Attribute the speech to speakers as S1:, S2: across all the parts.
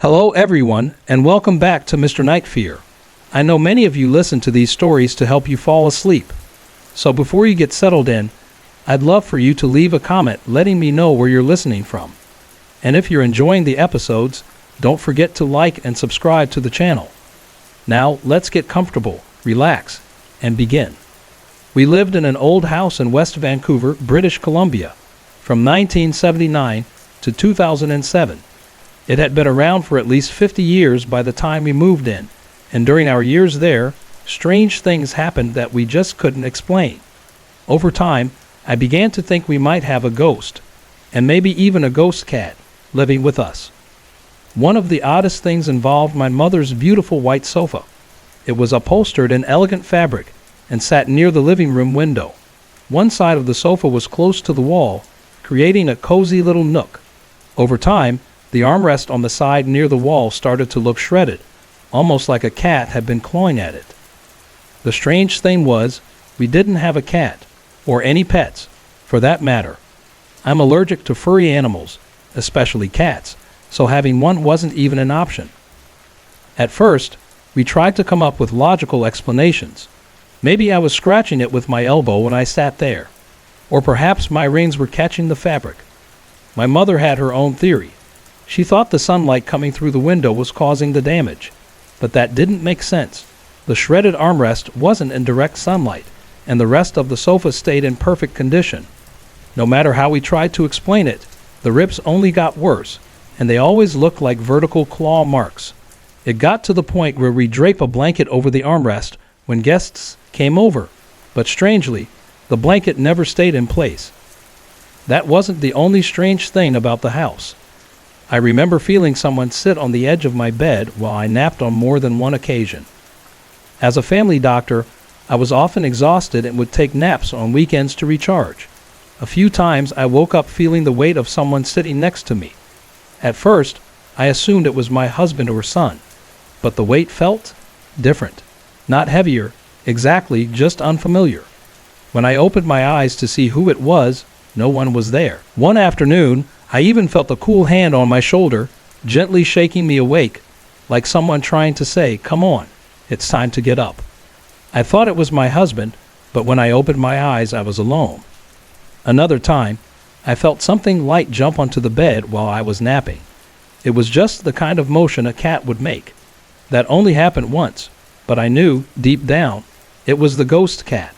S1: Hello everyone, and welcome back to Mr. Night Fear. I know many of you listen to these stories to help you fall asleep. So before you get settled in, I'd love for you to leave a comment letting me know where you're listening from. And if you're enjoying the episodes, don't forget to like and subscribe to the channel. Now, let's get comfortable, relax, and begin. We lived in an old house in West Vancouver, British Columbia, from 1979 to 2007. It had been around for at least 50 years by the time we moved in, and during our years there, strange things happened that we just couldn't explain. Over time, I began to think we might have a ghost, and maybe even a ghost cat, living with us. One of the oddest things involved my mother's beautiful white sofa. It was upholstered in elegant fabric and sat near the living room window. One side of the sofa was close to the wall, creating a cozy little nook. Over time, the armrest on the side near the wall started to look shredded, almost like a cat had been clawing at it. The strange thing was, we didn't have a cat, or any pets, for that matter. I'm allergic to furry animals, especially cats, so having one wasn't even an option. At first, we tried to come up with logical explanations. Maybe I was scratching it with my elbow when I sat there, or perhaps my reins were catching the fabric. My mother had her own theory. She thought the sunlight coming through the window was causing the damage, but that didn't make sense. The shredded armrest wasn't in direct sunlight, and the rest of the sofa stayed in perfect condition. No matter how we tried to explain it, the rips only got worse, and they always looked like vertical claw marks. It got to the point where we drape a blanket over the armrest when guests came over, but strangely, the blanket never stayed in place. That wasn't the only strange thing about the house. I remember feeling someone sit on the edge of my bed while I napped on more than one occasion. As a family doctor, I was often exhausted and would take naps on weekends to recharge. A few times I woke up feeling the weight of someone sitting next to me. At first, I assumed it was my husband or son, but the weight felt different. Not heavier, exactly, just unfamiliar. When I opened my eyes to see who it was, no one was there. One afternoon, I even felt a cool hand on my shoulder, gently shaking me awake, like someone trying to say, "Come on, it's time to get up." I thought it was my husband, but when I opened my eyes, I was alone. Another time, I felt something light jump onto the bed while I was napping. It was just the kind of motion a cat would make. That only happened once, but I knew, deep down, it was the ghost cat.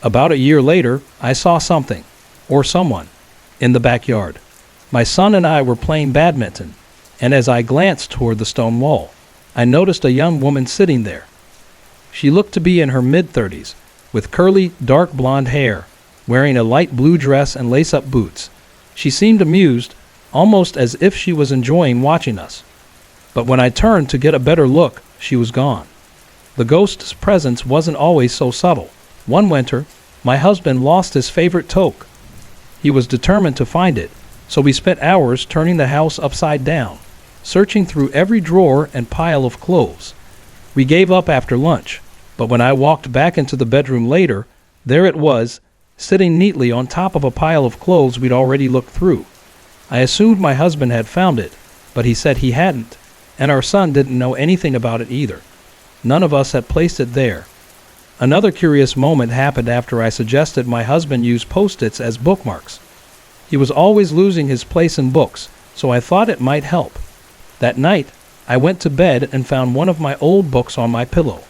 S1: About a year later, I saw something, or someone, in the backyard. My son and I were playing badminton, and as I glanced toward the stone wall, I noticed a young woman sitting there. She looked to be in her mid-30s, with curly, dark blonde hair, wearing a light blue dress and lace-up boots. She seemed amused, almost as if she was enjoying watching us. But when I turned to get a better look, she was gone. The ghost's presence wasn't always so subtle. One winter, my husband lost his favorite toque. He was determined to find it, so we spent hours turning the house upside down, searching through every drawer and pile of clothes. We gave up after lunch, but when I walked back into the bedroom later, there it was, sitting neatly on top of a pile of clothes we'd already looked through. I assumed my husband had found it, but he said he hadn't, and our son didn't know anything about it either. None of us had placed it there. Another curious moment happened after I suggested my husband use Post-its as bookmarks. He was always losing his place in books, so I thought it might help. That night, I went to bed and found one of my old books on my pillow.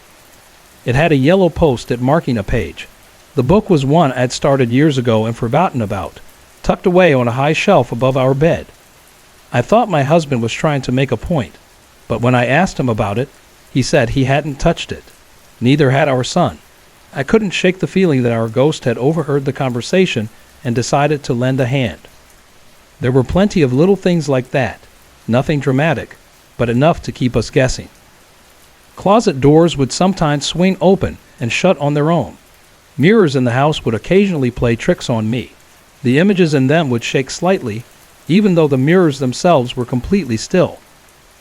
S1: It had a yellow Post-it marking a page. The book was one I'd started years ago and forgotten about, tucked away on a high shelf above our bed. I thought my husband was trying to make a point, but when I asked him about it, he said he hadn't touched it. Neither had our son. I couldn't shake the feeling that our ghost had overheard the conversation and decided to lend a hand. There were plenty of little things like that, nothing dramatic, but enough to keep us guessing. Closet doors would sometimes swing open and shut on their own. Mirrors in the house would occasionally play tricks on me. The images in them would shake slightly, even though the mirrors themselves were completely still.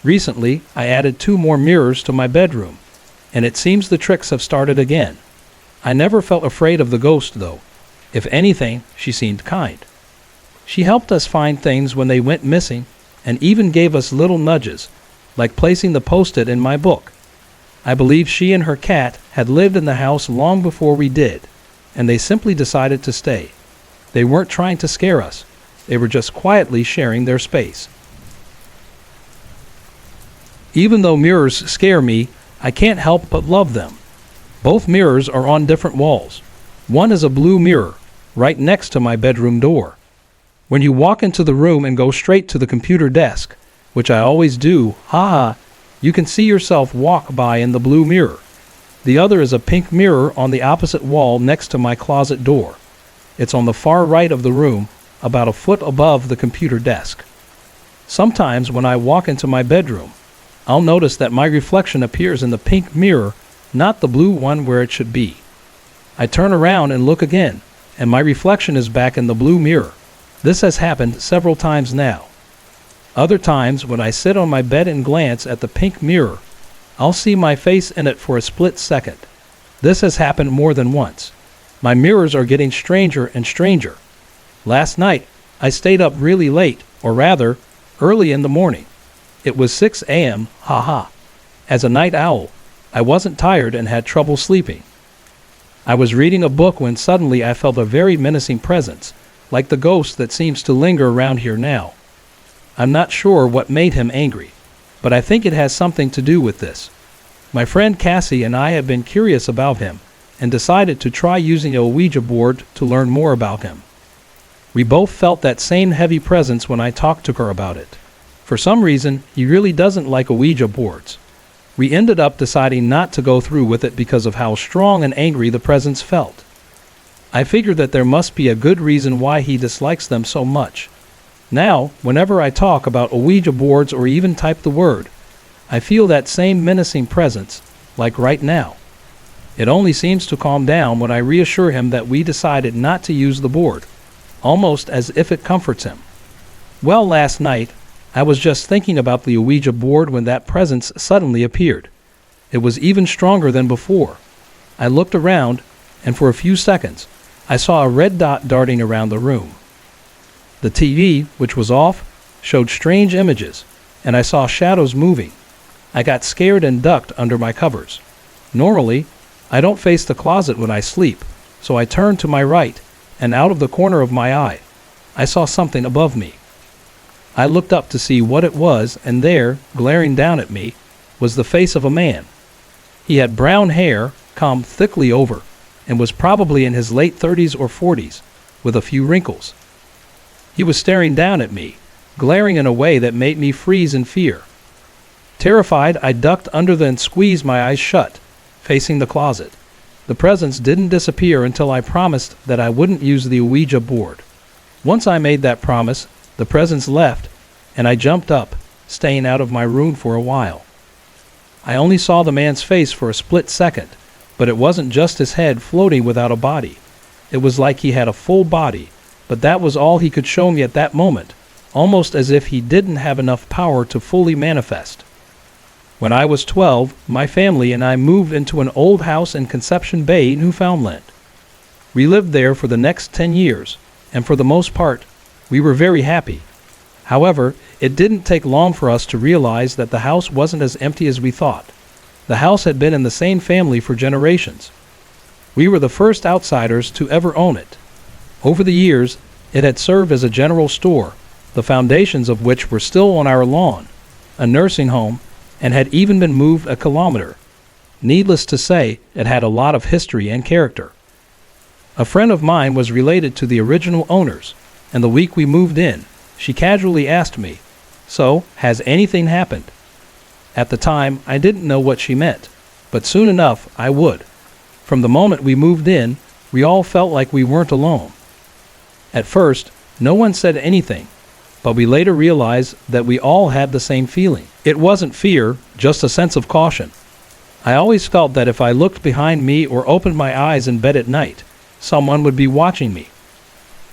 S1: Recently, I added 2 more mirrors to my bedroom, and it seems the tricks have started again. I never felt afraid of the ghost, though. If anything, she seemed kind. She helped us find things when they went missing, and even gave us little nudges, like placing the post-it in my book. I believe she and her cat had lived in the house long before we did, and they simply decided to stay. They weren't trying to scare us. They were just quietly sharing their space. Even though mirrors scare me, I can't help but love them. Both mirrors are on different walls. One is a blue mirror, right next to my bedroom door. When you walk into the room and go straight to the computer desk, which I always do, you can see yourself walk by in the blue mirror. The other is a pink mirror on the opposite wall next to my closet door. It's on the far right of the room, about a foot above the computer desk. Sometimes when I walk into my bedroom, I'll notice that my reflection appears in the pink mirror, not the blue one where it should be. I turn around and look again, and my reflection is back in the blue mirror. This has happened several times now. Other times, when I sit on my bed and glance at the pink mirror, I'll see my face in it for a split second. This has happened more than once. My mirrors are getting stranger and stranger. Last night, I stayed up really late, or rather, early in the morning. It was 6 a.m., As a night owl, I wasn't tired and had trouble sleeping. I was reading a book when suddenly I felt a very menacing presence, like the ghost that seems to linger around here now. I'm not sure what made him angry, but I think it has something to do with this. My friend Cassie and I have been curious about him and decided to try using a Ouija board to learn more about him. We both felt that same heavy presence when I talked to her about it. For some reason, he really doesn't like Ouija boards. We ended up deciding not to go through with it because of how strong and angry the presence felt. I figured that there must be a good reason why he dislikes them so much. Now, whenever I talk about Ouija boards or even type the word, I feel that same menacing presence, like right now. It only seems to calm down when I reassure him that we decided not to use the board, almost as if it comforts him. Well, last night, I was just thinking about the Ouija board when that presence suddenly appeared. It was even stronger than before. I looked around, and for a few seconds, I saw a red dot darting around the room. The TV, which was off, showed strange images, and I saw shadows moving. I got scared and ducked under my covers. Normally, I don't face the closet when I sleep, so I turned to my right, and out of the corner of my eye, I saw something above me. I looked up to see what it was, and there, glaring down at me, was the face of a man. He had brown hair, combed thickly over, and was probably in his late 30s or 40s, with a few wrinkles. He was staring down at me, glaring in a way that made me freeze in fear. Terrified, I ducked under and squeezed my eyes shut, facing the closet. The presence didn't disappear until I promised that I wouldn't use the Ouija board. Once I made that promise, the presence left, and I jumped up, staying out of my room for a while. I only saw the man's face for a split second, but it wasn't just his head floating without a body. It was like he had a full body, but that was all he could show me at that moment, almost as if he didn't have enough power to fully manifest. When I was 12, my family and I moved into an old house in Conception Bay, Newfoundland. We lived there for the next 10 years, and for the most part, we were very happy. However, it didn't take long for us to realize that the house wasn't as empty as we thought. The house had been in the same family for generations. We were the first outsiders to ever own it. Over the years, it had served as a general store, the foundations of which were still on our lawn, a nursing home, and had even been moved a kilometer. Needless to say, it had a lot of history and character. A friend of mine was related to the original owners, and the week we moved in, she casually asked me, "So, has anything happened?" At the time, I didn't know what she meant, but soon enough, I would. From the moment we moved in, we all felt like we weren't alone. At first, no one said anything, but we later realized that we all had the same feeling. It wasn't fear, just a sense of caution. I always felt that if I looked behind me or opened my eyes in bed at night, someone would be watching me.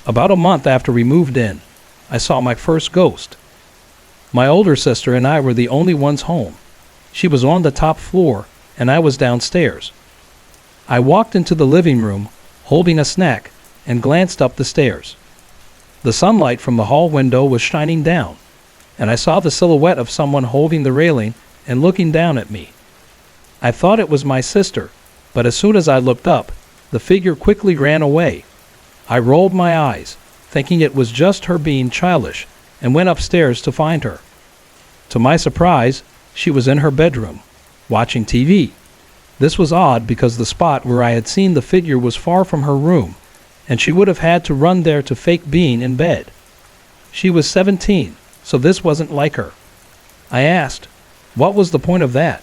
S1: About a month after we moved in, I saw my first ghost. My older sister and I were the only ones home. She was on the top floor, and I was downstairs. I walked into the living room, holding a snack, and glanced up the stairs. The sunlight from the hall window was shining down, and I saw the silhouette of someone holding the railing and looking down at me. I thought it was my sister, but as soon as I looked up, the figure quickly ran away. I rolled my eyes, thinking it was just her being childish, and went upstairs to find her. To my surprise, she was in her bedroom, watching TV. This was odd because the spot where I had seen the figure was far from her room, and she would have had to run there to fake being in bed. She was 17, so this wasn't like her. I asked, what was the point of that?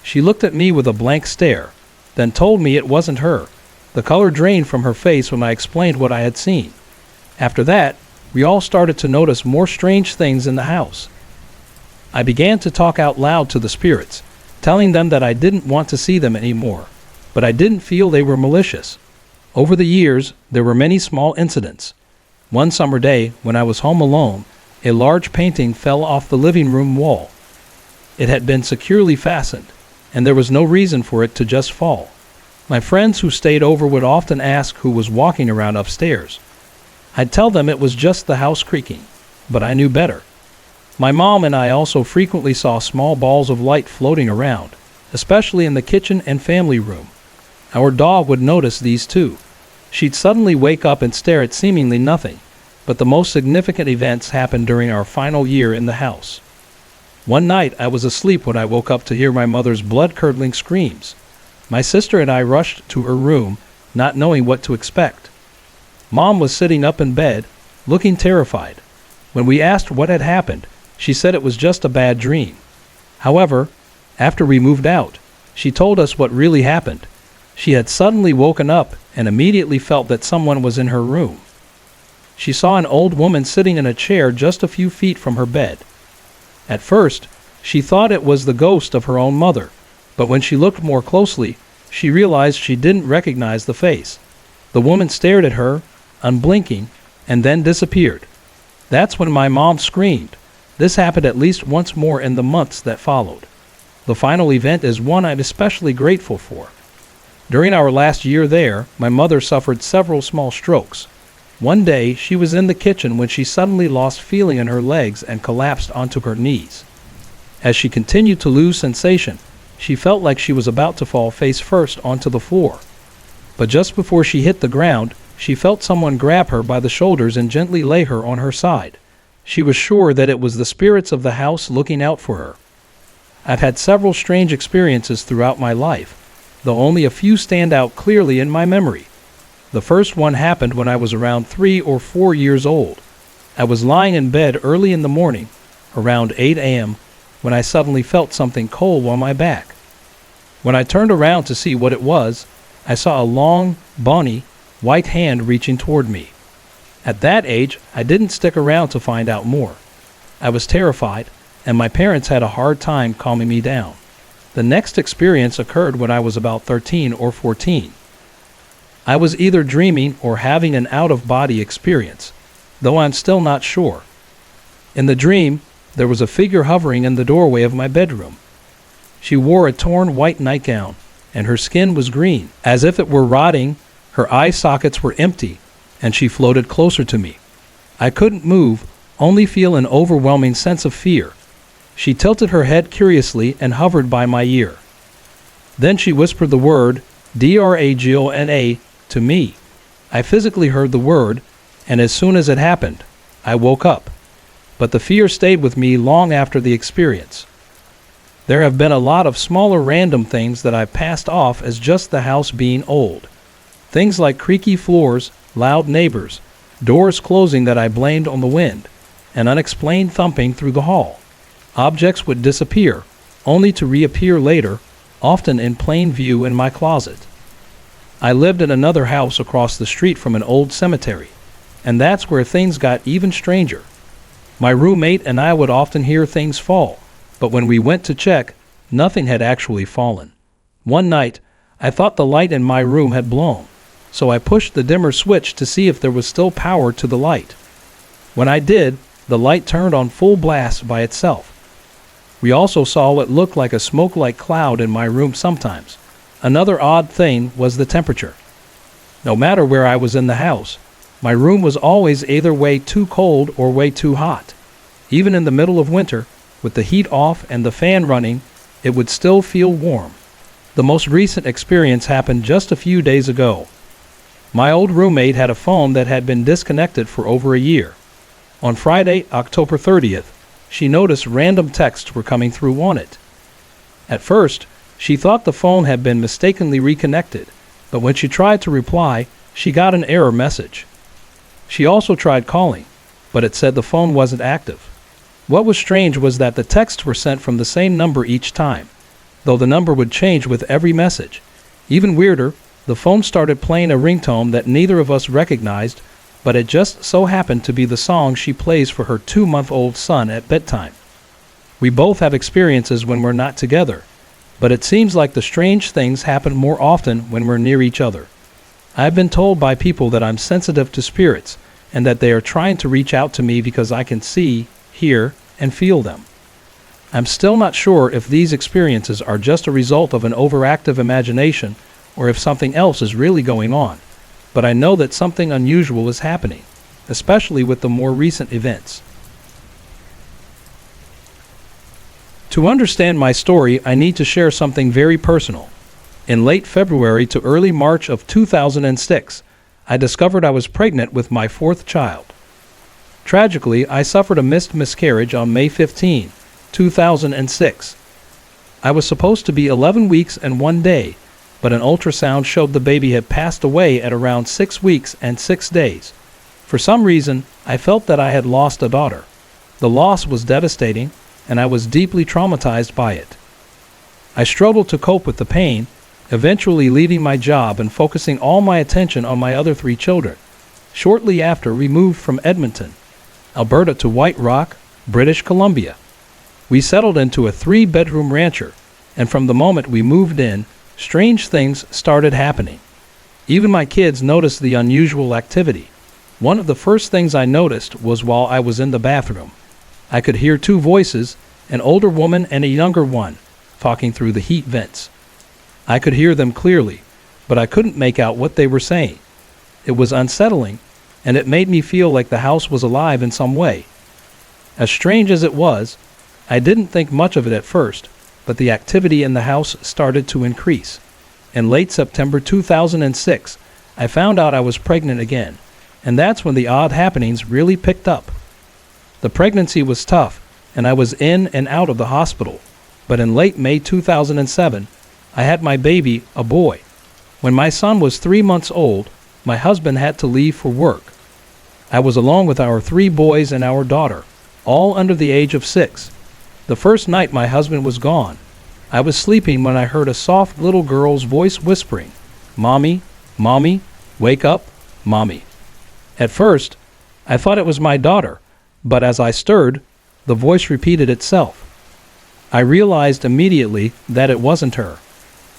S1: She looked at me with a blank stare, then told me it wasn't her. The color drained from her face when I explained what I had seen. After that, we all started to notice more strange things in the house. I began to talk out loud to the spirits, telling them that I didn't want to see them anymore, but I didn't feel they were malicious. Over the years, there were many small incidents. One summer day, when I was home alone, a large painting fell off the living room wall. It had been securely fastened, and there was no reason for it to just fall. My friends who stayed over would often ask who was walking around upstairs. I'd tell them it was just the house creaking, but I knew better. My mom and I also frequently saw small balls of light floating around, especially in the kitchen and family room. Our dog would notice these too. She'd suddenly wake up and stare at seemingly nothing, but the most significant events happened during our final year in the house. One night I was asleep when I woke up to hear my mother's blood-curdling screams. My sister and I rushed to her room, not knowing what to expect. Mom was sitting up in bed, looking terrified. When we asked what had happened, she said it was just a bad dream. However, after we moved out, she told us what really happened. She had suddenly woken up and immediately felt that someone was in her room. She saw an old woman sitting in a chair just a few feet from her bed. At first, she thought it was the ghost of her own mother, but when she looked more closely, she realized she didn't recognize the face. The woman stared at her, unblinking, and then disappeared. That's when my mom screamed. This happened at least once more in the months that followed. The final event is one I'm especially grateful for. During our last year there, my mother suffered several small strokes. One day, she was in the kitchen when she suddenly lost feeling in her legs and collapsed onto her knees. As she continued to lose sensation, she felt like she was about to fall face first onto the floor. But just before she hit the ground, she felt someone grab her by the shoulders and gently lay her on her side. She was sure that it was the spirits of the house looking out for her. I've had several strange experiences throughout my life, though only a few stand out clearly in my memory. The first one happened when I was around 3 or 4 years old. I was lying in bed early in the morning, around 8 a.m., when I suddenly felt something cold on my back. When I turned around to see what it was, I saw a long, bony, white hand reaching toward me. At that age, I didn't stick around to find out more. I was terrified, and my parents had a hard time calming me down. The next experience occurred when I was about 13 or 14. I was either dreaming or having an out-of-body experience, though I'm still not sure. In the dream, there was a figure hovering in the doorway of my bedroom. She wore a torn white nightgown, and her skin was green, as if it were rotting. Her eye sockets were empty, and she floated closer to me. I couldn't move, only feel an overwhelming sense of fear. She tilted her head curiously and hovered by my ear. Then she whispered the word, "Dragona," to me. I physically heard the word, and as soon as it happened, I woke up. But the fear stayed with me long after the experience. There have been a lot of smaller random things that I've passed off as just the house being old. Things like creaky floors, loud neighbors, doors closing that I blamed on the wind, and unexplained thumping through the hall. Objects would disappear, only to reappear later, often in plain view in my closet. I lived in another house across the street from an old cemetery, and that's where things got even stranger. My roommate and I would often hear things fall, but when we went to check, nothing had actually fallen. One night, I thought the light in my room had blown, so I pushed the dimmer switch to see if there was still power to the light. When I did, the light turned on full blast by itself. We also saw what looked like a smoke-like cloud in my room sometimes. Another odd thing was the temperature. No matter where I was in the house, my room was always either way too cold or way too hot. Even in the middle of winter, with the heat off and the fan running, it would still feel warm. The most recent experience happened just a few days ago. My old roommate had a phone that had been disconnected for over a year. On Friday, October 30th, she noticed random texts were coming through on it. At first, she thought the phone had been mistakenly reconnected, but when she tried to reply, she got an error message. She also tried calling, but it said the phone wasn't active. What was strange was that the texts were sent from the same number each time, though the number would change with every message. Even weirder, the phone started playing a ringtone that neither of us recognized, but it just so happened to be the song she plays for her 2-month-old son at bedtime. We both have experiences when we're not together, but it seems like the strange things happen more often when we're near each other. I've been told by people that I'm sensitive to spirits and that they are trying to reach out to me because I can see, hear, and feel them. I'm still not sure if these experiences are just a result of an overactive imagination or if something else is really going on, but I know that something unusual is happening, especially with the more recent events. To understand my story, I need to share something very personal. In late February to early March of 2006, I discovered I was pregnant with my 4th child. Tragically, I suffered a missed miscarriage on May 15, 2006. I was supposed to be 11 weeks and 1 day, but an ultrasound showed the baby had passed away at around 6 weeks and 6 days. For some reason, I felt that I had lost a daughter. The loss was devastating, and I was deeply traumatized by it. I struggled to cope with the pain, eventually leaving my job and focusing all my attention on my other 3 children. Shortly after, we moved from Edmonton, Alberta to White Rock, British Columbia. We settled into a 3-bedroom rancher, and from the moment we moved in, strange things started happening. Even my kids noticed the unusual activity. One of the first things I noticed was while I was in the bathroom. I could hear 2 voices, an older woman and a younger one, talking through the heat vents. I could hear them clearly, but I couldn't make out what they were saying. It was unsettling, and it made me feel like the house was alive in some way. As strange as it was, I didn't think much of it at first, but the activity in the house started to increase. In late September 2006, I found out I was pregnant again, and that's when the odd happenings really picked up. The pregnancy was tough, and I was in and out of the hospital, but in late May 2007, I had my baby, a boy. When my son was 3 months old, my husband had to leave for work. I was alone with our 3 boys and our daughter, all under the age of 6. The first night my husband was gone, I was sleeping when I heard a soft little girl's voice whispering, "Mommy, Mommy, wake up, Mommy." At first, I thought it was my daughter, but as I stirred, the voice repeated itself. I realized immediately that it wasn't her.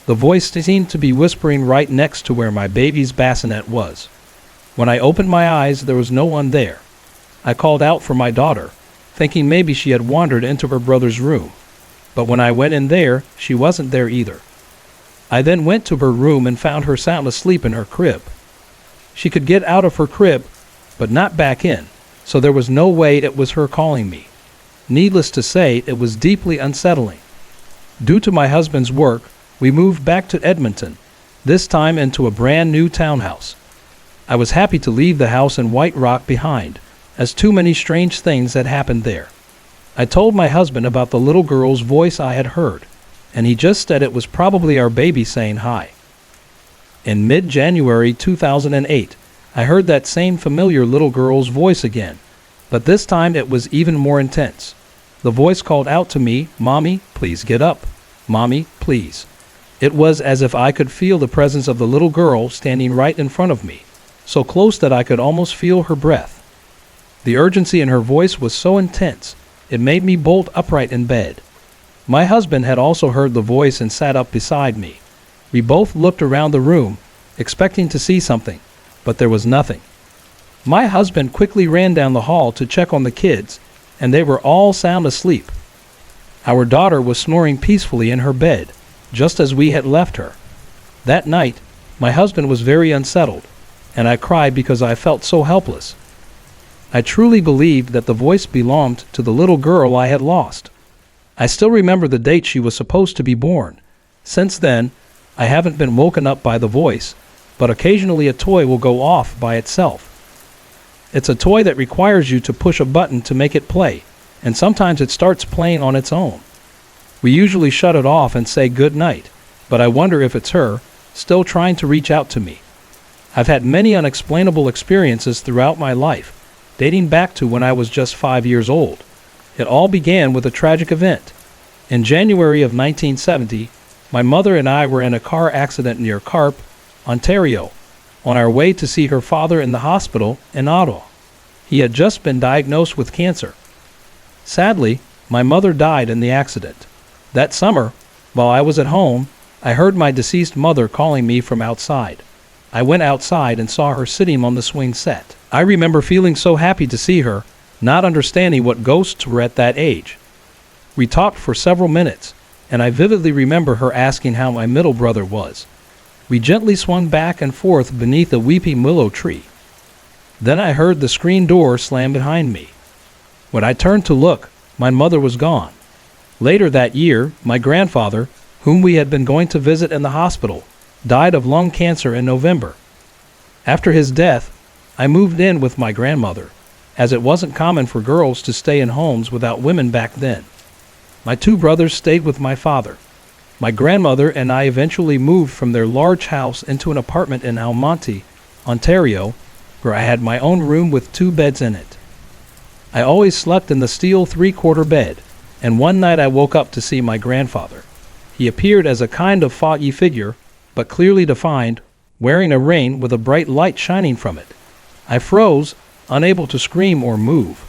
S1: The voice seemed to be whispering right next to where my baby's bassinet was. When I opened my eyes, there was no one there. I called out for my daughter, thinking maybe she had wandered into her brother's room. But when I went in there, she wasn't there either. I then went to her room and found her sound asleep in her crib. She could get out of her crib, but not back in, so there was no way it was her calling me. Needless to say, it was deeply unsettling. Due to my husband's work, we moved back to Edmonton, this time into a brand new townhouse. I was happy to leave the house in White Rock behind, as too many strange things had happened there. I told my husband about the little girl's voice I had heard, and he just said it was probably our baby saying hi. In mid-January 2008, I heard that same familiar little girl's voice again, but this time it was even more intense. The voice called out to me, "Mommy, please get up. Mommy, please." It was as if I could feel the presence of the little girl standing right in front of me, so close that I could almost feel her breath. The urgency in her voice was so intense, it made me bolt upright in bed. My husband had also heard the voice and sat up beside me. We both looked around the room, expecting to see something, but there was nothing. My husband quickly ran down the hall to check on the kids, and they were all sound asleep. Our daughter was snoring peacefully in her bed, just as we had left her. That night, my husband was very unsettled, and I cried because I felt so helpless. I truly believed that the voice belonged to the little girl I had lost. I still remember the date she was supposed to be born. Since then, I haven't been woken up by the voice, but occasionally a toy will go off by itself. It's a toy that requires you to push a button to make it play, and sometimes it starts playing on its own. We usually shut it off and say good night, but I wonder if it's her, still trying to reach out to me. I've had many unexplainable experiences throughout my life, dating back to when I was just 5 years old. It all began with a tragic event. In January of 1970, my mother and I were in a car accident near Carp, Ontario, on our way to see her father in the hospital in Ottawa. He had just been diagnosed with cancer. Sadly, my mother died in the accident. That summer, while I was at home, I heard my deceased mother calling me from outside. I went outside and saw her sitting on the swing set. I remember feeling so happy to see her, not understanding what ghosts were at that age. We talked for several minutes, and I vividly remember her asking how my middle brother was. We gently swung back and forth beneath a weeping willow tree. Then I heard the screen door slam behind me. When I turned to look, my mother was gone. Later that year, my grandfather, whom we had been going to visit in the hospital, died of lung cancer in November. After his death, I moved in with my grandmother, as it wasn't common for girls to stay in homes without women back then. My 2 brothers stayed with my father. My grandmother and I eventually moved from their large house into an apartment in Almonte, Ontario, where I had my own room with 2 beds in it. I always slept in the steel 3/4 bed, and one night I woke up to see my grandfather. He appeared as a kind of foggy figure, but clearly defined, wearing a ring with a bright light shining from it. I froze, unable to scream or move.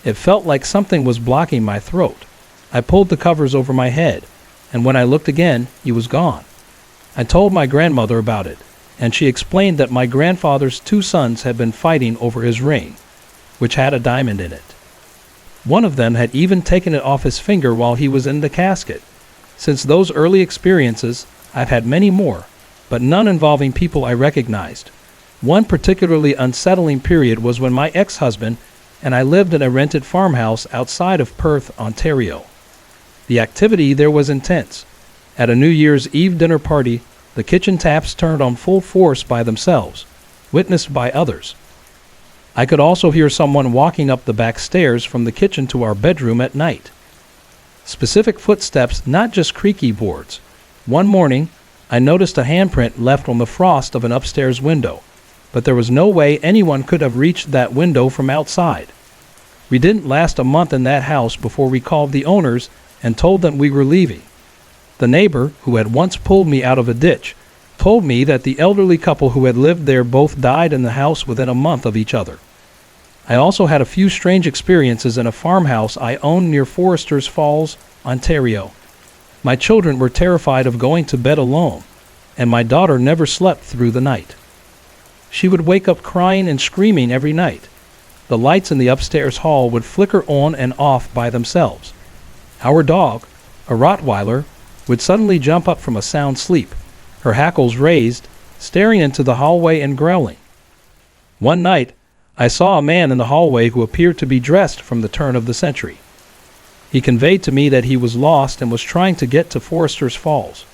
S1: It felt like something was blocking my throat. I pulled the covers over my head, and when I looked again, he was gone. I told my grandmother about it, and she explained that my grandfather's 2 sons had been fighting over his ring, which had a diamond in it. One of them had even taken it off his finger while he was in the casket. Since those early experiences, I've had many more, but none involving people I recognized. One particularly unsettling period was when my ex-husband and I lived in a rented farmhouse outside of Perth, Ontario. The activity there was intense. At a New Year's Eve dinner party, the kitchen taps turned on full force by themselves, witnessed by others. I could also hear someone walking up the back stairs from the kitchen to our bedroom at night. Specific footsteps, not just creaky boards. One morning, I noticed a handprint left on the frost of an upstairs window, but there was no way anyone could have reached that window from outside. We didn't last a month in that house before we called the owners and told them we were leaving. The neighbor, who had once pulled me out of a ditch, told me that the elderly couple who had lived there both died in the house within a month of each other. I also had a few strange experiences in a farmhouse I owned near Foresters Falls, Ontario. My children were terrified of going to bed alone, and my daughter never slept through the night. She would wake up crying and screaming every night. The lights in the upstairs hall would flicker on and off by themselves. Our dog, a Rottweiler, would suddenly jump up from a sound sleep, her hackles raised, staring into the hallway and growling. One night, I saw a man in the hallway who appeared to be dressed from the turn of the century. He conveyed to me that he was lost and was trying to get to Foresters Falls.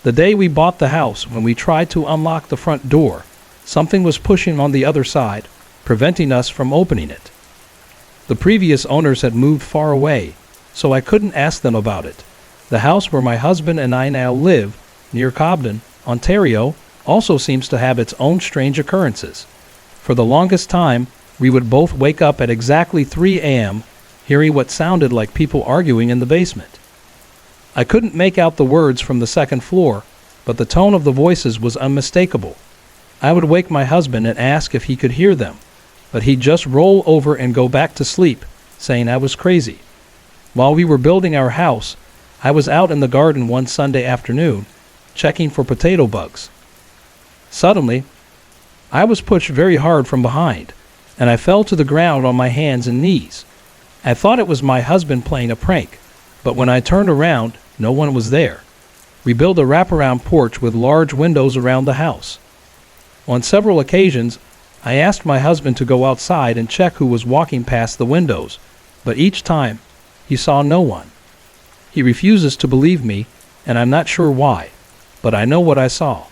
S1: The day we bought the house, when we tried to unlock the front door, something was pushing on the other side, preventing us from opening it. The previous owners had moved far away, so I couldn't ask them about it. The house where my husband and I now live, near Cobden, Ontario, also seems to have its own strange occurrences. For the longest time, we would both wake up at exactly 3 a.m., hearing what sounded like people arguing in the basement. I couldn't make out the words from the second floor, but the tone of the voices was unmistakable. I would wake my husband and ask if he could hear them, but he'd just roll over and go back to sleep, saying I was crazy. While we were building our house, I was out in the garden one Sunday afternoon, checking for potato bugs. Suddenly, I was pushed very hard from behind, and I fell to the ground on my hands and knees. I thought it was my husband playing a prank, but when I turned around, no one was there. We built a wraparound porch with large windows around the house. On several occasions, I asked my husband to go outside and check who was walking past the windows, but each time, he saw no one. He refuses to believe me, and I'm not sure why, but I know what I saw.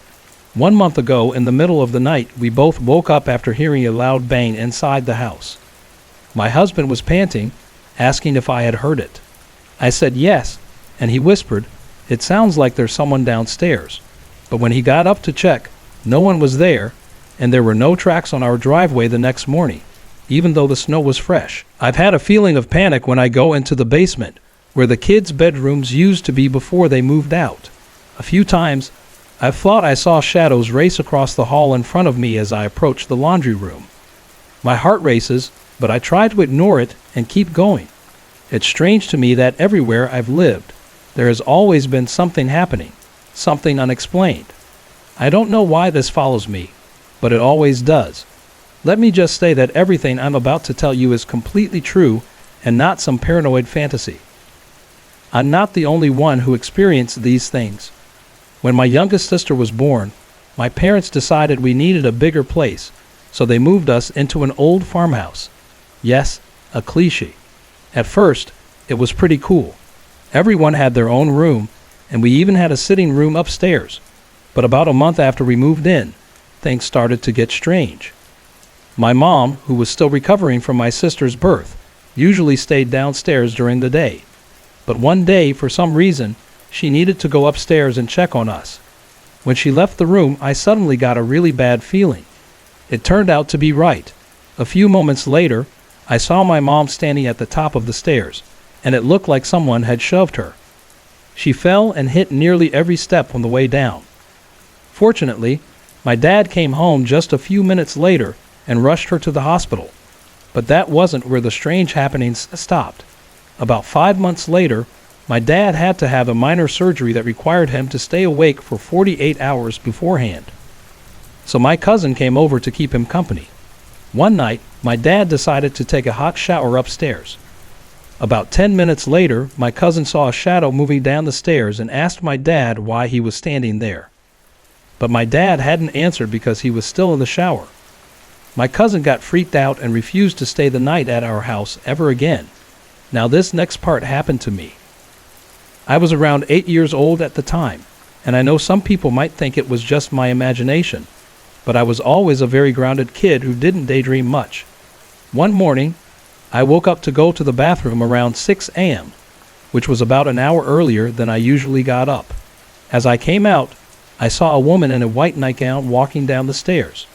S1: 1 month ago, in the middle of the night, we both woke up after hearing a loud bang inside the house. My husband was panting, asking if I had heard it. I said yes, and he whispered, "It sounds like there's someone downstairs." But when he got up to check, no one was there, and there were no tracks on our driveway the next morning, even though the snow was fresh. I've had a feeling of panic when I go into the basement, where the kids' bedrooms used to be before they moved out. A few times, I've thought I saw shadows race across the hall in front of me as I approached the laundry room. My heart races, but I try to ignore it and keep going. It's strange to me that everywhere I've lived, there has always been something happening, something unexplained. I don't know why this follows me, but it always does. Let me just say that everything I'm about to tell you is completely true and not some paranoid fantasy. I'm not the only one who experienced these things. When my youngest sister was born, my parents decided we needed a bigger place, so they moved us into an old farmhouse. Yes, a cliché. At first, it was pretty cool. Everyone had their own room, and we even had a sitting room upstairs. But about a month after we moved in, things started to get strange. My mom, who was still recovering from my sister's birth, usually stayed downstairs during the day. But one day, for some reason, she needed to go upstairs and check on us. When she left the room, I suddenly got a really bad feeling. It turned out to be right. A few moments later, I saw my mom standing at the top of the stairs, and it looked like someone had shoved her. She fell and hit nearly every step on the way down. Fortunately, my dad came home just a few minutes later and rushed her to the hospital. But that wasn't where the strange happenings stopped. About 5 months later, my dad had to have a minor surgery that required him to stay awake for 48 hours beforehand. So my cousin came over to keep him company. One night, my dad decided to take a hot shower upstairs. About 10 minutes later, my cousin saw a shadow moving down the stairs and asked my dad why he was standing there. But my dad hadn't answered because he was still in the shower. My cousin got freaked out and refused to stay the night at our house ever again. Now this next part happened to me. I was around 8 years old at the time, and I know some people might think it was just my imagination, but I was always a very grounded kid who didn't daydream much. One morning, I woke up to go to the bathroom around 6 a.m., which was about an hour earlier than I usually got up. As I came out, I saw a woman in a white nightgown walking down the stairs.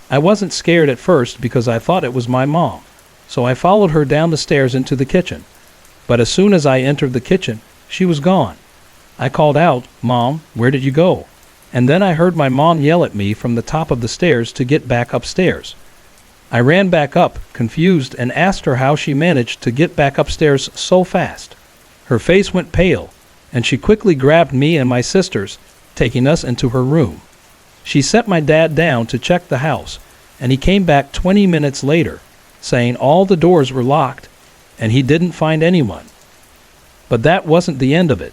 S1: I wasn't scared at first because I thought it was my mom, so I followed her down the stairs into the kitchen. But as soon as I entered the kitchen, she was gone. I called out, "Mom, where did you go?" And then I heard my mom yell at me from the top of the stairs to get back upstairs. I ran back up, confused, and asked her how she managed to get back upstairs so fast. Her face went pale, and she quickly grabbed me and my sisters, taking us into her room. She set my dad down to check the house, and he came back 20 minutes later, saying all the doors were locked, and he didn't find anyone. But that wasn't the end of it.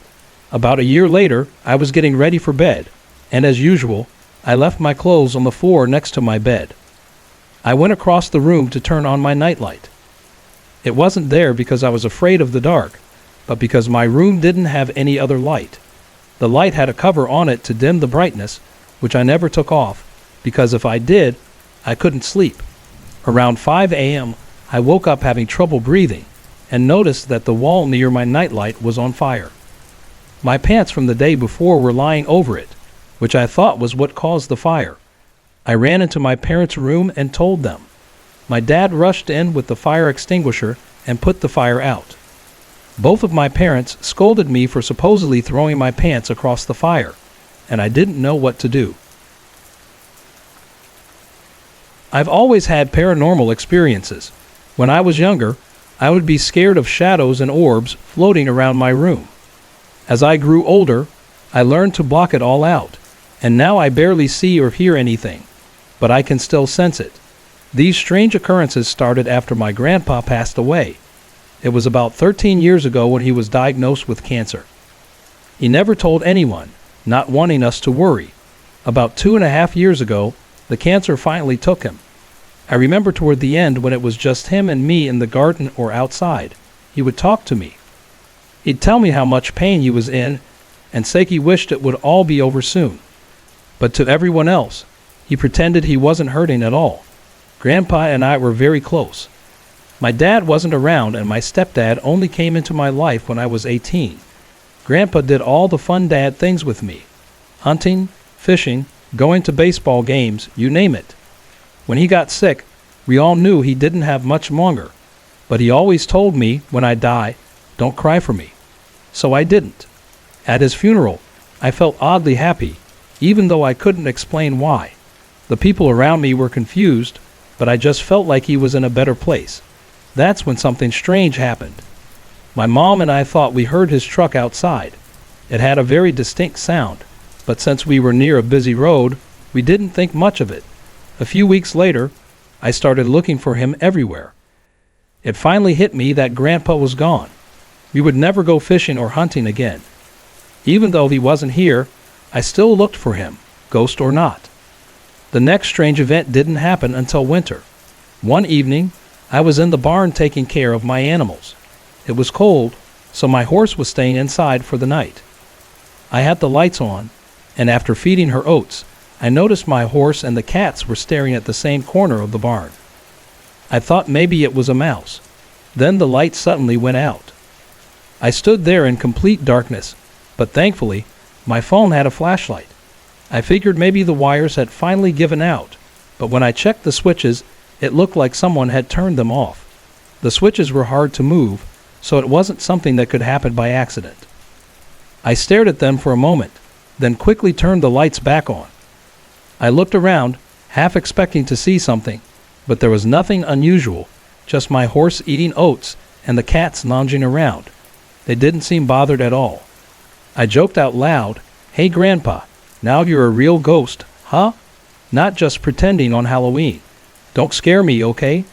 S1: About a year later, I was getting ready for bed, and as usual, I left my clothes on the floor next to my bed. I went across the room to turn on my nightlight. It wasn't there because I was afraid of the dark, but because my room didn't have any other light. The light had a cover on it to dim the brightness, which I never took off, because if I did, I couldn't sleep. Around 5 a.m., I woke up having trouble breathing, and noticed that the wall near my nightlight was on fire. My pants from the day before were lying over it, which I thought was what caused the fire. I ran into my parents' room and told them. My dad rushed in with the fire extinguisher and put the fire out. Both of my parents scolded me for supposedly throwing my pants across the fire, and I didn't know what to do. I've always had paranormal experiences. When I was younger, I would be scared of shadows and orbs floating around my room. As I grew older, I learned to block it all out, and now I barely see or hear anything, but I can still sense it. These strange occurrences started after my grandpa passed away. It was about 13 years ago when he was diagnosed with cancer. He never told anyone, not wanting us to worry. About 2.5 years ago, the cancer finally took him, I remember toward the end when it was just him and me in the garden or outside. He would talk to me. He'd tell me how much pain he was in and say he wished it would all be over soon. But to everyone else, he pretended he wasn't hurting at all. Grandpa and I were very close. My dad wasn't around and my stepdad only came into my life when I was 18. Grandpa did all the fun dad things with me. Hunting, fishing, going to baseball games, you name it. When he got sick, we all knew he didn't have much longer. But he always told me, when I die, don't cry for me. So I didn't. At his funeral, I felt oddly happy, even though I couldn't explain why. The people around me were confused, but I just felt like he was in a better place. That's when something strange happened. My mom and I thought we heard his truck outside. It had a very distinct sound, but since we were near a busy road, we didn't think much of it. A few weeks later, I started looking for him everywhere. It finally hit me that Grandpa was gone. We would never go fishing or hunting again. Even though he wasn't here, I still looked for him, ghost or not. The next strange event didn't happen until winter. One evening, I was in the barn taking care of my animals. It was cold, so my horse was staying inside for the night. I had the lights on, and after feeding her oats, I noticed my horse and the cats were staring at the same corner of the barn. I thought maybe it was a mouse. Then the light suddenly went out. I stood there in complete darkness, but thankfully, my phone had a flashlight. I figured maybe the wires had finally given out, but when I checked the switches, it looked like someone had turned them off. The switches were hard to move, so it wasn't something that could happen by accident. I stared at them for a moment, then quickly turned the lights back on. I looked around, half expecting to see something, but there was nothing unusual, just my horse eating oats and the cats lounging around. They didn't seem bothered at all. I joked out loud, "Hey Grandpa, now you're a real ghost, huh? Not just pretending on Halloween. Don't scare me, okay?"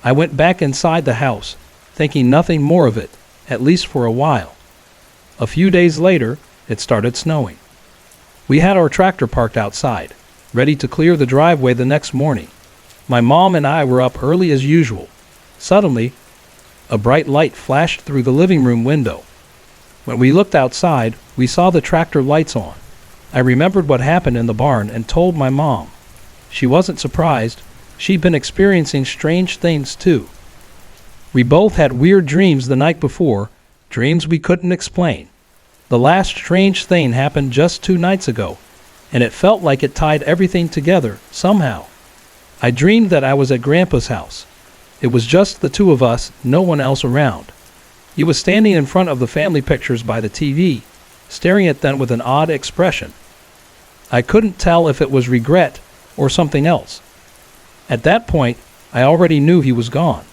S1: I went back inside the house, thinking nothing more of it, at least for a while. A few days later, it started snowing. We had our tractor parked outside, ready to clear the driveway the next morning. My mom and I were up early as usual. Suddenly, a bright light flashed through the living room window. When we looked outside, we saw the tractor lights on. I remembered what happened in the barn and told my mom. She wasn't surprised. She'd been experiencing strange things too. We both had weird dreams the night before, dreams we couldn't explain. The last strange thing happened just 2 nights ago, and it felt like it tied everything together somehow. I dreamed that I was at Grandpa's house. It was just the two of us, no one else around. He was standing in front of the family pictures by the TV, staring at them with an odd expression. I couldn't tell if it was regret or something else. At that point, I already knew he was gone.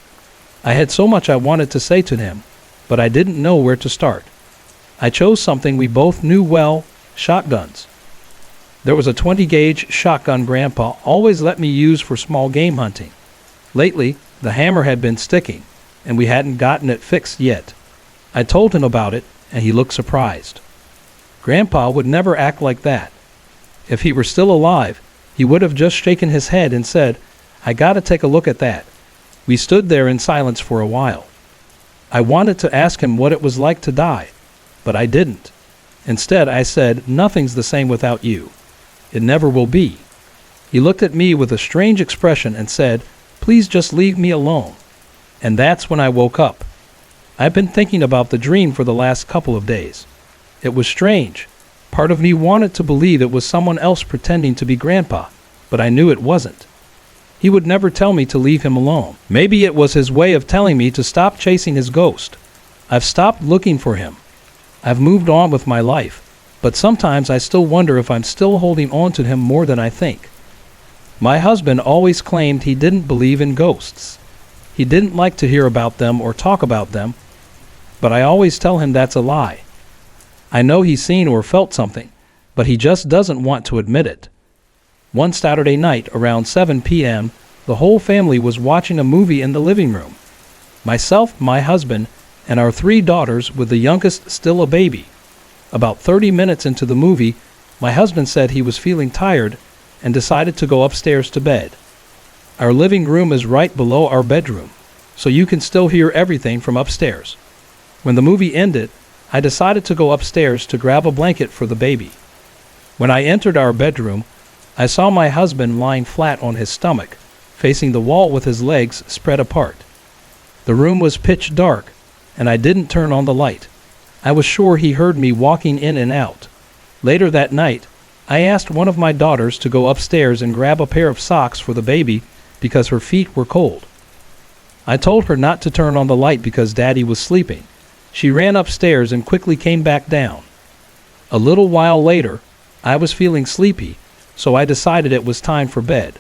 S1: I had so much I wanted to say to him, but I didn't know where to start. I chose something we both knew well, shotguns. There was a 20-gauge shotgun Grandpa always let me use for small game hunting. Lately, the hammer had been sticking, and we hadn't gotten it fixed yet. I told him about it, and he looked surprised. Grandpa would never act like that. If he were still alive, he would have just shaken his head and said, "I gotta take a look at that." We stood there in silence for a while. I wanted to ask him what it was like to die, but I didn't. Instead, I said, "Nothing's the same without you. It never will be." He looked at me with a strange expression and said, "Please just leave me alone." And that's when I woke up. I've been thinking about the dream for the last couple of days. It was strange. Part of me wanted to believe it was someone else pretending to be Grandpa, but I knew it wasn't. He would never tell me to leave him alone. Maybe it was his way of telling me to stop chasing his ghost. I've stopped looking for him. I've moved on with my life, but sometimes I still wonder if I'm still holding on to him more than I think. My husband always claimed he didn't believe in ghosts. He didn't like to hear about them or talk about them, but I always tell him that's a lie. I know he's seen or felt something, but he just doesn't want to admit it. One Saturday night around 7 p.m., the whole family was watching a movie in the living room. Myself, my husband, and our 3 daughters, with the youngest still a baby. About 30 minutes into the movie, my husband said he was feeling tired and decided to go upstairs to bed. Our living room is right below our bedroom, so you can still hear everything from upstairs. When the movie ended, I decided to go upstairs to grab a blanket for the baby. When I entered our bedroom, I saw my husband lying flat on his stomach, facing the wall with his legs spread apart. The room was pitch dark, and I didn't turn on the light. I was sure he heard me walking in and out. Later that night, I asked one of my daughters to go upstairs and grab a pair of socks for the baby because her feet were cold. I told her not to turn on the light because Daddy was sleeping. She ran upstairs and quickly came back down. A little while later, I was feeling sleepy, so I decided it was time for bed.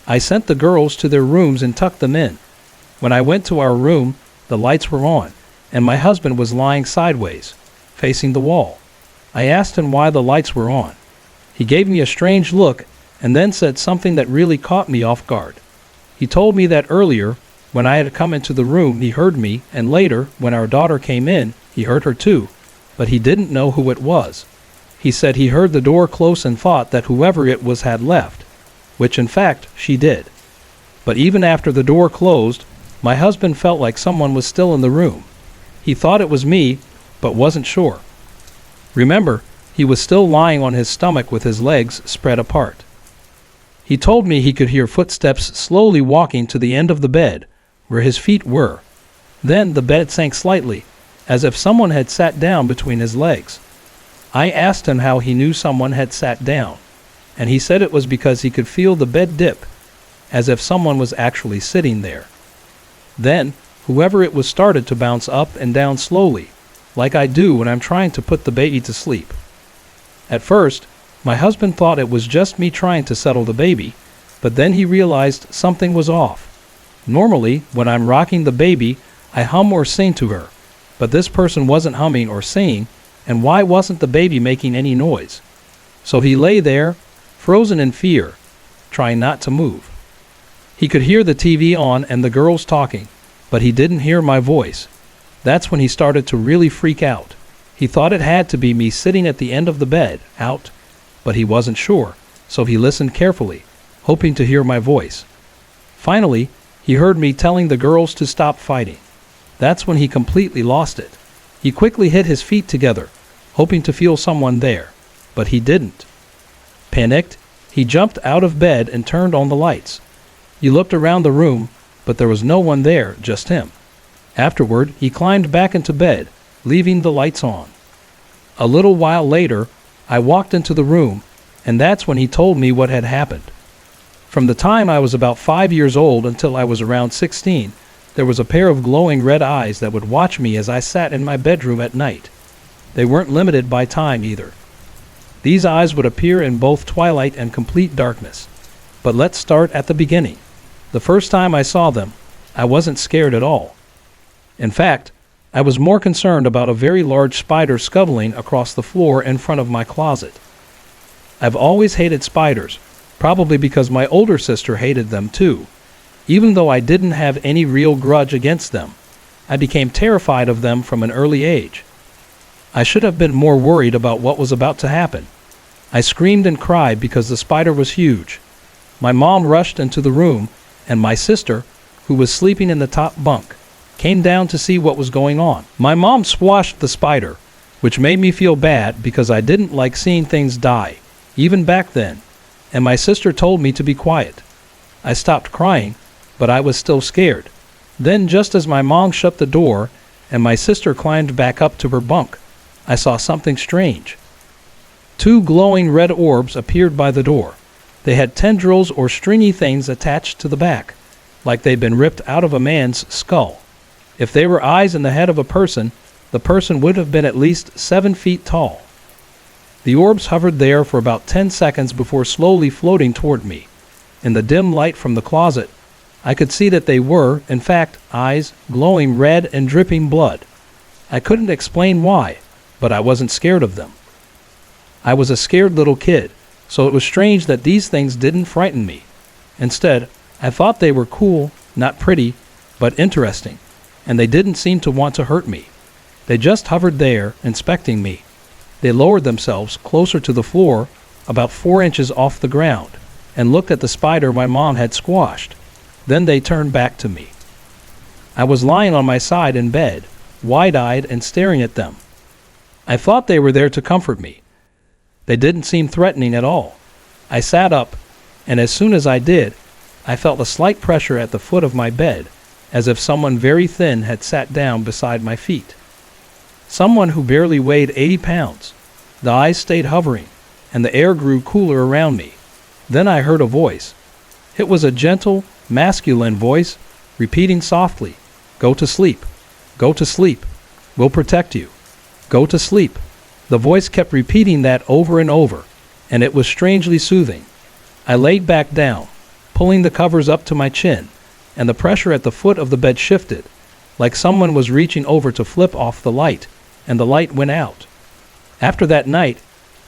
S1: I sent the girls to their rooms and tucked them in. When I went to our room, the lights were on, and my husband was lying sideways, facing the wall. I asked him why the lights were on. He gave me a strange look and then said something that really caught me off guard. He told me that earlier, when I had come into the room, he heard me, and later, when our daughter came in, he heard her too, but he didn't know who it was. He said he heard the door close and thought that whoever it was had left, which in fact she did. But even after the door closed, my husband felt like someone was still in the room. He thought it was me, but wasn't sure. Remember, he was still lying on his stomach with his legs spread apart. He told me he could hear footsteps slowly walking to the end of the bed, where his feet were. Then the bed sank slightly, as if someone had sat down between his legs. I asked him how he knew someone had sat down, and he said it was because he could feel the bed dip, as if someone was actually sitting there. Then, whoever it was started to bounce up and down slowly, like I do when I'm trying to put the baby to sleep. At first, my husband thought it was just me trying to settle the baby, but then he realized something was off. Normally, when I'm rocking the baby, I hum or sing to her, but this person wasn't humming or singing, and why wasn't the baby making any noise? So he lay there, frozen in fear, trying not to move. He could hear the TV on and the girls talking, but he didn't hear my voice. That's when he started to really freak out. He thought it had to be me sitting at the end of the bed, out, but he wasn't sure, so he listened carefully, hoping to hear my voice. Finally, he heard me telling the girls to stop fighting. That's when he completely lost it. He quickly hit his feet together, hoping to feel someone there, but he didn't. Panicked, he jumped out of bed and turned on the lights. He looked around the room, but there was no one there, just him. Afterward, he climbed back into bed, leaving the lights on. A little while later, I walked into the room, and that's when he told me what had happened. From the time I was about 5 years old until I was around 16, there was a pair of glowing red eyes that would watch me as I sat in my bedroom at night. They weren't limited by time either. These eyes would appear in both twilight and complete darkness. But let's start at the beginning. The first time I saw them, I wasn't scared at all. In fact, I was more concerned about a very large spider scuttling across the floor in front of my closet. I've always hated spiders, probably because my older sister hated them too. Even though I didn't have any real grudge against them, I became terrified of them from an early age. I should have been more worried about what was about to happen. I screamed and cried because the spider was huge. My mom rushed into the room, and my sister, who was sleeping in the top bunk, came down to see what was going on. My mom squashed the spider, which made me feel bad because I didn't like seeing things die, even back then, and my sister told me to be quiet. I stopped crying, but I was still scared. Then, just as my mom shut the door and my sister climbed back up to her bunk, I saw something strange. 2 glowing red orbs appeared by the door. They had tendrils or stringy things attached to the back, like they'd been ripped out of a man's skull. If they were eyes in the head of a person, the person would have been at least 7 feet tall. The orbs hovered there for about 10 seconds before slowly floating toward me. In the dim light from the closet, I could see that they were, in fact, eyes glowing red and dripping blood. I couldn't explain why, but I wasn't scared of them. I was a scared little kid, so it was strange that these things didn't frighten me. Instead, I thought they were cool, not pretty, but interesting, and they didn't seem to want to hurt me. They just hovered there, inspecting me. They lowered themselves closer to the floor, about 4 inches off the ground, and looked at the spider my mom had squashed. Then they turned back to me. I was lying on my side in bed, wide-eyed and staring at them. I thought they were there to comfort me. They didn't seem threatening at all. I sat up, and as soon as I did, I felt a slight pressure at the foot of my bed, as if someone very thin had sat down beside my feet. Someone who barely weighed 80 pounds. The eyes stayed hovering, and the air grew cooler around me. Then I heard a voice. It was a gentle, masculine voice, repeating softly, "Go to sleep. Go to sleep. We'll protect you. Go to sleep." The voice kept repeating that over and over, and it was strangely soothing. I laid back down, pulling the covers up to my chin, and the pressure at the foot of the bed shifted, like someone was reaching over to flip off the light, and the light went out. After that night,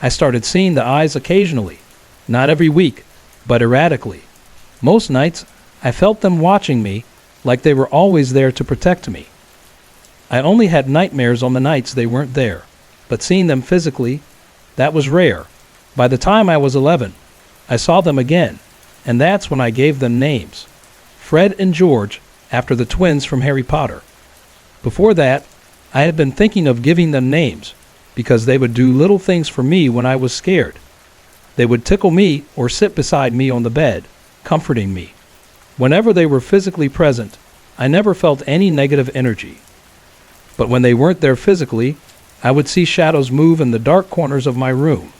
S1: I started seeing the eyes occasionally, not every week, but erratically. Most nights, I felt them watching me, like they were always there to protect me. I only had nightmares on the nights they weren't there, but seeing them physically, that was rare. By the time I was 11, I saw them again, and that's when I gave them names. Fred and George, after the twins from Harry Potter. Before that, I had been thinking of giving them names, because they would do little things for me when I was scared. They would tickle me or sit beside me on the bed, comforting me. Whenever they were physically present, I never felt any negative energy. But when they weren't there physically, I would see shadows move in the dark corners of my room.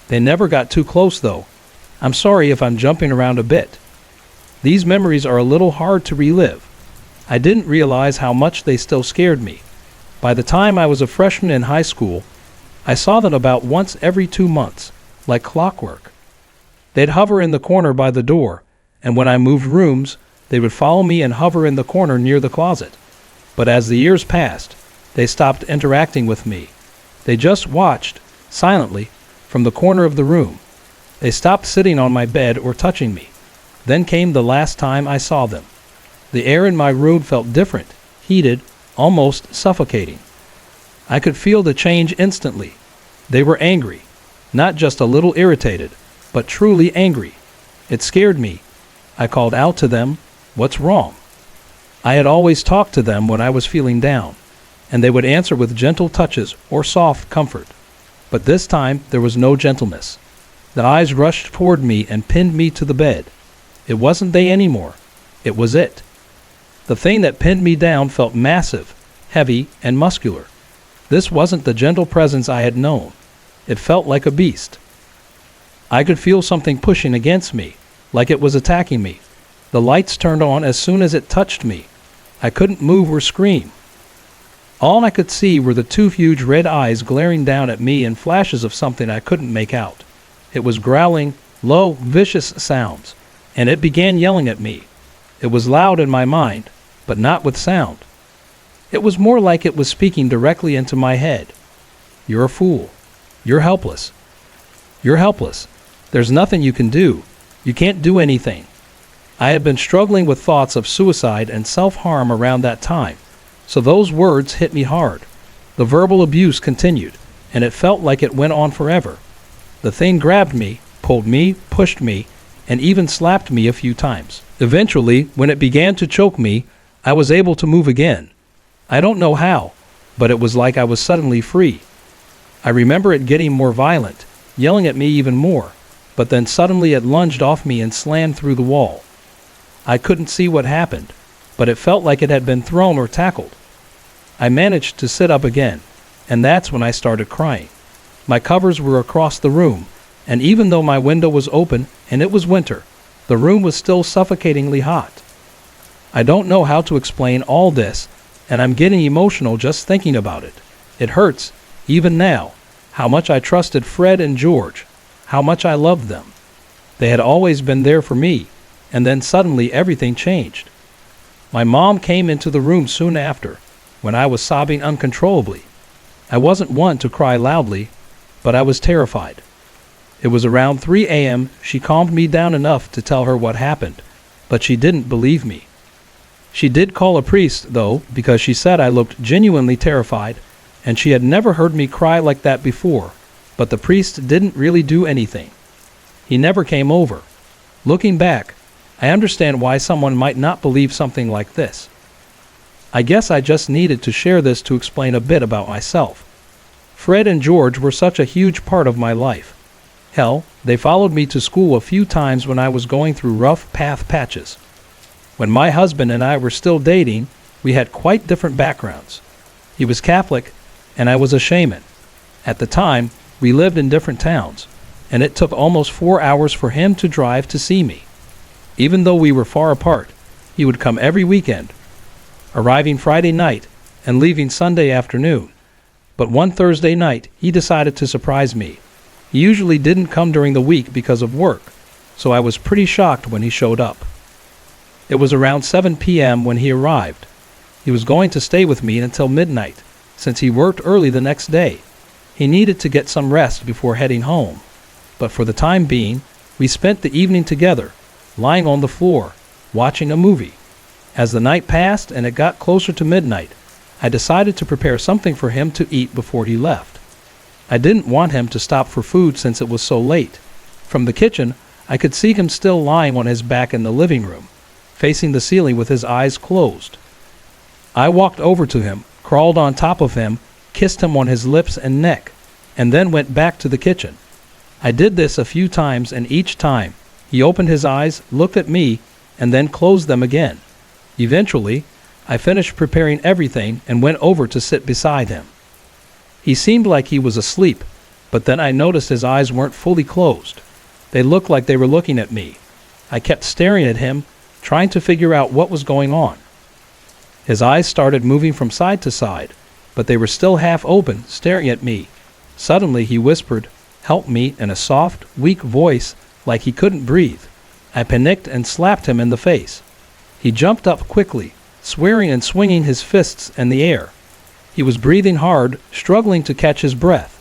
S1: They never got too close, though. I'm sorry if I'm jumping around a bit. These memories are a little hard to relive. I didn't realize how much they still scared me. By the time I was a freshman in high school, I saw them about once every 2 months, like clockwork. They'd hover in the corner by the door, and when I moved rooms, they would follow me and hover in the corner near the closet. But as the years passed, they stopped interacting with me. They just watched, silently, from the corner of the room. They stopped sitting on my bed or touching me. Then came the last time I saw them. The air in my room felt different, heated, almost suffocating. I could feel the change instantly. They were angry, not just a little irritated, but truly angry. It scared me. I called out to them, "What's wrong?" I had always talked to them when I was feeling down, and they would answer with gentle touches or soft comfort. But this time there was no gentleness. The eyes rushed toward me and pinned me to the bed. It wasn't they anymore. It was it. The thing that pinned me down felt massive, heavy, and muscular. This wasn't the gentle presence I had known. It felt like a beast. I could feel something pushing against me, like it was attacking me. The lights turned on as soon as it touched me. I couldn't move or scream. All I could see were the two huge red eyes glaring down at me in flashes of something I couldn't make out. It was growling, low, vicious sounds, and it began yelling at me. It was loud in my mind, but not with sound. It was more like it was speaking directly into my head. "You're a fool. You're helpless. You're helpless. There's nothing you can do. You can't do anything." I had been struggling with thoughts of suicide and self-harm around that time, so those words hit me hard. The verbal abuse continued, and it felt like it went on forever. The thing grabbed me, pulled me, pushed me, and even slapped me a few times. Eventually, when it began to choke me, I was able to move again. I don't know how, but it was like I was suddenly free. I remember it getting more violent, yelling at me even more, but then suddenly it lunged off me and slammed through the wall. I couldn't see what happened, but it felt like it had been thrown or tackled. I managed to sit up again, and that's when I started crying. My covers were across the room, and even though my window was open and it was winter, the room was still suffocatingly hot. I don't know how to explain all this, and I'm getting emotional just thinking about it. It hurts, even now, how much I trusted Fred and George, how much I loved them. They had always been there for me, and then suddenly everything changed. My mom came into the room soon after, when I was sobbing uncontrollably. I wasn't one to cry loudly, but I was terrified. It was around 3 a.m. She calmed me down enough to tell her what happened, but she didn't believe me. She did call a priest, though, because she said I looked genuinely terrified, and she had never heard me cry like that before, but the priest didn't really do anything. He never came over. Looking back, I understand why someone might not believe something like this. I guess I just needed to share this to explain a bit about myself. Fred and George were such a huge part of my life. Hell, they followed me to school a few times when I was going through rough path patches. When my husband and I were still dating, we had quite different backgrounds. He was Catholic, and I was a shaman. At the time, we lived in different towns, and it took almost 4 hours for him to drive to see me. Even though we were far apart, he would come every weekend, arriving Friday night and leaving Sunday afternoon. But one Thursday night, he decided to surprise me. He usually didn't come during the week because of work, so I was pretty shocked when he showed up. It was around 7 p.m. when he arrived. He was going to stay with me until midnight, since he worked early the next day. He needed to get some rest before heading home. But for the time being, we spent the evening together, lying on the floor, watching a movie. As the night passed and it got closer to midnight, I decided to prepare something for him to eat before he left. I didn't want him to stop for food since it was so late. From the kitchen, I could see him still lying on his back in the living room, facing the ceiling with his eyes closed. I walked over to him, crawled on top of him, kissed him on his lips and neck, and then went back to the kitchen. I did this a few times, and each time, he opened his eyes, looked at me, and then closed them again. Eventually, I finished preparing everything and went over to sit beside him. He seemed like he was asleep, but then I noticed his eyes weren't fully closed. They looked like they were looking at me. I kept staring at him, trying to figure out what was going on. His eyes started moving from side to side, but they were still half open, staring at me. Suddenly he whispered, "Help me," in a soft, weak voice, like he couldn't breathe. I panicked and slapped him in the face. He jumped up quickly, swearing and swinging his fists in the air. He was breathing hard, struggling to catch his breath.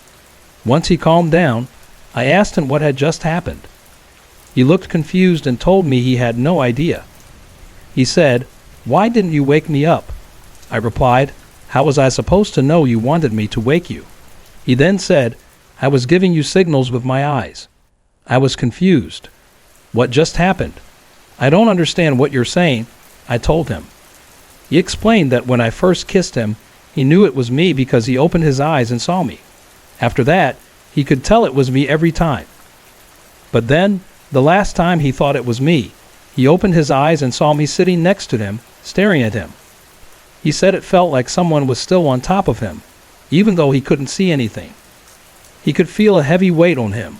S1: Once he calmed down, I asked him what had just happened. He looked confused and told me he had no idea. He said, "Why didn't you wake me up?" I replied, "How was I supposed to know you wanted me to wake you?" He then said, "I was giving you signals with my eyes." I was confused. "What just happened?" "I don't understand what you're saying," I told him. He explained that when I first kissed him, he knew it was me because he opened his eyes and saw me. After that, he could tell it was me every time. But then, the last time he thought it was me, he opened his eyes and saw me sitting next to him, staring at him. He said it felt like someone was still on top of him, even though he couldn't see anything. He could feel a heavy weight on him,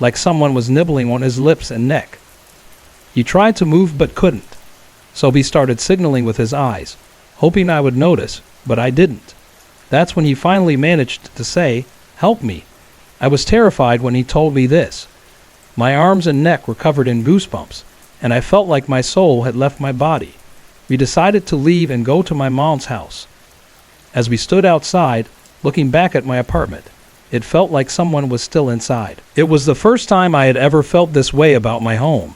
S1: like someone was nibbling on his lips and neck. He tried to move but couldn't, so he started signaling with his eyes, hoping I would notice, but I didn't. That's when he finally managed to say, "Help me." I was terrified when he told me this. My arms and neck were covered in goosebumps, and I felt like my soul had left my body. We decided to leave and go to my mom's house. As we stood outside, looking back at my apartment, it felt like someone was still inside. It was the first time I had ever felt this way about my home.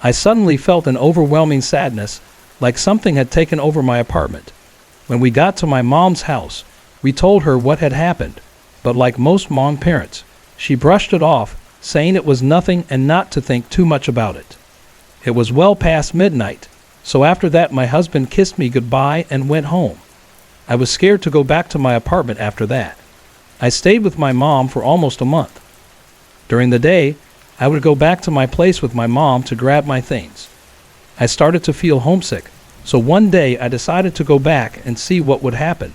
S1: I suddenly felt an overwhelming sadness, like something had taken over my apartment. When we got to my mom's house, we told her what had happened, but like most mom parents, she brushed it off, saying it was nothing and not to think too much about it. It was well past midnight, so after that my husband kissed me goodbye and went home. I was scared to go back to my apartment after that. I stayed with my mom for almost a month. During the day, I would go back to my place with my mom to grab my things. I started to feel homesick, so one day I decided to go back and see what would happen.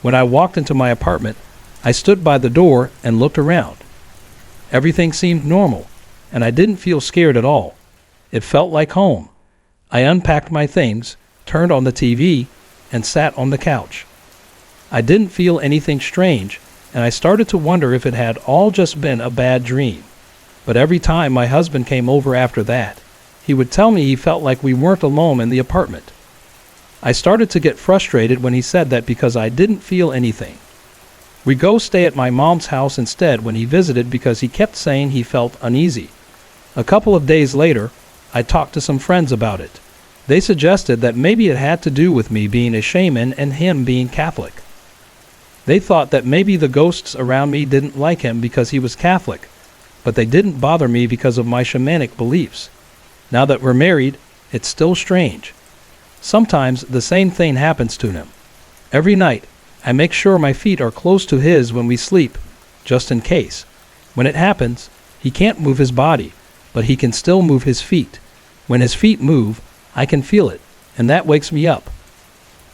S1: When I walked into my apartment, I stood by the door and looked around. Everything seemed normal, and I didn't feel scared at all. It felt like home. I unpacked my things, turned on the TV, and sat on the couch. I didn't feel anything strange, and I started to wonder if it had all just been a bad dream. But every time my husband came over after that, he would tell me he felt like we weren't alone in the apartment. I started to get frustrated when he said that because I didn't feel anything. We'd go stay at my mom's house instead when he visited because he kept saying he felt uneasy. A couple of days later, I talked to some friends about it. They suggested that maybe it had to do with me being a shaman and him being Catholic. They thought that maybe the ghosts around me didn't like him because he was Catholic, but they didn't bother me because of my shamanic beliefs. Now that we're married, it's still strange. Sometimes the same thing happens to him. Every night, I make sure my feet are close to his when we sleep, just in case. When it happens, he can't move his body, but he can still move his feet. When his feet move, I can feel it, and that wakes me up.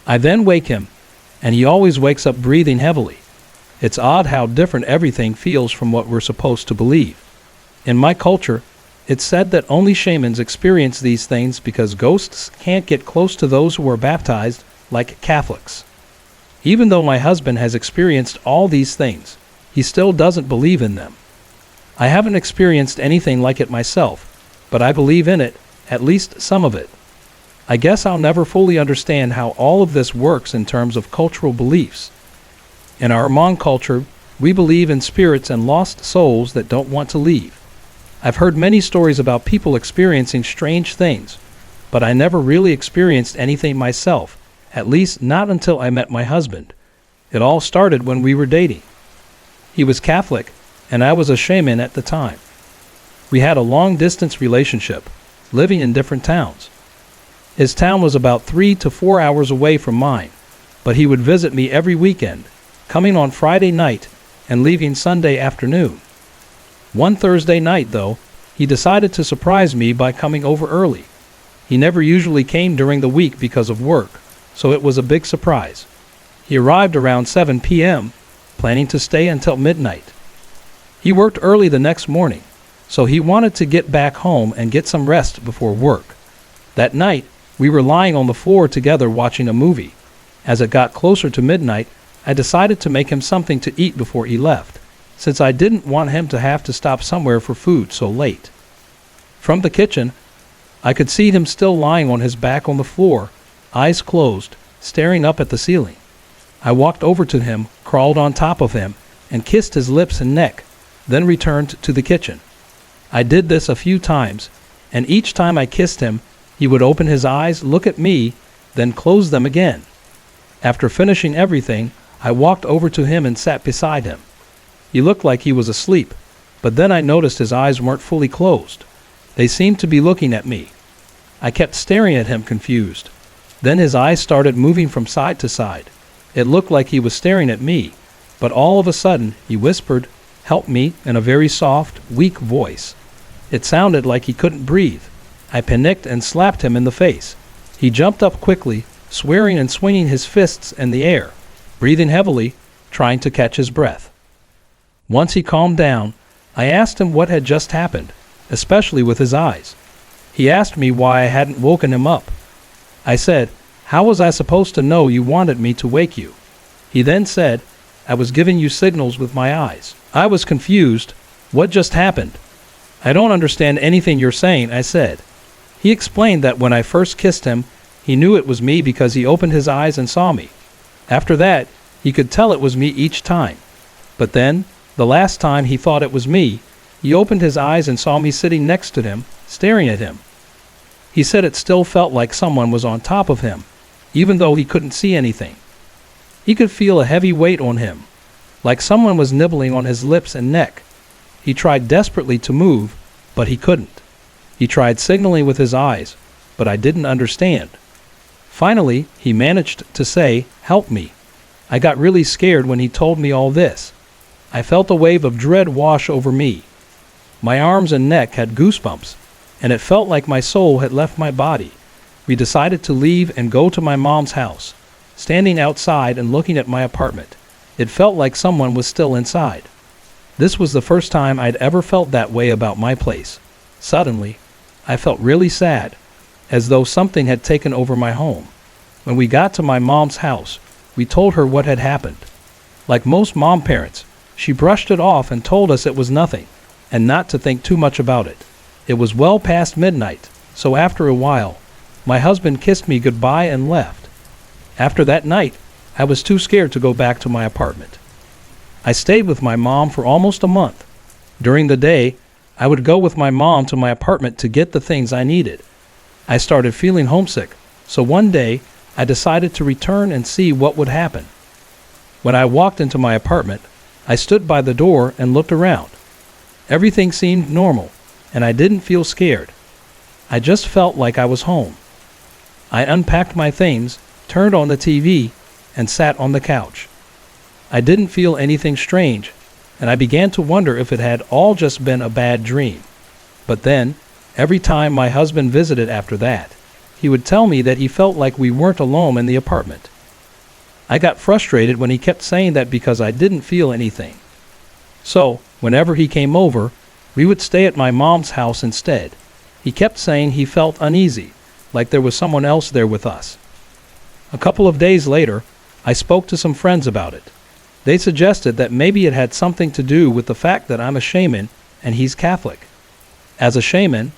S1: I then wake him, and he always wakes up breathing heavily. It's odd how different everything feels from what we're supposed to believe. In my culture, it's said that only shamans experience these things because ghosts can't get close to those who are baptized, like Catholics. Even though my husband has experienced all these things, he still doesn't believe in them. I haven't experienced anything like it myself, but I believe in it, at least some of it. I guess I'll never fully understand how all of this works in terms of cultural beliefs. In our Hmong culture, we believe in spirits and lost souls that don't want to leave. I've heard many stories about people experiencing strange things, but I never really experienced anything myself, at least not until I met my husband. It all started when we were dating. He was Catholic, and I was a shaman at the time. We had a long-distance relationship, living in different towns. His town was about 3 to 4 hours away from mine, but he would visit me every weekend, coming on Friday night and leaving Sunday afternoon. One Thursday night, though, he decided to surprise me by coming over early. He never usually came during the week because of work, so it was a big surprise. He arrived around 7 p.m., planning to stay until midnight. He worked early the next morning, so he wanted to get back home and get some rest before work. That night, we were lying on the floor together watching a movie. As it got closer to midnight, I decided to make him something to eat before he left, since I didn't want him to have to stop somewhere for food so late. From the kitchen, I could see him still lying on his back on the floor, eyes closed, staring up at the ceiling. I walked over to him, crawled on top of him, and kissed his lips and neck, then returned to the kitchen. I did this a few times, and each time I kissed him, he would open his eyes, look at me, then close them again. After finishing everything, I walked over to him and sat beside him. He looked like he was asleep, but then I noticed his eyes weren't fully closed. They seemed to be looking at me. I kept staring at him confused. Then his eyes started moving from side to side. It looked like he was staring at me, but all of a sudden he whispered, "Help me," in a very soft, weak voice. It sounded like he couldn't breathe. I panicked and slapped him in the face. He jumped up quickly, swearing and swinging his fists in the air, breathing heavily, trying to catch his breath. Once he calmed down, I asked him what had just happened, especially with his eyes. He asked me why I hadn't woken him up. I said, "How was I supposed to know you wanted me to wake you?" He then said, "I was giving you signals with my eyes." I was confused. What just happened? "I don't understand anything you're saying," I said. He explained that when I first kissed him, he knew it was me because he opened his eyes and saw me. After that, he could tell it was me each time. But then, the last time he thought it was me, he opened his eyes and saw me sitting next to him, staring at him. He said it still felt like someone was on top of him, even though he couldn't see anything. He could feel a heavy weight on him, like someone was nibbling on his lips and neck. He tried desperately to move, but he couldn't. He tried signaling with his eyes, but I didn't understand. Finally, he managed to say, "Help me." I got really scared when he told me all this. I felt a wave of dread wash over me. My arms and neck had goosebumps, and it felt like my soul had left my body. We decided to leave and go to my mom's house. Standing outside and looking at my apartment, it felt like someone was still inside. This was the first time I'd ever felt that way about my place. Suddenly, I felt really sad, as though something had taken over my home. When we got to my mom's house, we told her what had happened. Like most mom parents, she brushed it off and told us it was nothing, and not to think too much about it. It was well past midnight, so after a while, my husband kissed me goodbye and left. After that night, I was too scared to go back to my apartment. I stayed with my mom for almost a month. During the day, I would go with my mom to my apartment to get the things I needed. I started feeling homesick, so one day I decided to return and see what would happen. When I walked into my apartment, I stood by the door and looked around. Everything seemed normal, and I didn't feel scared. I just felt like I was home. I unpacked my things, turned on the TV, and sat on the couch. I didn't feel anything strange, and I began to wonder if it had all just been a bad dream. But then, every time my husband visited after that, he would tell me that he felt like we weren't alone in the apartment. I got frustrated when he kept saying that because I didn't feel anything. So, whenever he came over, we would stay at my mom's house instead. He kept saying he felt uneasy, like there was someone else there with us. A couple of days later, I spoke to some friends about it. They suggested that maybe it had something to do with the fact that I'm a shaman and he's Catholic. As a shaman,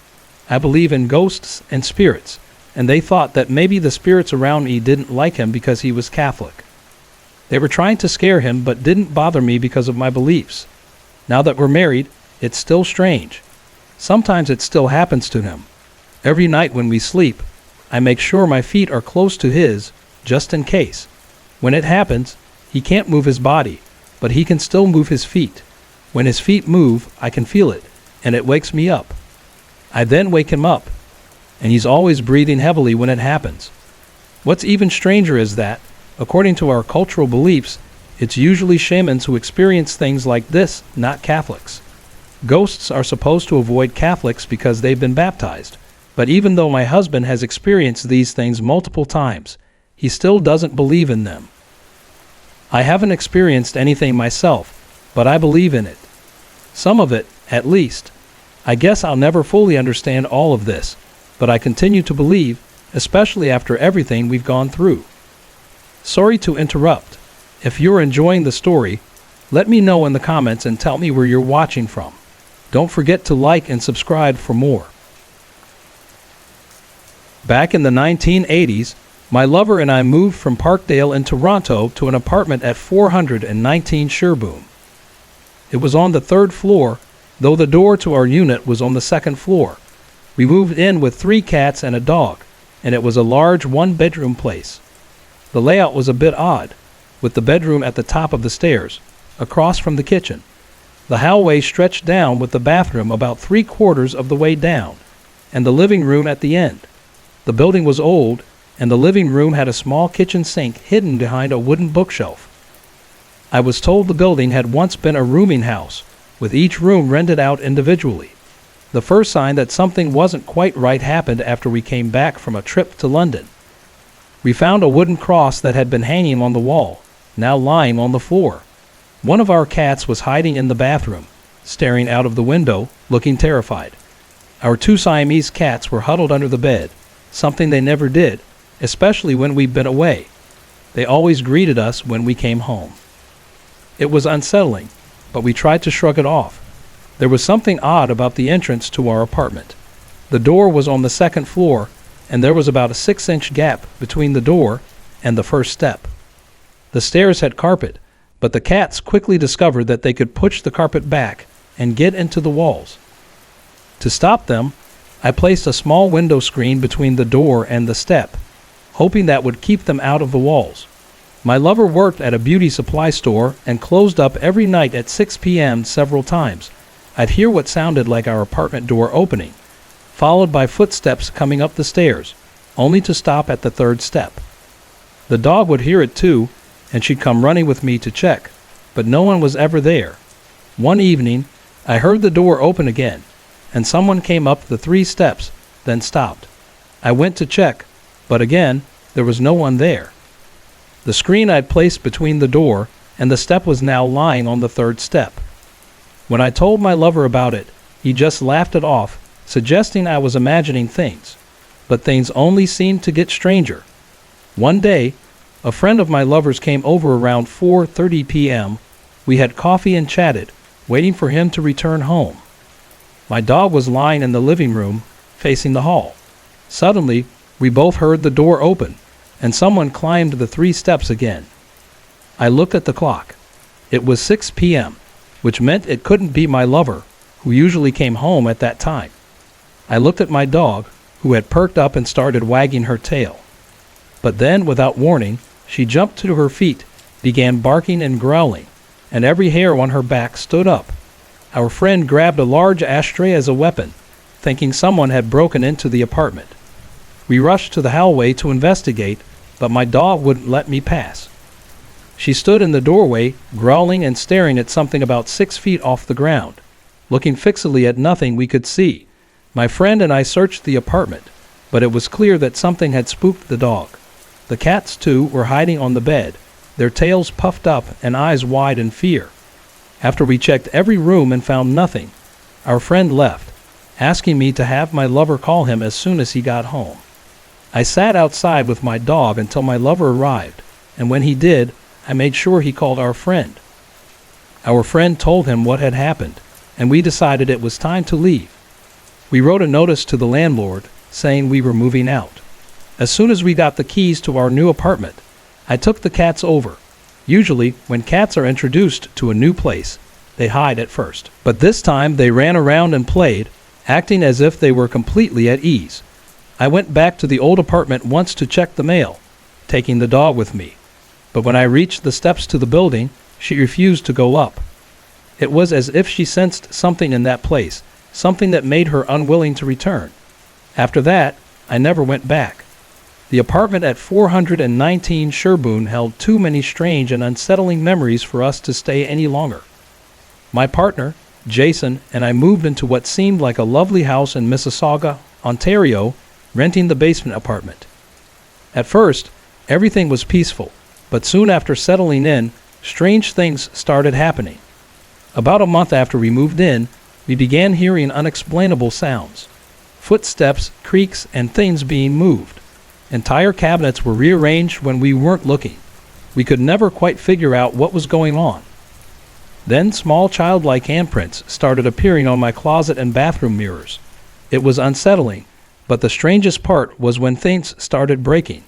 S1: I believe in ghosts and spirits, and they thought that maybe the spirits around me didn't like him because he was Catholic. They were trying to scare him but didn't bother me because of my beliefs. Now that we're married, it's still strange. Sometimes it still happens to him. Every night when we sleep, I make sure my feet are close to his, just in case. When it happens, he can't move his body, but he can still move his feet. When his feet move, I can feel it, and it wakes me up. I then wake him up, and he's always breathing heavily when it happens. What's even stranger is that, according to our cultural beliefs, it's usually shamans who experience things like this, not Catholics. Ghosts are supposed to avoid Catholics because they've been baptized. But even though my husband has experienced these things multiple times, he still doesn't believe in them. I haven't experienced anything myself, but I believe in it. Some of it, at least. I guess I'll never fully understand all of this, but I continue to believe, especially after everything we've gone through. Sorry to interrupt. If you're enjoying the story, let me know in the comments and tell me where you're watching from. Don't forget to like and subscribe for more. Back in the 1980s, my lover and I moved from Parkdale in Toronto to an apartment at 419 Sherbourne. It was on the 3rd floor, though the door to our unit was on the 2nd floor. We moved in with 3 cats and a dog, and it was a large 1-bedroom place. The layout was a bit odd, with the bedroom at the top of the stairs, across from the kitchen. The hallway stretched down with the bathroom about 3/4 of the way down, and the living room at the end. The building was old, and the living room had a small kitchen sink hidden behind a wooden bookshelf. I was told the building had once been a rooming house, with each room rented out individually. The first sign that something wasn't quite right happened after we came back from a trip to London. We found a wooden cross that had been hanging on the wall, now lying on the floor. One of our cats was hiding in the bathroom, staring out of the window, looking terrified. Our 2 Siamese cats were huddled under the bed, something they never did, especially when we'd been away. They always greeted us when we came home. It was unsettling, but we tried to shrug it off. There was something odd about the entrance to our apartment. The door was on the 2nd floor, and there was about a 6-inch gap between the door and the first step. The stairs had carpet, but the cats quickly discovered that they could push the carpet back and get into the walls. To stop them, I placed a small window screen between the door and the step, hoping that would keep them out of the walls. My lover worked at a beauty supply store and closed up every night at 6 p.m. several times. I'd hear what sounded like our apartment door opening, followed by footsteps coming up the stairs, only to stop at the 3rd step. The dog would hear it too, and she'd come running with me to check, but no one was ever there. One evening, I heard the door open again, and someone came up the 3 steps, then stopped. I went to check, but again, there was no one there. The screen I'd placed between the door and the step was now lying on the 3rd step. When I told my lover about it, he just laughed it off, suggesting I was imagining things. But things only seemed to get stranger. One day, a friend of my lover's came over around 4:30 p.m. We had coffee and chatted, waiting for him to return home. My dog was lying in the living room, facing the hall. Suddenly, we both heard the door open, and someone climbed the 3 steps again. I looked at the clock. It was 6 p.m., which meant it couldn't be my lover, who usually came home at that time. I looked at my dog, who had perked up and started wagging her tail. But then, without warning, she jumped to her feet, began barking and growling, and every hair on her back stood up. Our friend grabbed a large ashtray as a weapon, thinking someone had broken into the apartment. We rushed to the hallway to investigate, but my dog wouldn't let me pass. She stood in the doorway, growling and staring at something about 6 feet off the ground, looking fixedly at nothing we could see. My friend and I searched the apartment, but it was clear that something had spooked the dog. The cats, too, were hiding on the bed, their tails puffed up and eyes wide in fear. After we checked every room and found nothing, our friend left, asking me to have my lover call him as soon as he got home. I sat outside with my dog until my lover arrived, and when he did, I made sure he called our friend. Our friend told him what had happened, and we decided it was time to leave. We wrote a notice to the landlord saying we were moving out. As soon as we got the keys to our new apartment, I took the cats over. Usually, when cats are introduced to a new place, they hide at first. But this time they ran around and played, acting as if they were completely at ease. I went back to the old apartment once to check the mail, taking the dog with me. But when I reached the steps to the building, she refused to go up. It was as if she sensed something in that place, something that made her unwilling to return. After that, I never went back. The apartment at 419 Sherbourne held too many strange and unsettling memories for us to stay any longer. My partner, Jason, and I moved into what seemed like a lovely house in Mississauga, Ontario, renting the basement apartment. At first, everything was peaceful, but soon after settling in, strange things started happening. About a month after we moved in, we began hearing unexplainable sounds. Footsteps, creaks, and things being moved. Entire cabinets were rearranged when we weren't looking. We could never quite figure out what was going on. Then small childlike handprints started appearing on my closet and bathroom mirrors. It was unsettling, but the strangest part was when things started breaking.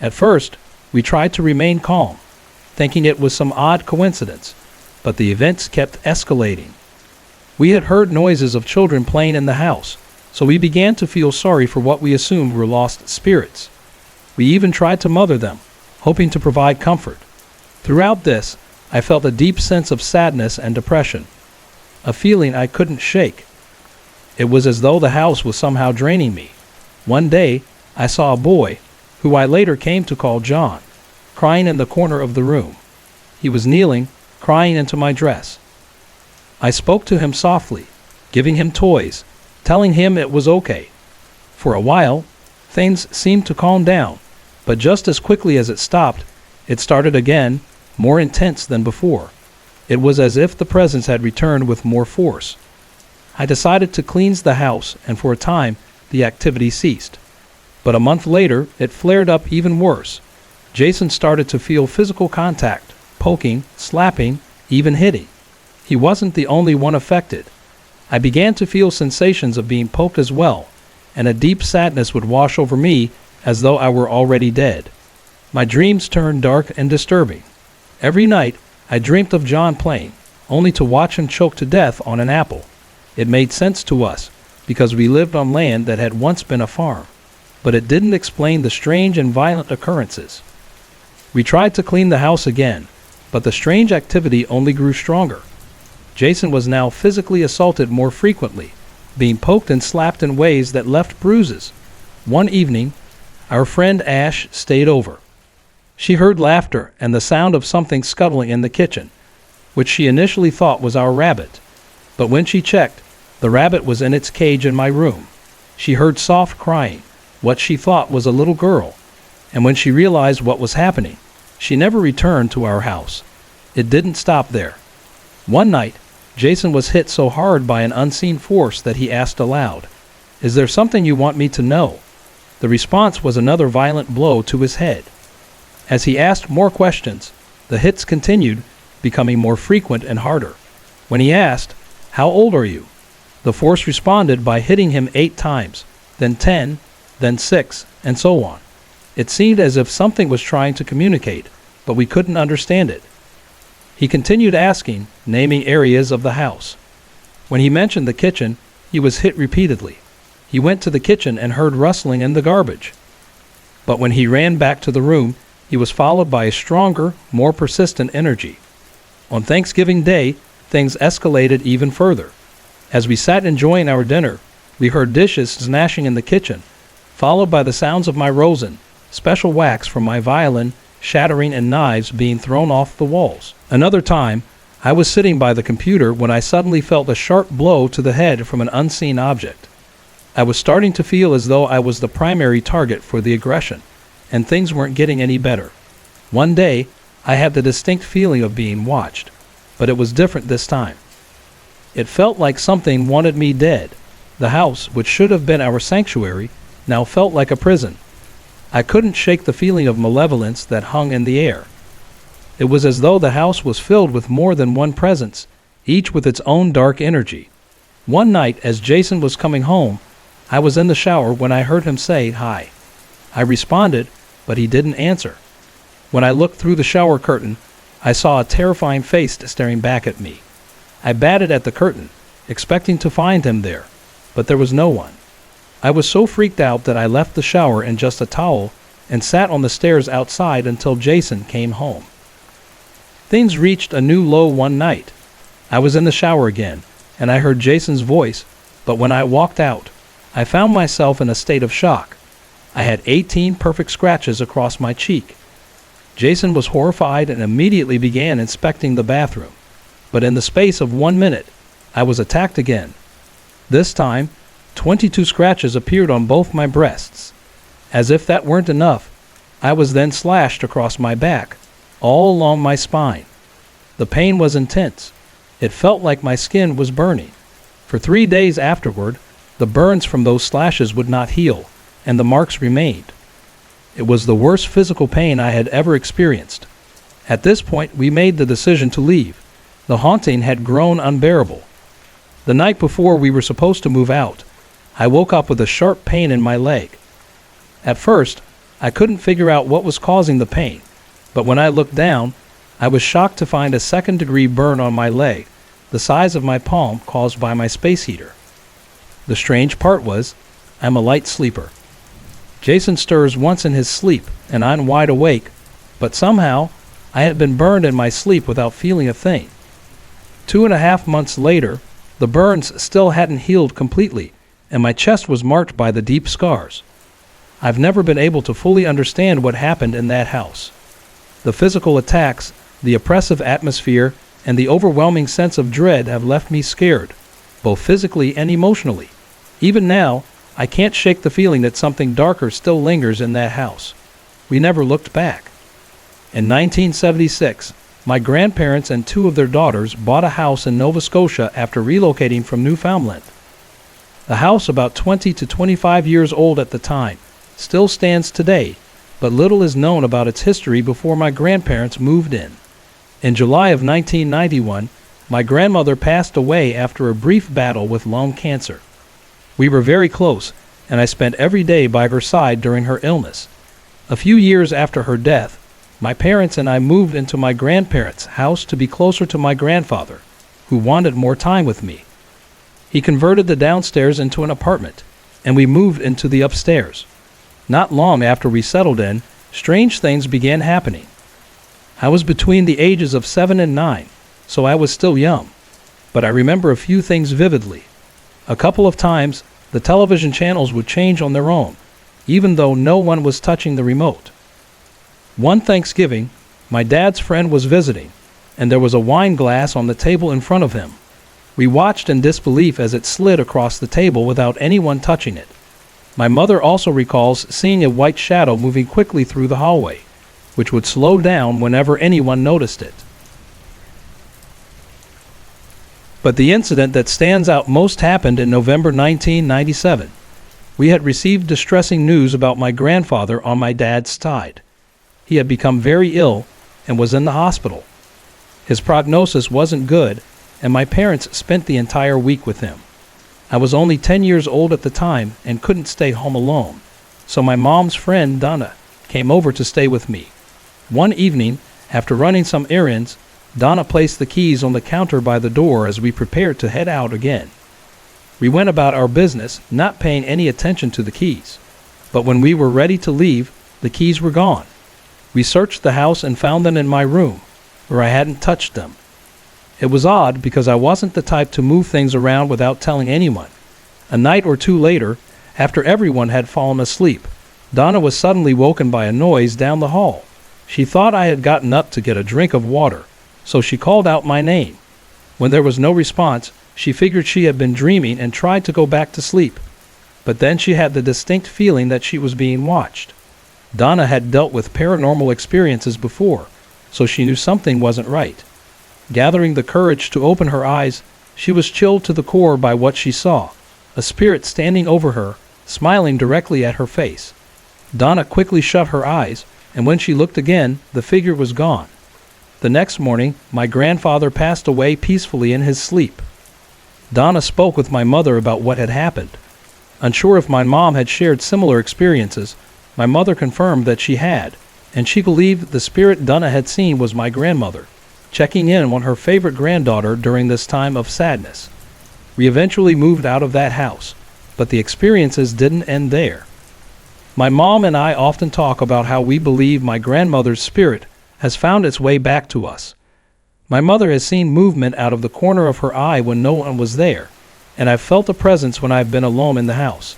S1: At first, we tried to remain calm, thinking it was some odd coincidence, but the events kept escalating. We had heard noises of children playing in the house, so we began to feel sorry for what we assumed were lost spirits. We even tried to mother them, hoping to provide comfort. Throughout this, I felt a deep sense of sadness and depression, a feeling I couldn't shake. It was as though the house was somehow draining me. One day, I saw a boy, who I later came to call John, crying in the corner of the room. He was kneeling, crying into my dress. I spoke to him softly, giving him toys, telling him it was okay. For a while, things seemed to calm down, but just as quickly as it stopped, it started again, more intense than before. It was as if the presence had returned with more force. I decided to cleanse the house, and for a time, the activity ceased. But a month later, it flared up even worse. Jason started to feel physical contact, poking, slapping, even hitting. He wasn't the only one affected. I began to feel sensations of being poked as well, and a deep sadness would wash over me as though I were already dead. My dreams turned dark and disturbing. Every night, I dreamt of John playing, only to watch him choke to death on an apple. It made sense to us, because we lived on land that had once been a farm, but it didn't explain the strange and violent occurrences. We tried to clean the house again, but the strange activity only grew stronger. Jason was now physically assaulted more frequently, being poked and slapped in ways that left bruises. One evening, our friend Ash stayed over. She heard laughter and the sound of something scuttling in the kitchen, which she initially thought was our rabbit. But when she checked, the rabbit was in its cage in my room. She heard soft crying, what she thought was a little girl, and when she realized what was happening, she never returned to our house. It didn't stop there. One night, Jason was hit so hard by an unseen force that he asked aloud, "Is there something you want me to know?" The response was another violent blow to his head. As he asked more questions, the hits continued, becoming more frequent and harder. When he asked, "How old are you?" the force responded by hitting him 8 times, then 10, then 6, and so on. It seemed as if something was trying to communicate, but we couldn't understand it. He continued asking, naming areas of the house. When he mentioned the kitchen, he was hit repeatedly. He went to the kitchen and heard rustling in the garbage. But when he ran back to the room, he was followed by a stronger, more persistent energy. On Thanksgiving Day, things escalated even further. As we sat enjoying our dinner, We heard dishes smashing in the kitchen, followed by the sounds of my rosin, special wax from my violin, shattering and knives being thrown off the walls. Another time, I was sitting by the computer when I suddenly felt a sharp blow to the head from an unseen object. I was starting to feel as though I was the primary target for the aggression, and things weren't getting any better. One day, I had the distinct feeling of being watched, but it was different this time. It felt like something wanted me dead. The house, which should have been our sanctuary, now felt like a prison. I couldn't shake the feeling of malevolence that hung in the air. It was as though the house was filled with more than one presence, each with its own dark energy. One night, as Jason was coming home, I was in the shower when I heard him say hi. I responded, but he didn't answer. When I looked through the shower curtain, I saw a terrifying face staring back at me. I batted at the curtain, expecting to find him there, but there was no one. I was so freaked out that I left the shower in just a towel and sat on the stairs outside until Jason came home. Things reached a new low one night. I was in the shower again, and I heard Jason's voice, but when I walked out, I found myself in a state of shock. I had 18 perfect scratches across my cheek. Jason was horrified and immediately began inspecting the bathroom. But in the space of 1 minute, I was attacked again. This time, 22 scratches appeared on both my breasts. As if that weren't enough, I was then slashed across my back, all along my spine. The pain was intense. It felt like my skin was burning. For 3 days afterward, the burns from those slashes would not heal, and the marks remained. It was the worst physical pain I had ever experienced. At this point, we made the decision to leave. The haunting had grown unbearable. The night before we were supposed to move out, I woke up with a sharp pain in my leg. At first, I couldn't figure out what was causing the pain, but when I looked down, I was shocked to find a second-degree burn on my leg, the size of my palm, caused by my space heater. The strange part was, I'm a light sleeper. Jason stirs once in his sleep, and I'm wide awake, but somehow, I had been burned in my sleep without feeling a thing. 2.5 months later, the burns still hadn't healed completely, and my chest was marked by the deep scars. I've never been able to fully understand what happened in that house. The physical attacks, the oppressive atmosphere, and the overwhelming sense of dread have left me scared, both physically and emotionally. Even now, I can't shake the feeling that something darker still lingers in that house. We never looked back. In 1976, my grandparents and 2 of their daughters bought a house in Nova Scotia after relocating from Newfoundland. The house, about 20 to 25 years old at the time, still stands today, but little is known about its history before my grandparents moved in. In July of 1991, my grandmother passed away after a brief battle with lung cancer. We were very close, and I spent every day by her side during her illness. A few years after her death, my parents and I moved into my grandparents' house to be closer to my grandfather, who wanted more time with me. He converted the downstairs into an apartment, and we moved into the upstairs. Not long after we settled in, strange things began happening. I was between the ages of 7 and 9, so I was still young, but I remember a few things vividly. A couple of times, the television channels would change on their own, even though no one was touching the remote. One Thanksgiving, my dad's friend was visiting, and there was a wine glass on the table in front of him. We watched in disbelief as it slid across the table without anyone touching it. My mother also recalls seeing a white shadow moving quickly through the hallway, which would slow down whenever anyone noticed it. But the incident that stands out most happened in November 1997. We had received distressing news about my grandfather on my dad's side. He had become very ill and was in the hospital. His prognosis wasn't good, and my parents spent the entire week with him. I was only 10 years old at the time and couldn't stay home alone, so my mom's friend Donna came over to stay with me. One evening, after running some errands, Donna placed the keys on the counter by the door as we prepared to head out again. We went about our business, not paying any attention to the keys. But when we were ready to leave, the keys were gone. We searched the house and found them in my room, where I hadn't touched them. It was odd because I wasn't the type to move things around without telling anyone. A night or two later, after everyone had fallen asleep, Donna was suddenly woken by a noise down the hall. She thought I had gotten up to get a drink of water, so she called out my name. When there was no response, she figured she had been dreaming and tried to go back to sleep. But then she had the distinct feeling that she was being watched. Donna had dealt with paranormal experiences before, so she knew something wasn't right. Gathering the courage to open her eyes, she was chilled to the core by what she saw, a spirit standing over her, smiling directly at her face. Donna quickly shut her eyes, and when she looked again, the figure was gone. The next morning, my grandfather passed away peacefully in his sleep. Donna spoke with my mother about what had happened. Unsure if my mom had shared similar experiences, my mother confirmed that she had, and she believed the spirit Donna had seen was my grandmother, checking in on her favorite granddaughter during this time of sadness. We eventually moved out of that house, but the experiences didn't end there. My mom and I often talk about how we believe my grandmother's spirit has found its way back to us. My mother has seen movement out of the corner of her eye when no one was there, and I've felt a presence when I've been alone in the house.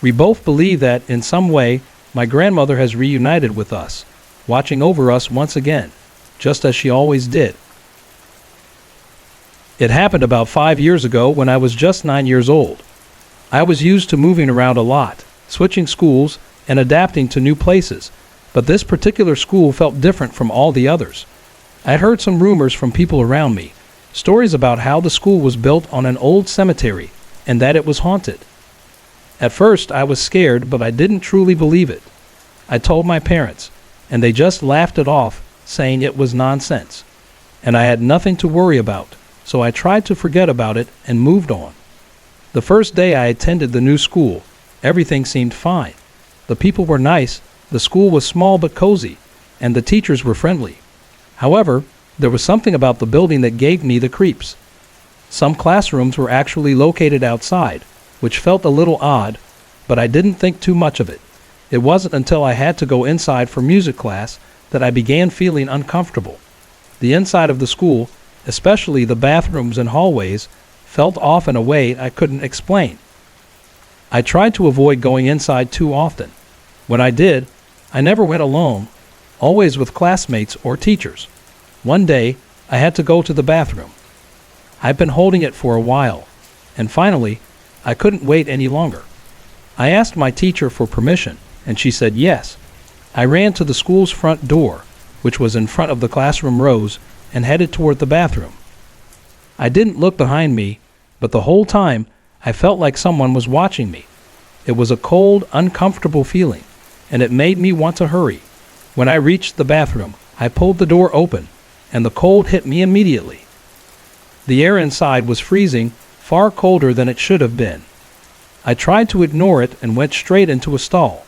S1: We both believe that, in some way, my grandmother has reunited with us, watching over us once again, just as she always did. It happened about 5 years ago when I was just 9 years old. I was used to moving around a lot, switching schools, and adapting to new places, but this particular school felt different from all the others. I'd heard some rumors from people around me, stories about how the school was built on an old cemetery and that it was haunted. At first, I was scared, but I didn't truly believe it. I told my parents, and they just laughed it off, saying it was nonsense, and I had nothing to worry about, so I tried to forget about it and moved on. The first day I attended the new school, everything seemed fine. The people were nice, the school was small but cozy, and the teachers were friendly. However, there was something about the building that gave me the creeps. Some classrooms were actually located outside, which felt a little odd, but I didn't think too much of it. It wasn't until I had to go inside for music class that I began feeling uncomfortable. The inside of the school, especially the bathrooms and hallways, felt off in a way I couldn't explain. I tried to avoid going inside too often. When I did, I never went alone, always with classmates or teachers. One day, I had to go to the bathroom. I'd been holding it for a while, and finally, I couldn't wait any longer. I asked my teacher for permission, and she said yes. I ran to the school's front door, which was in front of the classroom rows, and headed toward the bathroom. I didn't look behind me, but the whole time, I felt like someone was watching me. It was a cold, uncomfortable feeling, and it made me want to hurry. When I reached the bathroom, I pulled the door open, and the cold hit me immediately. The air inside was freezing, far colder than it should have been. I tried to ignore it and went straight into a stall.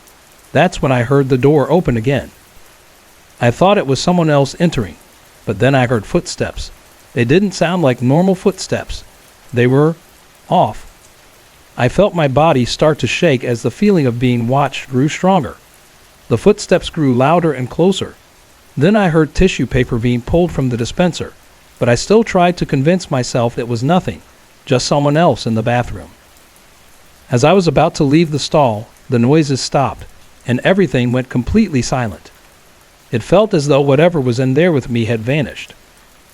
S1: That's when I heard the door open again. I thought it was someone else entering, but then I heard footsteps. They didn't sound like normal footsteps. They were off. I felt my body start to shake as the feeling of being watched grew stronger. The footsteps grew louder and closer. Then I heard tissue paper being pulled from the dispenser, but I still tried to convince myself it was nothing, just someone else in the bathroom. As I was about to leave the stall, the noises stopped, and everything went completely silent. It felt as though whatever was in there with me had vanished.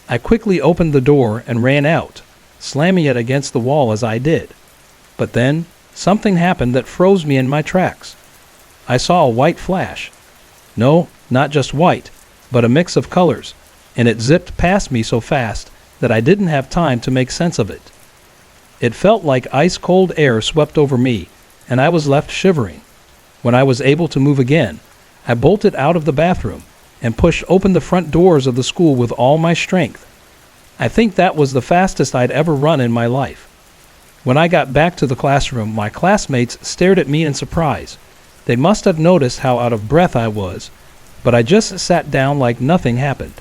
S1: I quickly opened the door and ran out, slamming it against the wall as I did. But then, something happened that froze me in my tracks. I saw a white flash. No, not just white, but a mix of colors, and it zipped past me so fast that I didn't have time to make sense of it. It felt like ice-cold air swept over me, and I was left shivering. When I was able to move again, I bolted out of the bathroom and pushed open the front doors of the school with all my strength. I think that was the fastest I'd ever run in my life. When I got back to the classroom, my classmates stared at me in surprise. They must have noticed how out of breath I was, but I just sat down like nothing happened.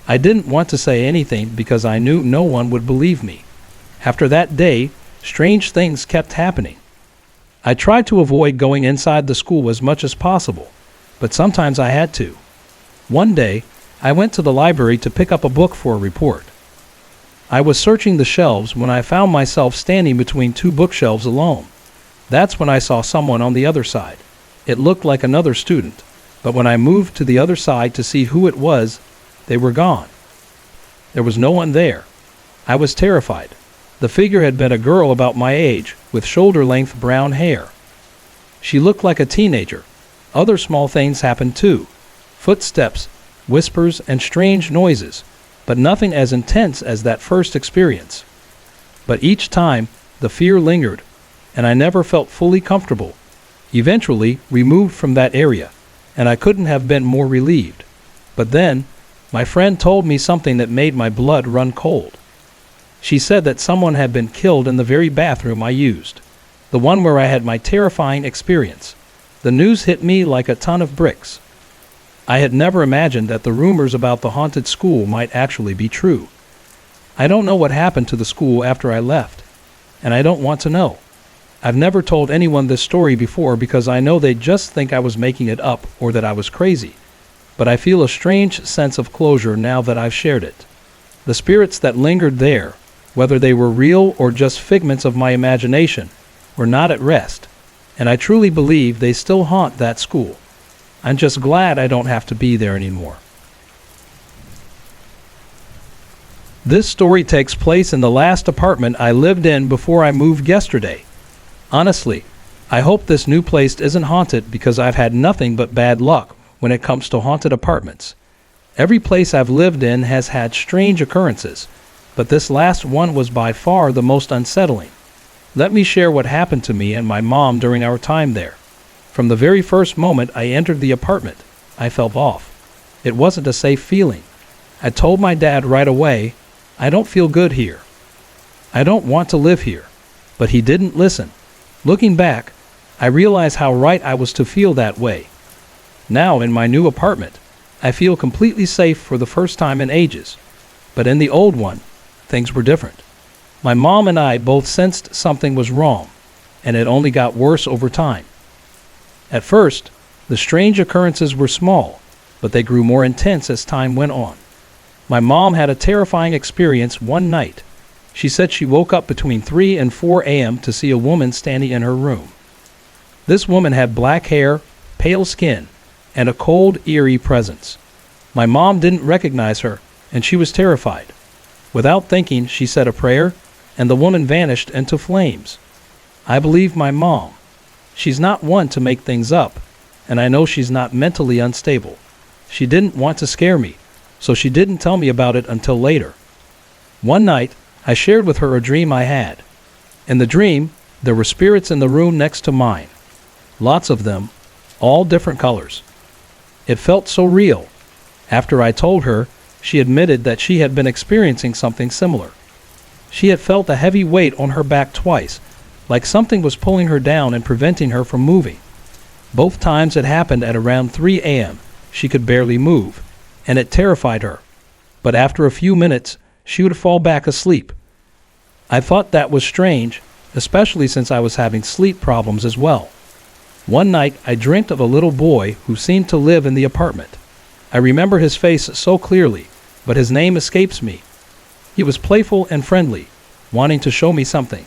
S1: I didn't want to say anything because I knew no one would believe me. After that day, strange things kept happening. I tried to avoid going inside the school as much as possible, but sometimes I had to. One day, I went to the library to pick up a book for a report. I was searching the shelves when I found myself standing between two bookshelves alone. That's when I saw someone on the other side. It looked like another student, but when I moved to the other side to see who it was, they were gone. There was no one there. I was terrified. The figure had been a girl about my age, with shoulder-length brown hair. She looked like a teenager. Other small things happened too. Footsteps, whispers, and strange noises, but nothing as intense as that first experience. But each time, the fear lingered, and I never felt fully comfortable. Eventually, we moved from that area, and I couldn't have been more relieved. But then, my friend told me something that made my blood run cold. She said that someone had been killed in the very bathroom I used, the one where I had my terrifying experience. The news hit me like a ton of bricks. I had never imagined that the rumors about the haunted school might actually be true. I don't know what happened to the school after I left, and I don't want to know. I've never told anyone this story before because I know they'd just think I was making it up or that I was crazy. But I feel a strange sense of closure now that I've shared it. The spirits that lingered there, whether they were real or just figments of my imagination, were not at rest, and I truly believe they still haunt that school. I'm just glad I don't have to be there anymore. This story takes place in the last apartment I lived in before I moved yesterday. Honestly, I hope this new place isn't haunted because I've had nothing but bad luck when it comes to haunted apartments. Every place I've lived in has had strange occurrences, but this last one was by far the most unsettling. Let me share what happened to me and my mom during our time there. From the very first moment I entered the apartment, I felt off. It wasn't a safe feeling. I told my dad right away, I don't feel good here. I don't want to live here. But he didn't listen. Looking back, I realize how right I was to feel that way. Now in my new apartment, I feel completely safe for the first time in ages. But in the old one, things were different. My mom and I both sensed something was wrong, and it only got worse over time. At first, the strange occurrences were small, but they grew more intense as time went on. My mom had a terrifying experience one night. She said she woke up between 3 and 4 a.m. to see a woman standing in her room. This woman had black hair, pale skin, and a cold, eerie presence. My mom didn't recognize her, and she was terrified. Without thinking, she said a prayer, and the woman vanished into flames. I believe my mom. She's not one to make things up, and I know she's not mentally unstable. She didn't want to scare me, so she didn't tell me about it until later. One night, I shared with her a dream I had. In the dream, there were spirits in the room next to mine. Lots of them, all different colors. It felt so real. After I told her, she admitted that she had been experiencing something similar. She had felt a heavy weight on her back twice, like something was pulling her down and preventing her from moving. Both times it happened at around 3 a.m. She could barely move, and it terrified her. But after a few minutes, she would fall back asleep. I thought that was strange, especially since I was having sleep problems as well. One night, I dreamt of a little boy who seemed to live in the apartment. I remember his face so clearly, but his name escapes me. He was playful and friendly, wanting to show me something.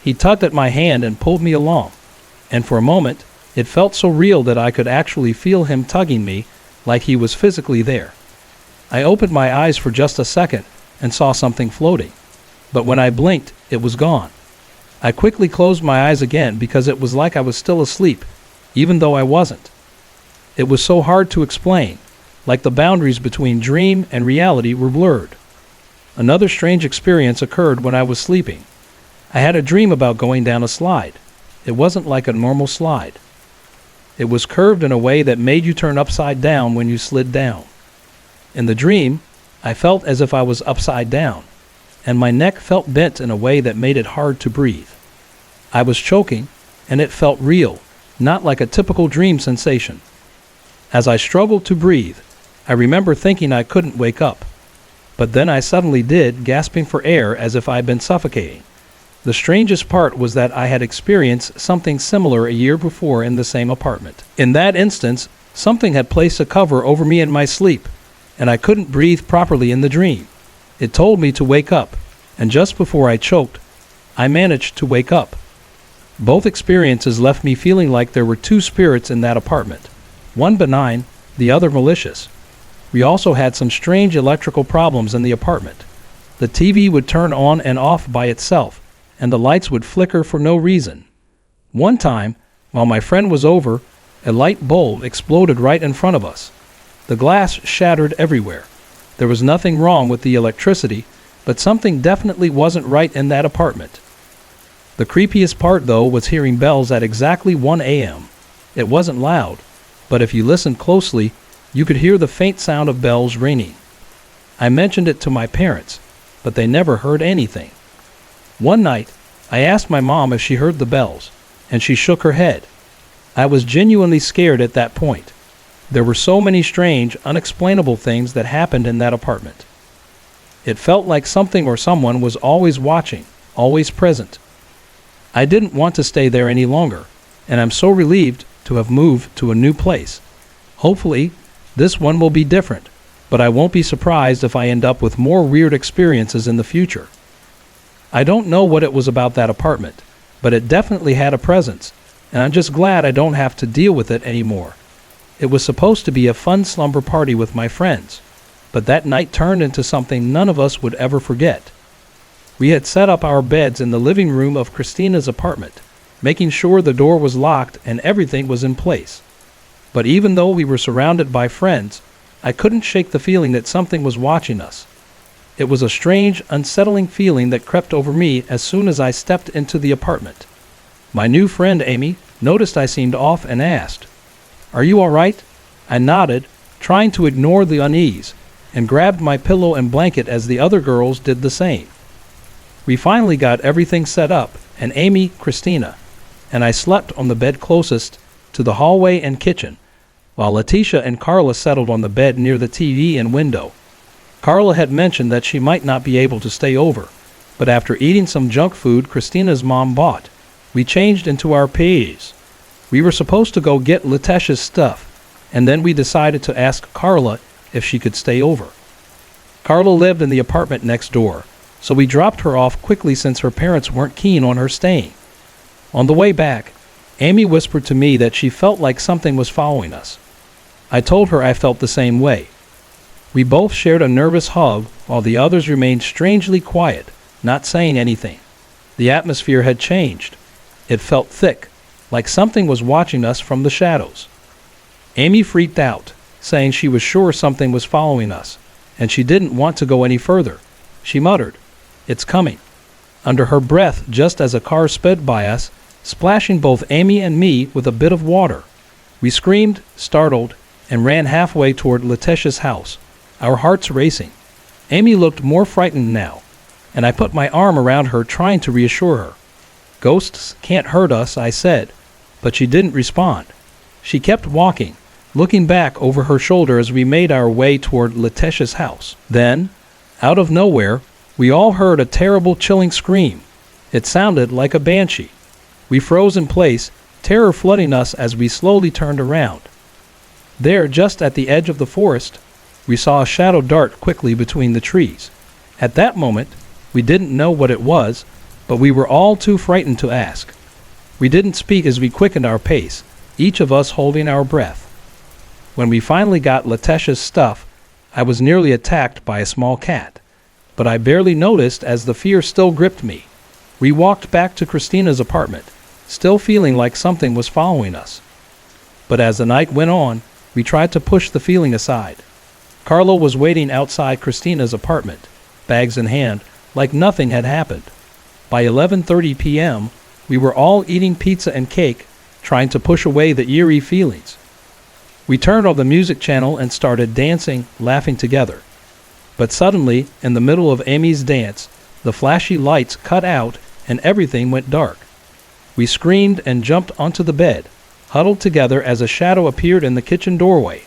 S1: He tugged at my hand and pulled me along, and for a moment, it felt so real that I could actually feel him tugging me like he was physically there. I opened my eyes for just a second and saw something floating, but when I blinked, it was gone. I quickly closed my eyes again because it was like I was still asleep, even though I wasn't. It was so hard to explain, like the boundaries between dream and reality were blurred. Another strange experience occurred when I was sleeping. I had a dream about going down a slide. It wasn't like a normal slide. It was curved in a way that made you turn upside down when you slid down. In the dream, I felt as if I was upside down, and my neck felt bent in a way that made it hard to breathe. I was choking, and it felt real, not like a typical dream sensation. As I struggled to breathe, I remember thinking I couldn't wake up. But then I suddenly did, gasping for air as if I'd been suffocating. The strangest part was that I had experienced something similar a year before in the same apartment. In that instance, something had placed a cover over me in my sleep, and I couldn't breathe properly in the dream. It told me to wake up, and just before I choked, I managed to wake up. Both experiences left me feeling like there were two spirits in that apartment, one benign, the other malicious. We also had some strange electrical problems in the apartment. The TV would turn on and off by itself, and the lights would flicker for no reason. One time, while my friend was over, a light bulb exploded right in front of us. The glass shattered everywhere. There was nothing wrong with the electricity, but something definitely wasn't right in that apartment. The creepiest part, though, was hearing bells at exactly 1 a.m. It wasn't loud, but if you listened closely, you could hear the faint sound of bells ringing. I mentioned it to my parents, but they never heard anything. One night, I asked my mom if she heard the bells, and she shook her head. I was genuinely scared at that point. There were so many strange, unexplainable things that happened in that apartment. It felt like something or someone was always watching, always present. I didn't want to stay there any longer, and I'm so relieved to have moved to a new place. Hopefully, this one will be different, but I won't be surprised if I end up with more weird experiences in the future. I don't know what it was about that apartment, but it definitely had a presence, and I'm just glad I don't have to deal with it anymore. It was supposed to be a fun slumber party with my friends, but that night turned into something none of us would ever forget. We had set up our beds in the living room of Christina's apartment, making sure the door was locked and everything was in place. But even though we were surrounded by friends, I couldn't shake the feeling that something was watching us. It was a strange, unsettling feeling that crept over me as soon as I stepped into the apartment. My new friend Amy noticed I seemed off and asked, "Are you all right?" I nodded, trying to ignore the unease, and grabbed my pillow and blanket as the other girls did the same. We finally got everything set up, and Amy, Christina, and I slept on the bed closest to the hallway and kitchen, while Letitia and Carla settled on the bed near the TV and window. Carla had mentioned that she might not be able to stay over, but after eating some junk food Christina's mom bought, we changed into our PJs. We were supposed to go get Letitia's stuff, and then we decided to ask Carla if she could stay over. Carla lived in the apartment next door, so we dropped her off quickly since her parents weren't keen on her staying. On the way back, Amy whispered to me that she felt like something was following us. I told her I felt the same way. We both shared a nervous hug while the others remained strangely quiet, not saying anything. The atmosphere had changed. It felt thick, like something was watching us from the shadows. Amy freaked out, saying she was sure something was following us, and she didn't want to go any further. She muttered, "It's coming," under her breath just as a car sped by us, splashing both Amy and me with a bit of water. We screamed, startled, and ran halfway toward Letitia's house, our hearts racing. Amy looked more frightened now, and I put my arm around her trying to reassure her. "Ghosts can't hurt us," I said, but she didn't respond. She kept walking, looking back over her shoulder as we made our way toward Letitia's house. Then, out of nowhere, we all heard a terrible chilling scream. It sounded like a banshee. We froze in place, terror flooding us as we slowly turned around. There, just at the edge of the forest, we saw a shadow dart quickly between the trees. At that moment, we didn't know what it was, but we were all too frightened to ask. We didn't speak as we quickened our pace, each of us holding our breath. When we finally got Letitia's stuff, I was nearly attacked by a small cat, but I barely noticed as the fear still gripped me. We walked back to Christina's apartment, still feeling like something was following us. But as the night went on, we tried to push the feeling aside. Carla was waiting outside Christina's apartment, bags in hand, like nothing had happened. By 11:30 p.m., we were all eating pizza and cake, trying to push away the eerie feelings. We turned on the music channel and started dancing, laughing together. But suddenly, in the middle of Amy's dance, the flashy lights cut out and everything went dark. We screamed and jumped onto the bed, huddled together as a shadow appeared in the kitchen doorway.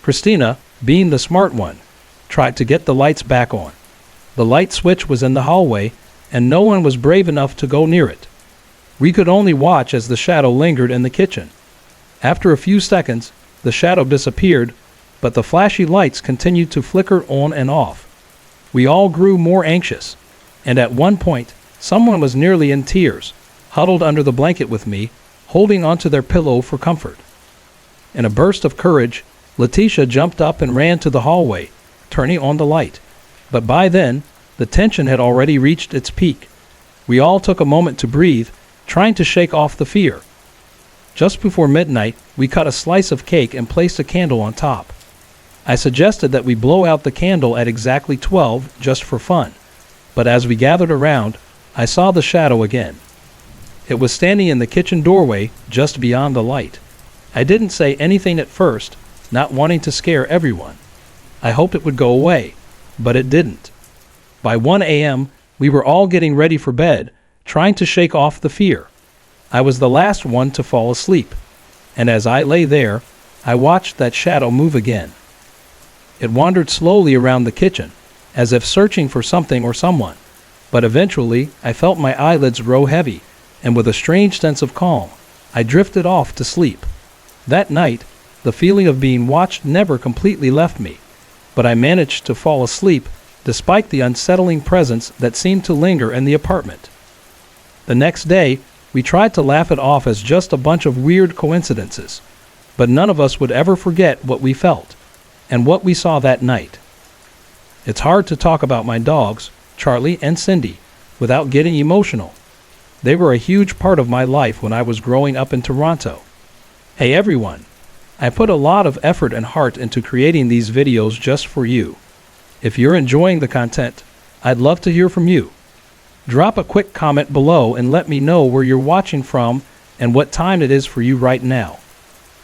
S1: Christina, being the smart one, tried to get the lights back on. The light switch was in the hallway, and no one was brave enough to go near it. We could only watch as the shadow lingered in the kitchen. After a few seconds, the shadow disappeared, but the flashy lights continued to flicker on and off. We all grew more anxious, and at one point, someone was nearly in tears, huddled under the blanket with me, holding onto their pillow for comfort. In a burst of courage, Letitia jumped up and ran to the hallway, turning on the light. But by then, the tension had already reached its peak. We all took a moment to breathe, trying to shake off the fear. Just before midnight, we cut a slice of cake and placed a candle on top. I suggested that we blow out the candle at exactly 12 just for fun, but as we gathered around, I saw the shadow again. It was standing in the kitchen doorway just beyond the light. I didn't say anything at first, not wanting to scare everyone. I hoped it would go away, but it didn't. By 1 a.m., we were all getting ready for bed, trying to shake off the fear. I was the last one to fall asleep, and as I lay there, I watched that shadow move again. It wandered slowly around the kitchen, as if searching for something or someone, but eventually I felt my eyelids grow heavy, and with a strange sense of calm, I drifted off to sleep. That night, the feeling of being watched never completely left me, but I managed to fall asleep despite the unsettling presence that seemed to linger in the apartment. The next day, we tried to laugh it off as just a bunch of weird coincidences, but none of us would ever forget what we felt and what we saw that night. It's hard to talk about my dogs, Charlie and Cindy, without getting emotional. They were a huge part of my life when I was growing up in Toronto. Hey everyone, I put a lot of effort and heart into creating these videos just for you. If you're enjoying the content, I'd love to hear from you. Drop a quick comment below and let me know where you're watching from and what time it is for you right now.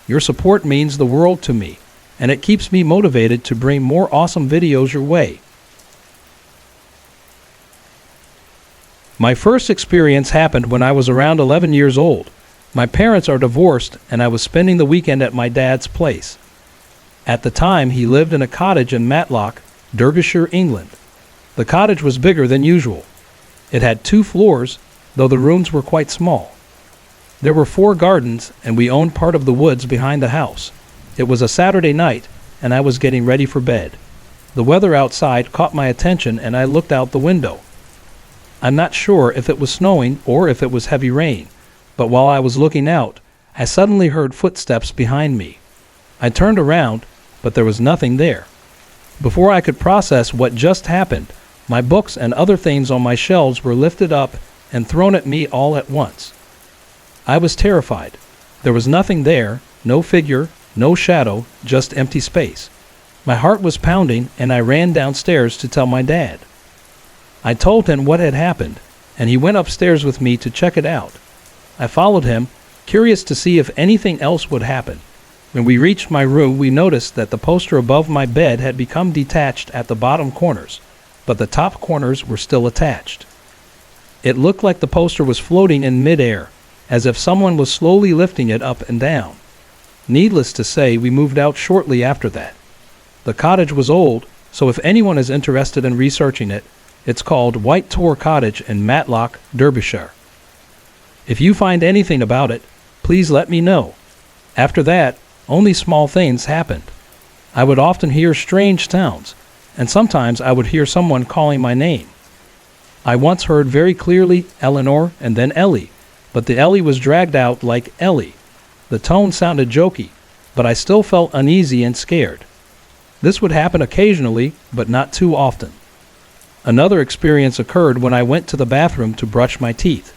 S1: Your support means the world to me, and it keeps me motivated to bring more awesome videos your way. My first experience happened when I was around 11 years old. My parents are divorced, and I was spending the weekend at my dad's place. At the time, he lived in a cottage in Matlock, Derbyshire, England. The cottage was bigger than usual. It had 2 floors, though the rooms were quite small. There were 4 gardens, and we owned part of the woods behind the house. It was a Saturday night, and I was getting ready for bed. The weather outside caught my attention, and I looked out the window. I'm not sure if it was snowing or if it was heavy rain, but while I was looking out, I suddenly heard footsteps behind me. I turned around, but there was nothing there. Before I could process what just happened, my books and other things on my shelves were lifted up and thrown at me all at once. I was terrified. There was nothing there, no figure, no shadow, just empty space. My heart was pounding, and I ran downstairs to tell my dad. I told him what had happened, and he went upstairs with me to check it out. I followed him, curious to see if anything else would happen. When we reached my room, we noticed that the poster above my bed had become detached at the bottom corners, but the top corners were still attached. It looked like the poster was floating in midair, as if someone was slowly lifting it up and down. Needless to say, we moved out shortly after that. The cottage was old, so if anyone is interested in researching it, it's called White Tor Cottage in Matlock, Derbyshire. If you find anything about it, please let me know. After that, only small things happened. I would often hear strange sounds, and sometimes I would hear someone calling my name. I once heard very clearly Eleanor and then Ellie, but the Ellie was dragged out like Ellie. The tone sounded jokey, but I still felt uneasy and scared. This would happen occasionally, but not too often. Another experience occurred when I went to the bathroom to brush my teeth.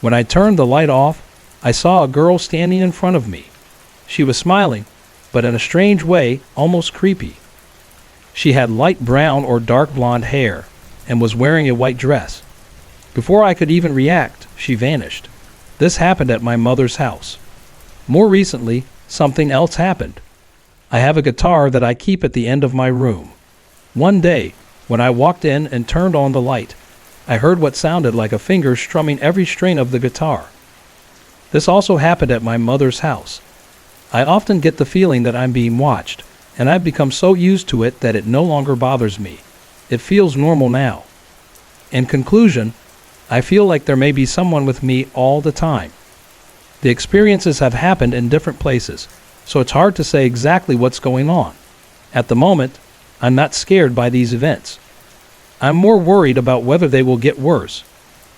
S1: When I turned the light off, I saw a girl standing in front of me. She was smiling, but in a strange way, almost creepy. She had light brown or dark blonde hair and was wearing a white dress. Before I could even react, she vanished. This happened at my mother's house. More recently, something else happened. I have a guitar that I keep at the end of my room. One day, when I walked in and turned on the light, I heard what sounded like a finger strumming every string of the guitar. This also happened at my mother's house. I often get the feeling that I'm being watched, and I've become so used to it that it no longer bothers me. It feels normal now. In conclusion, I feel like there may be someone with me all the time. The experiences have happened in different places, so it's hard to say exactly what's going on. At the moment, I'm not scared by these events. I'm more worried about whether they will get worse.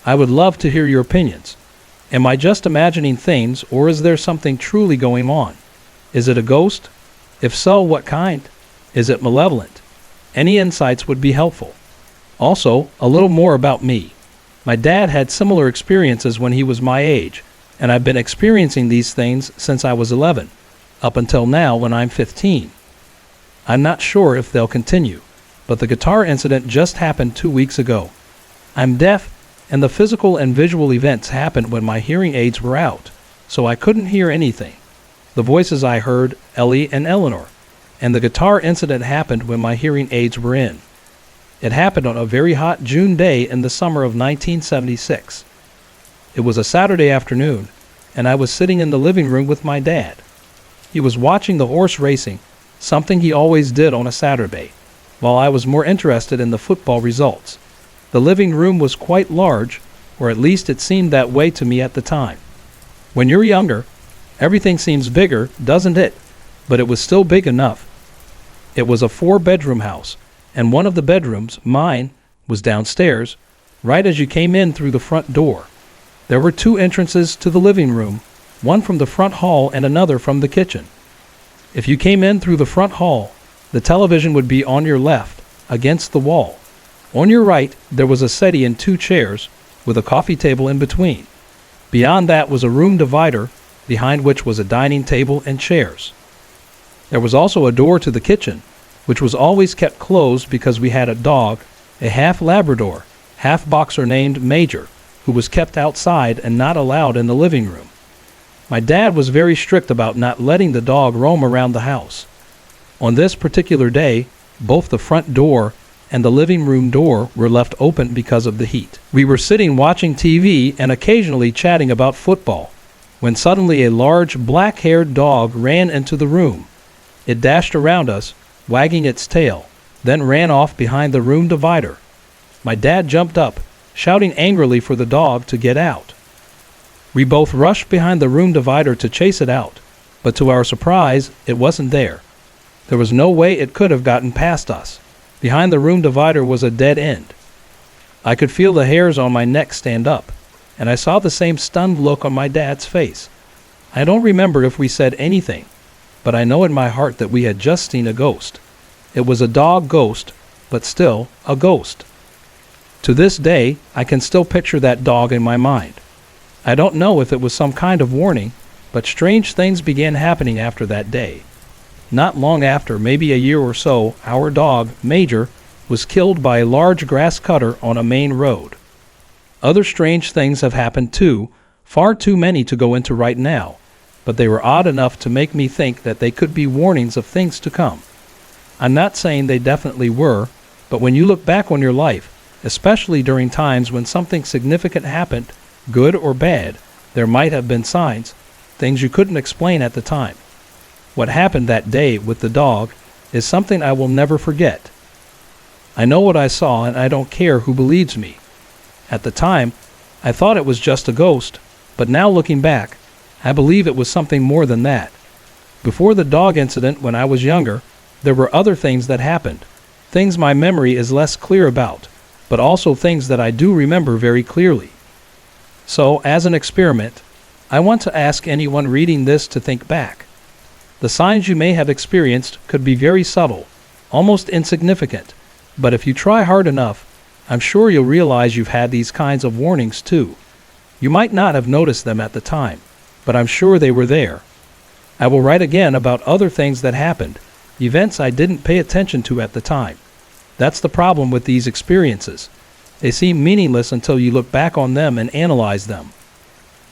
S1: I would love to hear your opinions. Am I just imagining things, or is there something truly going on? Is it a ghost? If so, what kind? Is it malevolent? Any insights would be helpful. Also, a little more about me. My dad had similar experiences when he was my age, and I've been experiencing these things since I was 11, up until now when I'm 15. I'm not sure if they'll continue, but the guitar incident just happened 2 weeks ago. I'm deaf, and the physical and visual events happened when my hearing aids were out, so I couldn't hear anything. The voices I heard, Ellie and Eleanor, and the guitar incident happened when my hearing aids were in. It happened on a very hot June day in the summer of 1976. It was a Saturday afternoon, and I was sitting in the living room with my dad. He was watching the horse racing, something he always did on a Saturday, while I was more interested in the football results. The living room was quite large, or at least it seemed that way to me at the time. When you're younger, everything seems bigger, doesn't it? But it was still big enough. It was a 4-bedroom house, and one of the bedrooms, mine, was downstairs, right as you came in through the front door. There were 2 entrances to the living room, one from the front hall and another from the kitchen. If you came in through the front hall, the television would be on your left, against the wall. On your right, there was a settee and 2 chairs, with a coffee table in between. Beyond that was a room divider, behind which was a dining table and chairs. There was also a door to the kitchen, which was always kept closed because we had a dog, a half Labrador, half boxer named Major, who was kept outside and not allowed in the living room. My dad was very strict about not letting the dog roam around the house. On this particular day, both the front door and the living room door were left open because of the heat. We were sitting watching TV and occasionally chatting about football, when suddenly a large black-haired dog ran into the room. It dashed around us, wagging its tail, then ran off behind the room divider. My dad jumped up, shouting angrily for the dog to get out. We both rushed behind the room divider to chase it out, but to our surprise, it wasn't there. There was no way it could have gotten past us. Behind the room divider was a dead end. I could feel the hairs on my neck stand up, and I saw the same stunned look on my dad's face. I don't remember if we said anything, but I know in my heart that we had just seen a ghost. It was a dog ghost, but still a ghost. To this day, I can still picture that dog in my mind. I don't know if it was some kind of warning, but strange things began happening after that day. Not long after, maybe a year or so, our dog, Major, was killed by a large grass cutter on a main road. Other strange things have happened too, far too many to go into right now, but they were odd enough to make me think that they could be warnings of things to come. I'm not saying they definitely were, but when you look back on your life, especially during times when something significant happened, good or bad, there might have been signs, things you couldn't explain at the time. What happened that day with the dog is something I will never forget. I know what I saw, and I don't care who believes me. At the time, I thought it was just a ghost, but now looking back, I believe it was something more than that. Before the dog incident when I was younger, there were other things that happened, things my memory is less clear about, but also things that I do remember very clearly. So, as an experiment, I want to ask anyone reading this to think back. The signs you may have experienced could be very subtle, almost insignificant, but if you try hard enough, I'm sure you'll realize you've had these kinds of warnings too. You might not have noticed them at the time, but I'm sure they were there. I will write again about other things that happened, events I didn't pay attention to at the time. That's the problem with these experiences. They seem meaningless until you look back on them and analyze them.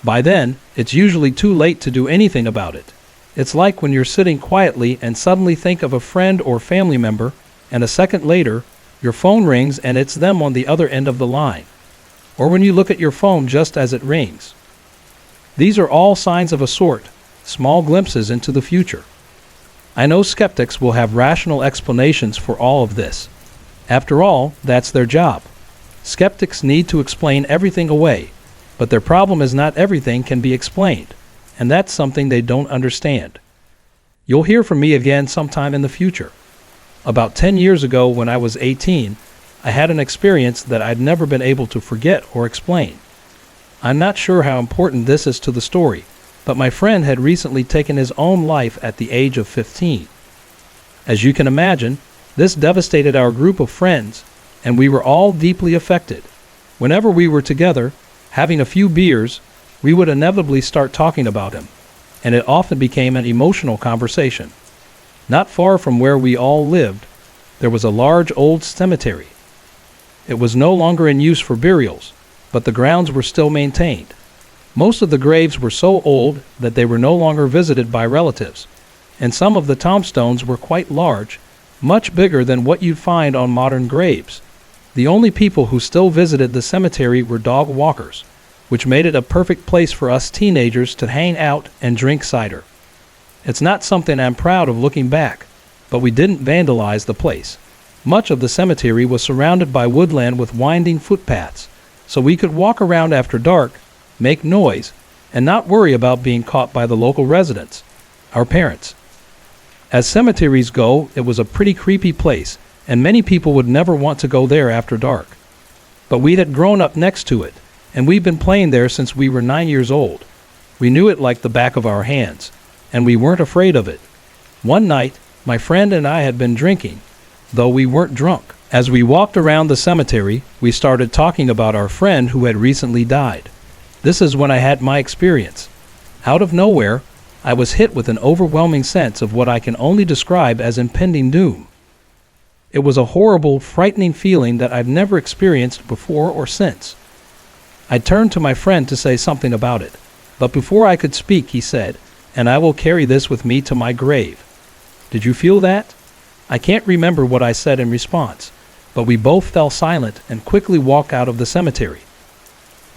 S1: By then, it's usually too late to do anything about it. It's like when you're sitting quietly and suddenly think of a friend or family member, and a second later, your phone rings and it's them on the other end of the line. Or when you look at your phone just as it rings. These are all signs of a sort, small glimpses into the future. I know skeptics will have rational explanations for all of this. After all, that's their job. Skeptics need to explain everything away, but their problem is not everything can be explained, and that's something they don't understand. You'll hear from me again sometime in the future. About 10 years ago when I was 18, I had an experience that I'd never been able to forget or explain. I'm not sure how important this is to the story, but my friend had recently taken his own life at the age of 15. As you can imagine, this devastated our group of friends, and we were all deeply affected. Whenever we were together, having a few beers, we would inevitably start talking about him, and it often became an emotional conversation. Not far from where we all lived, there was a large old cemetery. It was no longer in use for burials, but the grounds were still maintained. Most of the graves were so old that they were no longer visited by relatives, and some of the tombstones were quite large, much bigger than what you'd find on modern graves. The only people who still visited the cemetery were dog walkers, which made it a perfect place for us teenagers to hang out and drink cider. It's not something I'm proud of looking back, but we didn't vandalize the place. Much of the cemetery was surrounded by woodland with winding footpaths, so we could walk around after dark, make noise, and not worry about being caught by the local residents, our parents. As cemeteries go, it was a pretty creepy place, and many people would never want to go there after dark. But we had grown up next to it, and we've been playing there since we were 9 years old. We knew it like the back of our hands, and we weren't afraid of it. One night, my friend and I had been drinking, though we weren't drunk. As we walked around the cemetery, we started talking about our friend who had recently died. This is when I had my experience. Out of nowhere, I was hit with an overwhelming sense of what I can only describe as impending doom. It was a horrible, frightening feeling that I've never experienced before or since. I turned to my friend to say something about it, but before I could speak, he said, "And I will carry this with me to my grave." Did you feel that? I can't remember what I said in response, but we both fell silent and quickly walked out of the cemetery.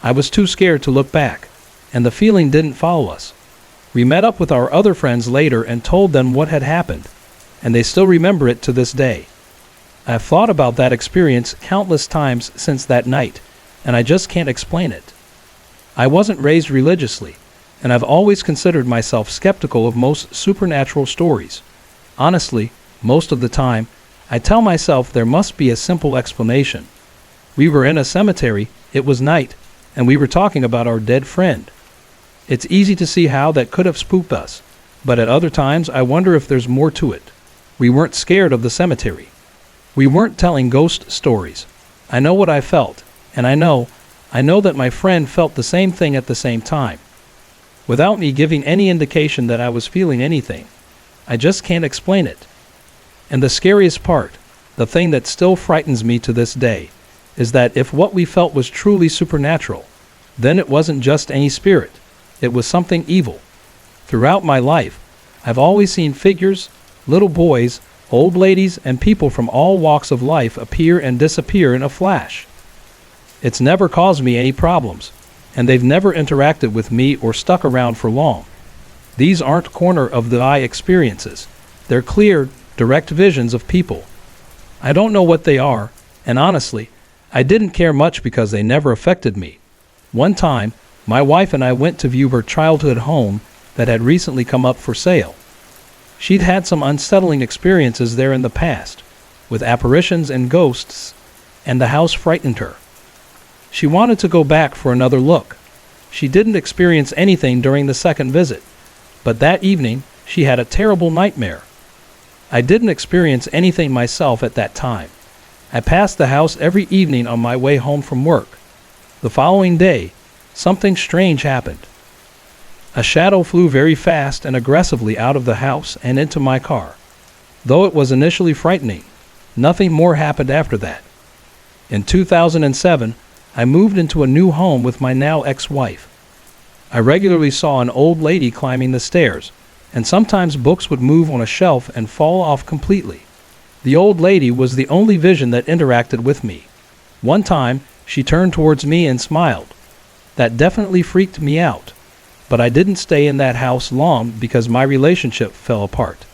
S1: I was too scared to look back, and the feeling didn't follow us. We met up with our other friends later and told them what had happened, and they still remember it to this day. I've thought about that experience countless times since that night, and I just can't explain it. I wasn't raised religiously, and I've always considered myself skeptical of most supernatural stories. Honestly, most of the time, I tell myself there must be a simple explanation. We were in a cemetery, it was night, and we were talking about our dead friend. It's easy to see how that could have spooked us, but at other times I wonder if there's more to it. We weren't scared of the cemetery. We weren't telling ghost stories. I know what I felt, and I know that my friend felt the same thing at the same time. Without me giving any indication that I was feeling anything, I just can't explain it. And the scariest part, the thing that still frightens me to this day, is that if what we felt was truly supernatural, then it wasn't just any spirit. It was something evil. Throughout my life, I've always seen figures, little boys, old ladies, and people from all walks of life appear and disappear in a flash. It's never caused me any problems, and they've never interacted with me or stuck around for long. These aren't corner-of-the-eye experiences. They're clear, direct visions of people. I don't know what they are, and honestly, I didn't care much because they never affected me. One time, my wife and I went to view her childhood home that had recently come up for sale. She'd had some unsettling experiences there in the past, with apparitions and ghosts, and the house frightened her. She wanted to go back for another look. She didn't experience anything during the second visit, but that evening she had a terrible nightmare. I didn't experience anything myself at that time. I passed the house every evening on my way home from work. The following day, something strange happened. A shadow flew very fast and aggressively out of the house and into my car. Though it was initially frightening, nothing more happened after that. In 2007, I moved into a new home with my now ex-wife. I regularly saw an old lady climbing the stairs, and sometimes books would move on a shelf and fall off completely. The old lady was the only vision that interacted with me. One time, she turned towards me and smiled. That definitely freaked me out. But I didn't stay in that house long because my relationship fell apart.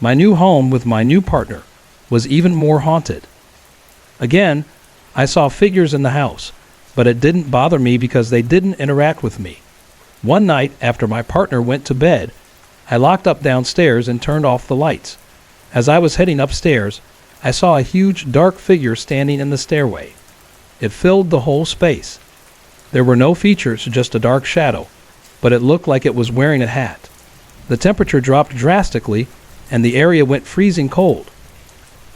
S1: My new home with my new partner was even more haunted. Again, I saw figures in the house, but it didn't bother me because they didn't interact with me. One night, after my partner went to bed, I locked up downstairs and turned off the lights. As I was heading upstairs, I saw a huge dark figure standing in the stairway. It filled the whole space. There were no features, just a dark shadow, but it looked like it was wearing a hat. The temperature dropped drastically, and the area went freezing cold.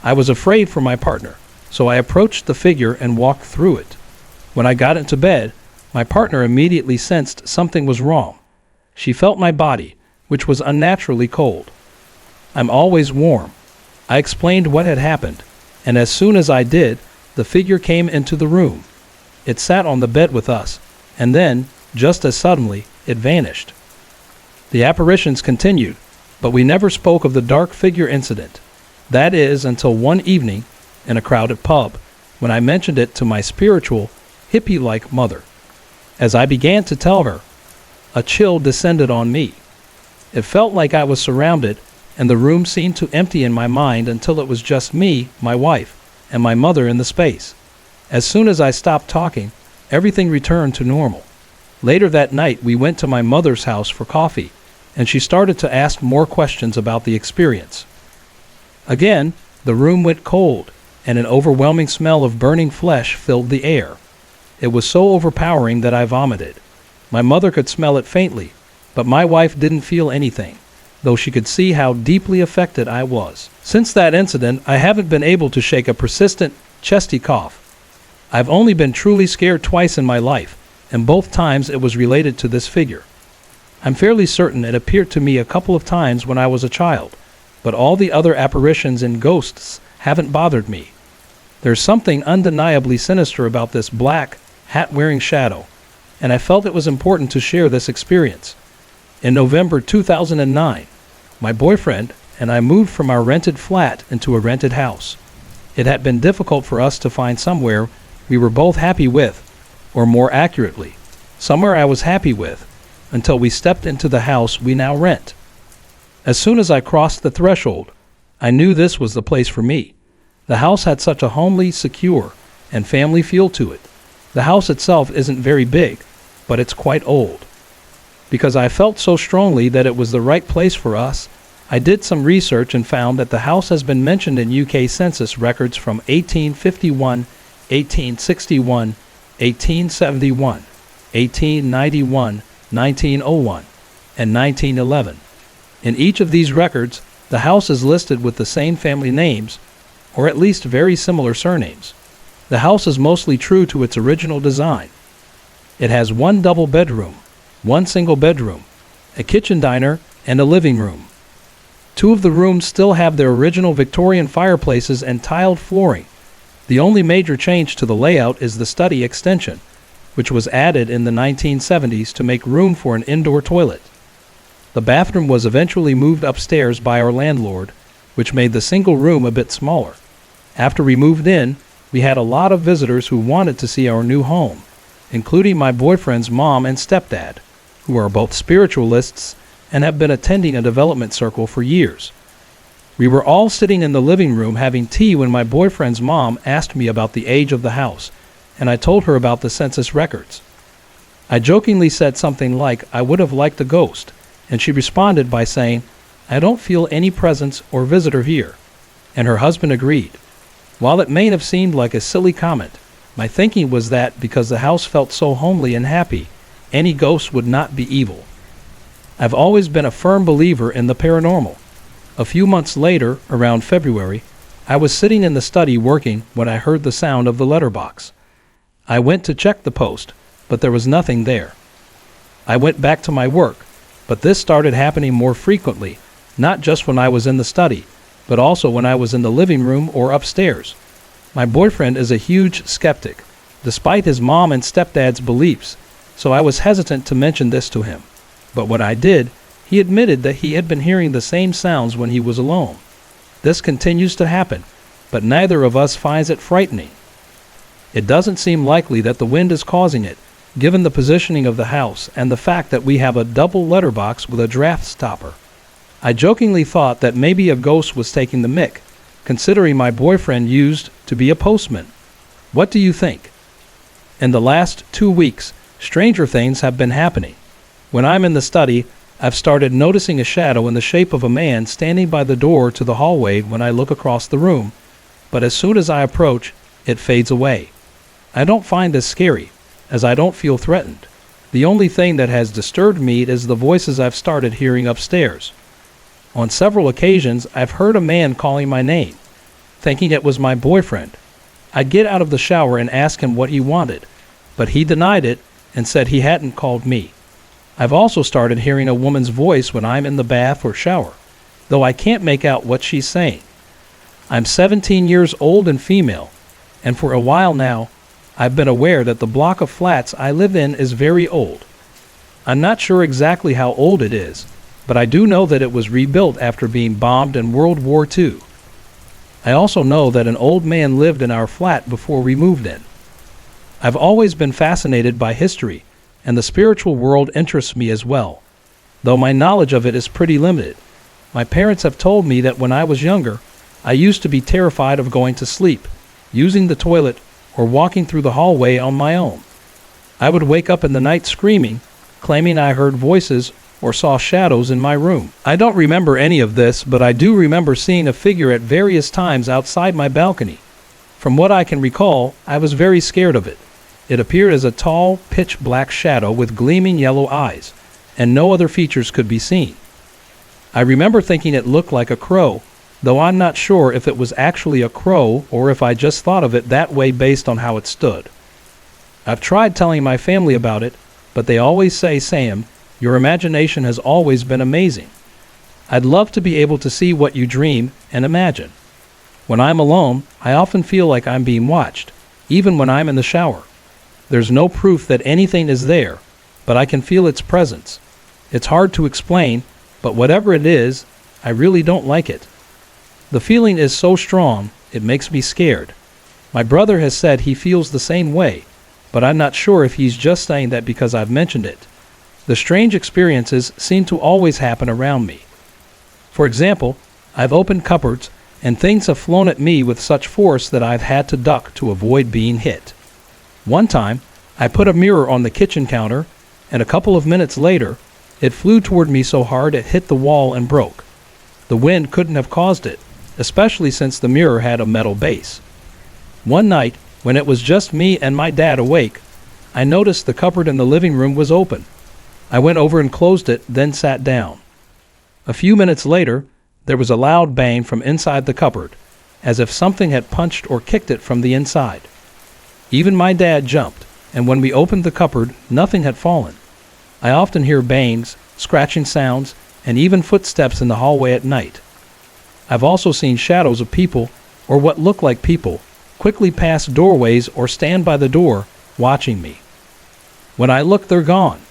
S1: I was afraid for my partner, so I approached the figure and walked through it. When I got into bed, my partner immediately sensed something was wrong. She felt my body, which was unnaturally cold. I'm always warm. I explained what had happened, and as soon as I did, the figure came into the room. It sat on the bed with us, and then, just as suddenly, it vanished. The apparitions continued, but we never spoke of the dark figure incident. That is, until one evening, in a crowded pub, when I mentioned it to my spiritual, hippie-like mother. As I began to tell her, a chill descended on me. It felt like I was surrounded, and the room seemed to empty in my mind until it was just me, my wife, and my mother in the space. As soon as I stopped talking, everything returned to normal. Later that night, we went to my mother's house for coffee, and she started to ask more questions about the experience. Again, the room went cold, and an overwhelming smell of burning flesh filled the air. It was so overpowering that I vomited. My mother could smell it faintly, but my wife didn't feel anything, though she could see how deeply affected I was. Since that incident, I haven't been able to shake a persistent, chesty cough. I've only been truly scared twice in my life, and both times it was related to this figure. I'm fairly certain it appeared to me a couple of times when I was a child, but all the other apparitions and ghosts haven't bothered me. There's something undeniably sinister about this black, hat-wearing shadow, and I felt it was important to share this experience. In November 2009, my boyfriend and I moved from our rented flat into a rented house. It had been difficult for us to find somewhere we were both happy with, or more accurately, somewhere I was happy with, until we stepped into the house we now rent. As soon as I crossed the threshold, I knew this was the place for me. The house had such a homely, secure, and family feel to it. The house itself isn't very big, but it's quite old. Because I felt so strongly that it was the right place for us, I did some research and found that the house has been mentioned in UK census records from 1851, 1861, 1871, 1891, 1901, and 1911. In each of these records, the house is listed with the same family names, or at least very similar surnames. The house is mostly true to its original design. It has one double bedroom, one single bedroom, a kitchen diner, and a living room. Two of the rooms still have their original Victorian fireplaces and tiled flooring. The only major change to the layout is the study extension, which was added in the 1970s to make room for an indoor toilet. The bathroom was eventually moved upstairs by our landlord, which made the single room a bit smaller. After we moved in, we had a lot of visitors who wanted to see our new home, including my boyfriend's mom and stepdad, who are both spiritualists and have been attending a development circle for years. We were all sitting in the living room having tea when my boyfriend's mom asked me about the age of the house, and I told her about the census records. I jokingly said something like I would have liked a ghost, and she responded by saying, "I don't feel any presence or visitor here," and her husband agreed. While it may have seemed like a silly comment, my thinking was that because the house felt so homely and happy, any ghost would not be evil. I've always been a firm believer in the paranormal. A few months later, around February, I was sitting in the study working when I heard the sound of the letterbox. I went to check the post, but there was nothing there. I went back to my work, but this started happening more frequently, not just when I was in the study, but also when I was in the living room or upstairs. My boyfriend is a huge skeptic, despite his mom and stepdad's beliefs, so I was hesitant to mention this to him. But when I did, he admitted that he had been hearing the same sounds when he was alone. This continues to happen, but neither of us finds it frightening. It doesn't seem likely that the wind is causing it, given the positioning of the house and the fact that we have a double letterbox with a draft stopper. I jokingly thought that maybe a ghost was taking the mick, considering my boyfriend used to be a postman. What do you think? In the last 2 weeks, stranger things have been happening. When I'm in the study, I've started noticing a shadow in the shape of a man standing by the door to the hallway when I look across the room, but as soon as I approach, it fades away. I don't find this scary, as I don't feel threatened. The only thing that has disturbed me is the voices I've started hearing upstairs. On several occasions, I've heard a man calling my name, thinking it was my boyfriend. I'd get out of the shower and ask him what he wanted, but he denied it and said he hadn't called me. I've also started hearing a woman's voice when I'm in the bath or shower, though I can't make out what she's saying. I'm 17 years old and female, and for a while now, I've been aware that the block of flats I live in is very old. I'm not sure exactly how old it is, but I do know that it was rebuilt after being bombed in World War II. I also know that an old man lived in our flat before we moved in. I've always been fascinated by history, and the spiritual world interests me as well, though my knowledge of it is pretty limited. My parents have told me that when I was younger, I used to be terrified of going to sleep, using the toilet, or walking through the hallway on my own. I would wake up in the night screaming, claiming I heard voices or saw shadows in my room. I don't remember any of this, but I do remember seeing a figure at various times outside my balcony. From what I can recall, I was very scared of it. It appeared as a tall, pitch-black shadow with gleaming yellow eyes, and no other features could be seen. I remember thinking it looked like a crow, though I'm not sure if it was actually a crow or if I just thought of it that way based on how it stood. I've tried telling my family about it, but they always say, "Sam, your imagination has always been amazing." I'd love to be able to see what you dream and imagine. When I'm alone, I often feel like I'm being watched, even when I'm in the shower. There's no proof that anything is there, but I can feel its presence. It's hard to explain, but whatever it is, I really don't like it. The feeling is so strong, it makes me scared. My brother has said he feels the same way, but I'm not sure if he's just saying that because I've mentioned it. The strange experiences seem to always happen around me. For example, I've opened cupboards and things have flown at me with such force that I've had to duck to avoid being hit. One time, I put a mirror on the kitchen counter, and a couple of minutes later, it flew toward me so hard it hit the wall and broke. The wind couldn't have caused it, especially since the mirror had a metal base. One night, when it was just me and my dad awake, I noticed the cupboard in the living room was open. I went over and closed it, then sat down. A few minutes later, there was a loud bang from inside the cupboard, as if something had punched or kicked it from the inside. Even my dad jumped, and when we opened the cupboard, nothing had fallen. I often hear bangs, scratching sounds, and even footsteps in the hallway at night. I've also seen shadows of people, or what look like people, quickly pass doorways or stand by the door, watching me. When I look, they're gone.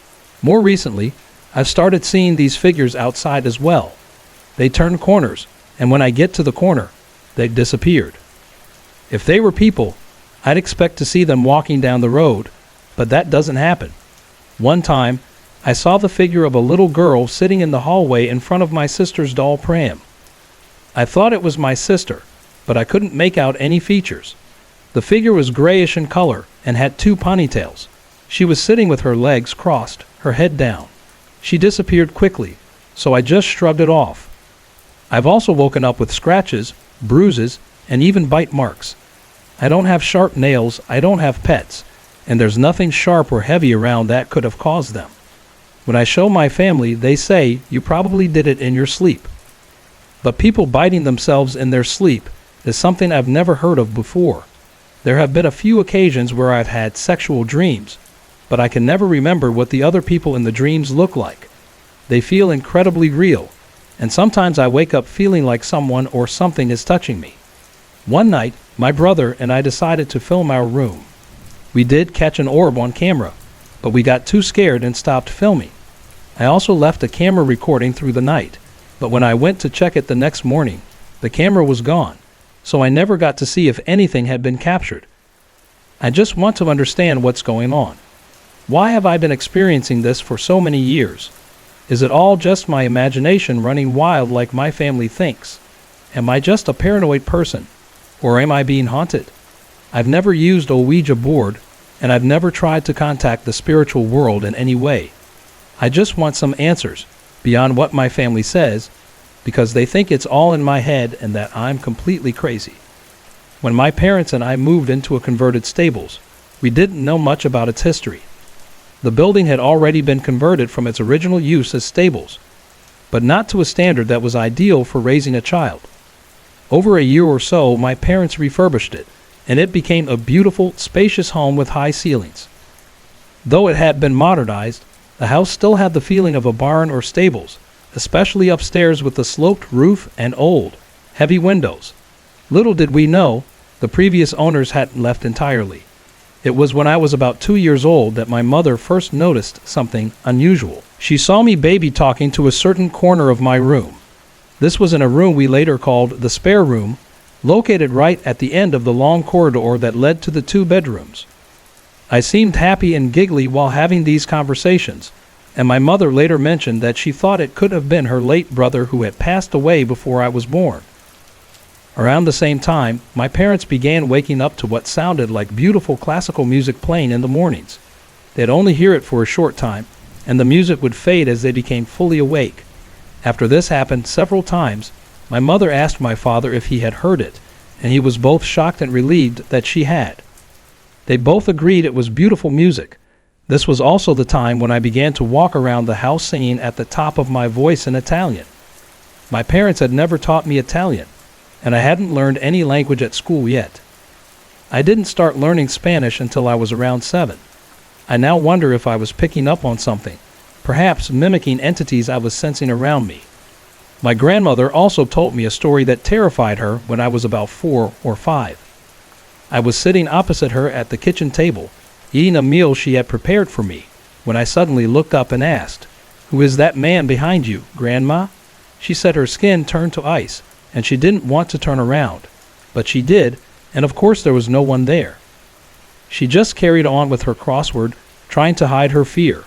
S1: More recently, I've started seeing these figures outside as well. They turn corners, and when I get to the corner, they've disappeared. If they were people, I'd expect to see them walking down the road, but that doesn't happen. One time, I saw the figure of a little girl sitting in the hallway in front of my sister's doll pram. I thought it was my sister, but I couldn't make out any features. The figure was grayish in color and had two ponytails. She was sitting with her legs crossed, her head down. She disappeared quickly, so I just shrugged it off. I've also woken up with scratches, bruises, and even bite marks. I don't have sharp nails, I don't have pets, and there's nothing sharp or heavy around that could have caused them. When I show my family, they say, "You probably did it in your sleep." But people biting themselves in their sleep is something I've never heard of before. There have been a few occasions where I've had sexual dreams, but I can never remember what the other people in the dreams look like. They feel incredibly real, and sometimes I wake up feeling like someone or something is touching me. One night, my brother and I decided to film our room. We did catch an orb on camera, but we got too scared and stopped filming. I also left a camera recording through the night, but when I went to check it the next morning, the camera was gone, so I never got to see if anything had been captured. I just want to understand what's going on. Why have I been experiencing this for so many years? Is it all just my imagination running wild like my family thinks? Am I just a paranoid person? Or am I being haunted? I've never used a Ouija board, and I've never tried to contact the spiritual world in any way. I just want some answers, beyond what my family says, because they think it's all in my head and that I'm completely crazy. when my parents and I moved into a converted stables. We didn't know much about its history. The building had already been converted from its original use as stables, but not to a standard that was ideal for raising a child. Over a year or so, my parents refurbished it, and it became a beautiful, spacious home with high ceilings. Though it had been modernized, the house still had the feeling of a barn or stables, especially upstairs with the sloped roof and old, heavy windows. Little did we know, the previous owners hadn't left entirely. It was when I was about 2 years old that my mother first noticed something unusual. She saw me baby talking to a certain corner of my room. This was in a room we later called the spare room, located right at the end of the long corridor that led to the 2 bedrooms. I seemed happy and giggly while having these conversations, and my mother later mentioned that she thought it could have been her late brother who had passed away before I was born. Around the same time, my parents began waking up to what sounded like beautiful classical music playing in the mornings. They'd only hear it for a short time, and the music would fade as they became fully awake. After this happened several times, my mother asked my father if he had heard it, and he was both shocked and relieved that she had. They both agreed it was beautiful music. This was also the time when I began to walk around the house singing at the top of my voice in Italian. My parents had never taught me Italian, and I hadn't learned any language at school yet. I didn't start learning Spanish until I was around 7. I now wonder if I was picking up on something, perhaps mimicking entities I was sensing around me. My grandmother also told me a story that terrified her when I was about 4 or 5. I was sitting opposite her at the kitchen table, eating a meal she had prepared for me, when I suddenly looked up and asked, "Who is that man behind you, Grandma?" She said her skin turned to ice, and she didn't want to turn around, but she did, and of course there was no one there. She just carried on with her crossword, trying to hide her fear.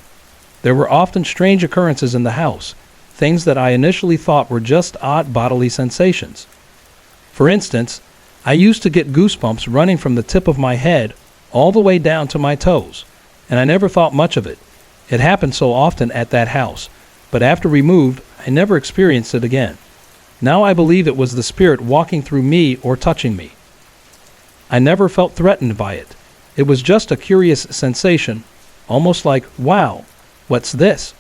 S1: There were often strange occurrences in the house, things that I initially thought were just odd bodily sensations. For instance, I used to get goosebumps running from the tip of my head all the way down to my toes, and I never thought much of it. It happened so often at that house, but after we moved, I never experienced it again. Now I believe it was the spirit walking through me or touching me. I never felt threatened by it. It was just a curious sensation, almost like, wow, what's this?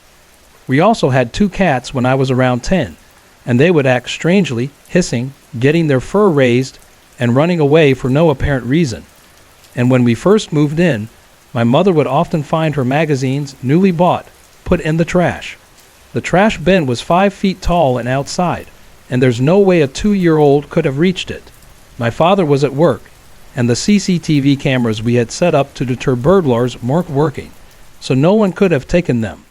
S1: We also had 2 cats when I was around 10, and they would act strangely, hissing, getting their fur raised, and running away for no apparent reason. And when we first moved in, my mother would often find her magazines, newly bought, put in the trash. The trash bin was 5 feet tall and outside, and there's no way a 2-year-old could have reached it. My father was at work, and the CCTV cameras we had set up to deter burglars weren't working, so no one could have taken them.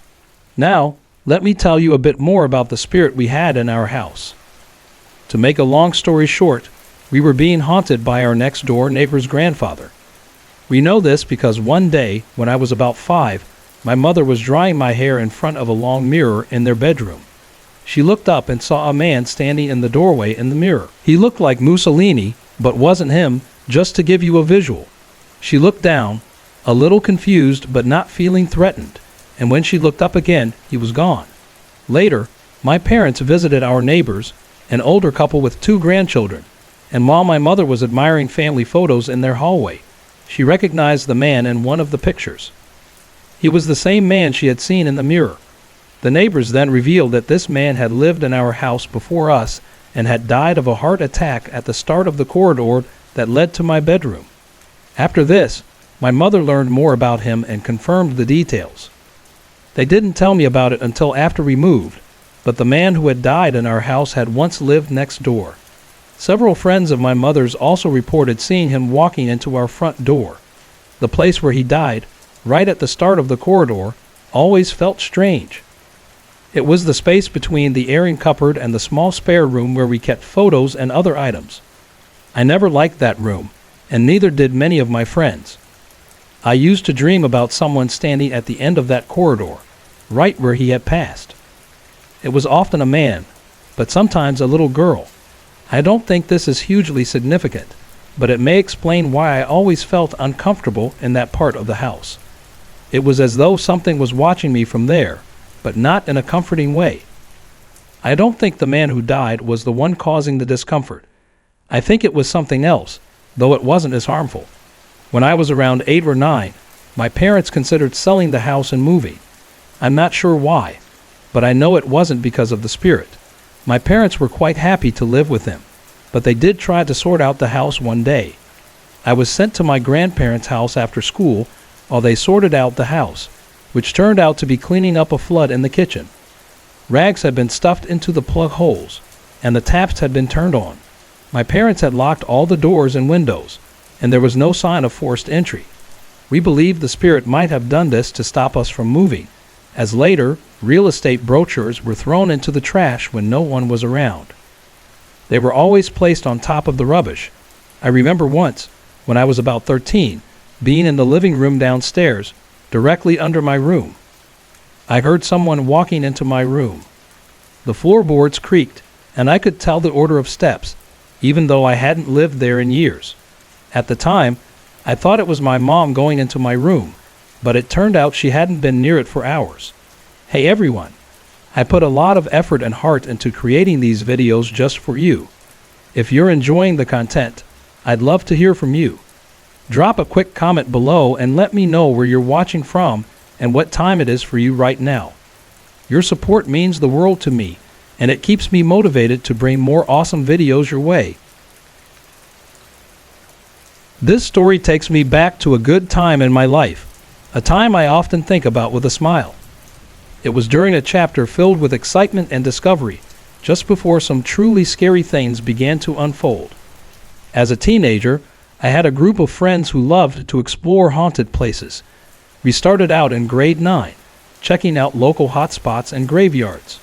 S1: Now, let me tell you a bit more about the spirit we had in our house. To make a long story short, we were being haunted by our next-door neighbor's grandfather. We know this because one day, when I was about 5, my mother was drying my hair in front of a long mirror in their bedroom. She looked up and saw a man standing in the doorway in the mirror. He looked like Mussolini, but wasn't him, just to give you a visual. She looked down, a little confused but not feeling threatened, and when she looked up again, he was gone. Later, my parents visited our neighbors, an older couple with 2 grandchildren, and while my mother was admiring family photos in their hallway, she recognized the man in one of the pictures. He was the same man she had seen in the mirror. The neighbors then revealed that this man had lived in our house before us and had died of a heart attack at the start of the corridor that led to my bedroom. After this, my mother learned more about him and confirmed the details. They didn't tell me about it until after we moved, but the man who had died in our house had once lived next door. Several friends of my mother's also reported seeing him walking into our front door. The place where he died, right at the start of the corridor, always felt strange. It was the space between the airing cupboard and the small spare room where we kept photos and other items. I never liked that room, and neither did many of my friends. I used to dream about someone standing at the end of that corridor, right where he had passed. It was often a man, but sometimes a little girl. I don't think this is hugely significant, but it may explain why I always felt uncomfortable in that part of the house. It was as though something was watching me from there, but not in a comforting way. I don't think the man who died was the one causing the discomfort. I think it was something else, though it wasn't as harmful. When I was around 8 or 9, my parents considered selling the house and moving. I'm not sure why, but I know it wasn't because of the spirit. My parents were quite happy to live with him, but they did try to sort out the house one day. I was sent to my grandparents' house after school while they sorted out the house, which turned out to be cleaning up a flood in the kitchen. Rags had been stuffed into the plug holes, and the taps had been turned on. My parents had locked all the doors and windows, and there was no sign of forced entry. We believed the spirit might have done this to stop us from moving, as later, real estate brochures were thrown into the trash when no one was around. They were always placed on top of the rubbish. I remember once, when I was about 13, being in the living room downstairs, directly under my room. I heard someone walking into my room. The floorboards creaked, and I could tell the order of steps, even though I hadn't lived there in years. At the time, I thought it was my mom going into my room, but it turned out she hadn't been near it for hours. Hey everyone, I put a lot of effort and heart into creating these videos just for you. If you're enjoying the content, I'd love to hear from you. Drop a quick comment below and let me know where you're watching from and what time it is for you right now. Your support means the world to me, and it keeps me motivated to bring more awesome videos your way. This story takes me back to a good time in my life, a time I often think about with a smile. It was during a chapter filled with excitement and discovery, just before some truly scary things began to unfold. As a teenager, I had a group of friends who loved to explore haunted places. We started out in grade 9, checking out local hotspots and graveyards.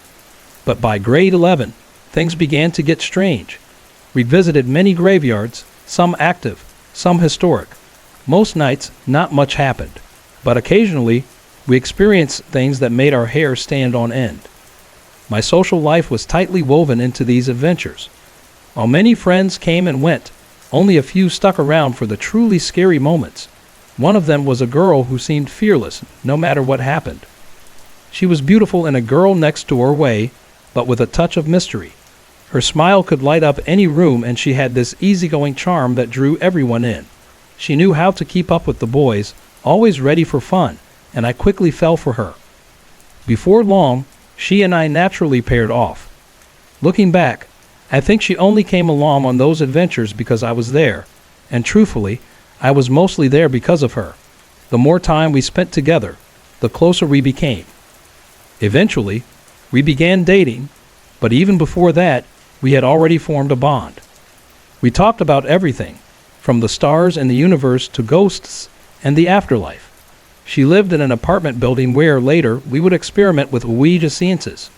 S1: But by grade 11, things began to get strange. We visited many graveyards, some active, some historic. Most nights, not much happened, but occasionally, we experienced things that made our hair stand on end. My social life was tightly woven into these adventures. While many friends came and went, only a few stuck around for the truly scary moments. One of them was a girl who seemed fearless, no matter what happened. She was beautiful in a girl next door way, but with a touch of mystery. Her smile could light up any room, and she had this easygoing charm that drew everyone in. She knew how to keep up with the boys, always ready for fun, and I quickly fell for her. Before long, she and I naturally paired off. Looking back, I think she only came along on those adventures because I was there, and truthfully, I was mostly there because of her. The more time we spent together, the closer we became. Eventually, we began dating, but even before that, we had already formed a bond. We talked about everything, from the stars and the universe to ghosts and the afterlife. She lived in an apartment building where, later, we would experiment with Ouija seances.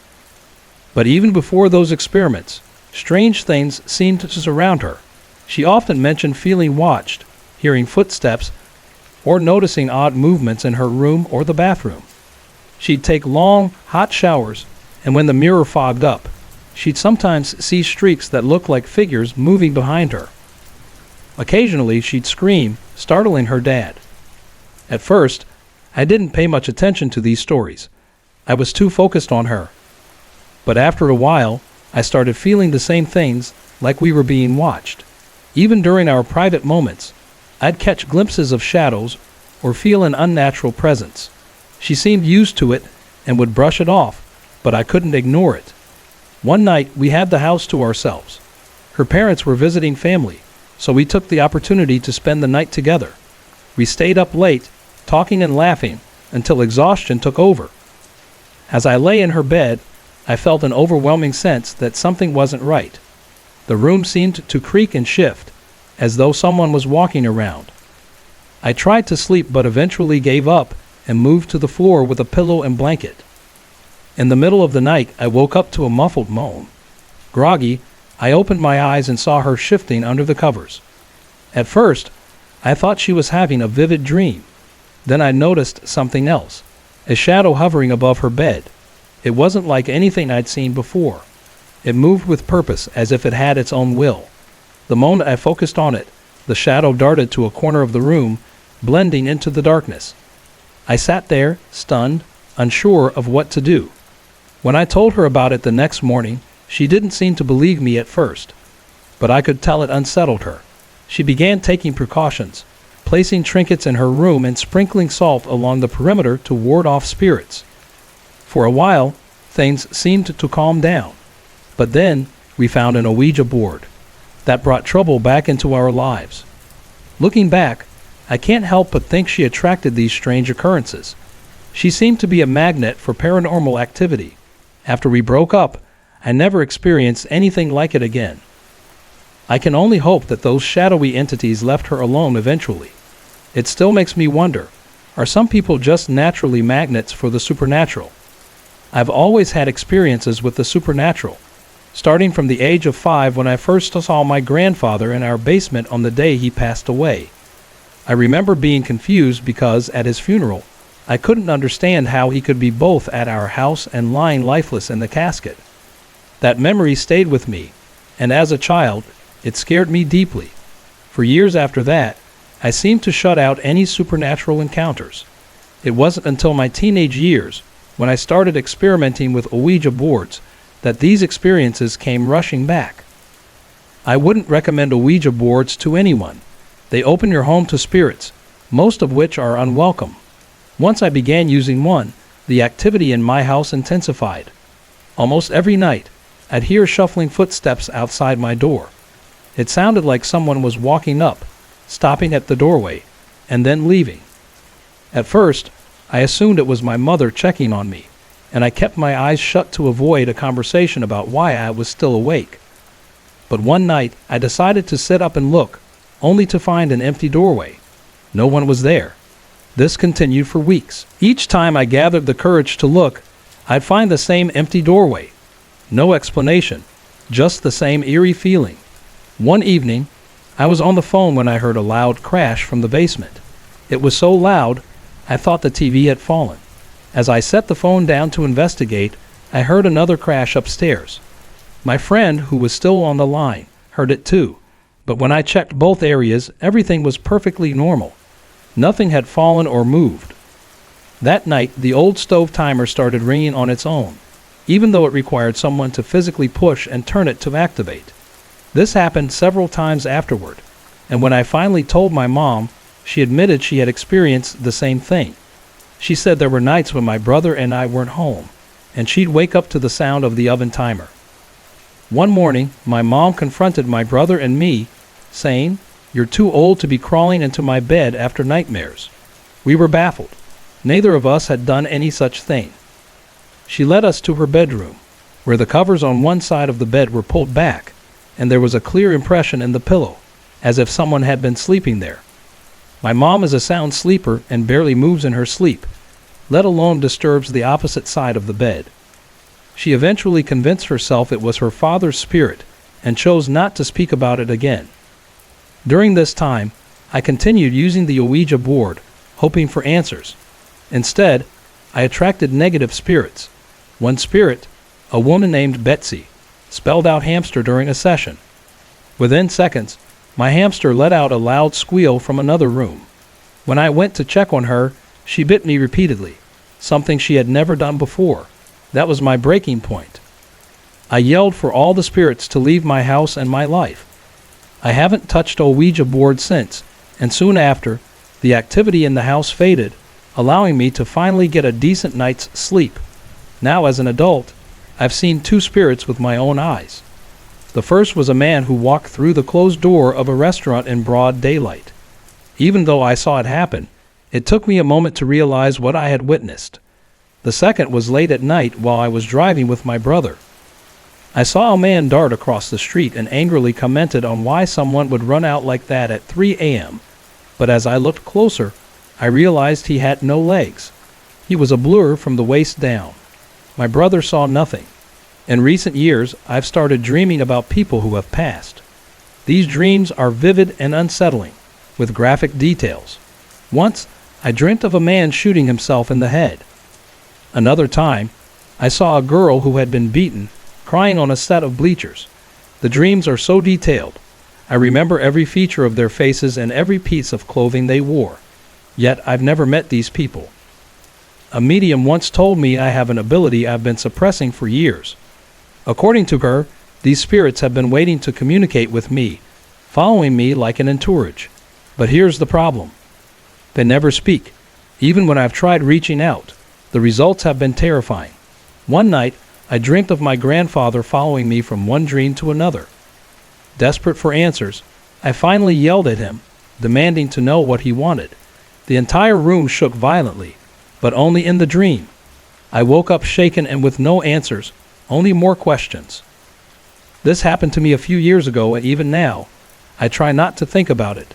S1: But even before those experiments, strange things seemed to surround her. She often mentioned feeling watched, hearing footsteps, or noticing odd movements in her room or the bathroom. She'd take long, hot showers, and when the mirror fogged up, she'd sometimes see streaks that looked like figures moving behind her. Occasionally, she'd scream, startling her dad. At first, I didn't pay much attention to these stories. I was too focused on her. But after a while, I started feeling the same things, like we were being watched. Even during our private moments, I'd catch glimpses of shadows or feel an unnatural presence. She seemed used to it and would brush it off, but I couldn't ignore it. One night, we had the house to ourselves. Her parents were visiting family, so we took the opportunity to spend the night together. We stayed up late, talking and laughing, until exhaustion took over. As I lay in her bed, I felt an overwhelming sense that something wasn't right. The room seemed to creak and shift, as though someone was walking around. I tried to sleep but eventually gave up and moved to the floor with a pillow and blanket. In the middle of the night, I woke up to a muffled moan. Groggy, I opened my eyes and saw her shifting under the covers. At first, I thought she was having a vivid dream. Then I noticed something else, a shadow hovering above her bed. It wasn't like anything I'd seen before. It moved with purpose, as if it had its own will. The moment I focused on it, the shadow darted to a corner of the room, blending into the darkness. I sat there, stunned, unsure of what to do. When I told her about it the next morning, she didn't seem to believe me at first, but I could tell it unsettled her. She began taking precautions, placing trinkets in her room and sprinkling salt along the perimeter to ward off spirits. For a while, things seemed to calm down. But then, we found an Ouija board. That brought trouble back into our lives. Looking back, I can't help but think she attracted these strange occurrences. She seemed to be a magnet for paranormal activity. After we broke up, I never experienced anything like it again. I can only hope that those shadowy entities left her alone eventually. It still makes me wonder, are some people just naturally magnets for the supernatural? I've always had experiences with the supernatural, starting from the age of 5 when I first saw my grandfather in our basement on the day he passed away. I remember being confused because at his funeral, I couldn't understand how he could be both at our house and lying lifeless in the casket. That memory stayed with me, and as a child, it scared me deeply. For years after that, I seemed to shut out any supernatural encounters. It wasn't until my teenage years, when I started experimenting with Ouija boards, that these experiences came rushing back. I wouldn't recommend Ouija boards to anyone. They open your home to spirits, most of which are unwelcome. Once I began using one, the activity in my house intensified. Almost every night, I'd hear shuffling footsteps outside my door. It sounded like someone was walking up, stopping at the doorway, and then leaving. At first, I assumed it was my mother checking on me, and I kept my eyes shut to avoid a conversation about why I was still awake. But one night, I decided to sit up and look, only to find an empty doorway. No one was there. This continued for weeks. Each time I gathered the courage to look, I'd find the same empty doorway. No explanation, just the same eerie feeling. One evening, I was on the phone when I heard a loud crash from the basement. It was so loud, I thought the TV had fallen. As I set the phone down to investigate, I heard another crash upstairs. My friend, who was still on the line, heard it too, but when I checked both areas, everything was perfectly normal. Nothing had fallen or moved. That night, the old stove timer started ringing on its own, even though it required someone to physically push and turn it to activate. This happened several times afterward, and when I finally told my mom, she admitted she had experienced the same thing. She said there were nights when my brother and I weren't home, and she'd wake up to the sound of the oven timer. One morning, my mom confronted my brother and me, saying, "You're too old to be crawling into my bed after nightmares." We were baffled. Neither of us had done any such thing. She led us to her bedroom, where the covers on one side of the bed were pulled back, and there was a clear impression in the pillow, as if someone had been sleeping there. My mom is a sound sleeper and barely moves in her sleep, let alone disturbs the opposite side of the bed. She eventually convinced herself it was her father's spirit and chose not to speak about it again. During this time, I continued using the Ouija board, hoping for answers. Instead, I attracted negative spirits. One spirit, a woman named Betsy, spelled out hamster during a session. Within seconds, my hamster let out a loud squeal from another room. When I went to check on her, she bit me repeatedly, something she had never done before. That was my breaking point. I yelled for all the spirits to leave my house and my life. I haven't touched a Ouija board since, and soon after, the activity in the house faded, allowing me to finally get a decent night's sleep. Now, as an adult, I've seen 2 spirits with my own eyes. The first was a man who walked through the closed door of a restaurant in broad daylight. Even though I saw it happen, it took me a moment to realize what I had witnessed. The second was late at night while I was driving with my brother. I saw a man dart across the street and angrily commented on why someone would run out like that at 3 a.m. But as I looked closer, I realized he had no legs. He was a blur from the waist down. My brother saw nothing. In recent years, I've started dreaming about people who have passed. These dreams are vivid and unsettling, with graphic details. Once, I dreamt of a man shooting himself in the head. Another time, I saw a girl who had been beaten, crying on a set of bleachers. The dreams are so detailed. I remember every feature of their faces and every piece of clothing they wore. Yet I've never met these people. A medium once told me I have an ability I've been suppressing for years. According to her, these spirits have been waiting to communicate with me, following me like an entourage. But here's the problem. They never speak. Even when I've tried reaching out, the results have been terrifying. One night, I dreamt of my grandfather following me from one dream to another. Desperate for answers, I finally yelled at him, demanding to know what he wanted. The entire room shook violently, but only in the dream. I woke up shaken and with no answers, only more questions. This happened to me a few years ago, and even now, I try not to think about it.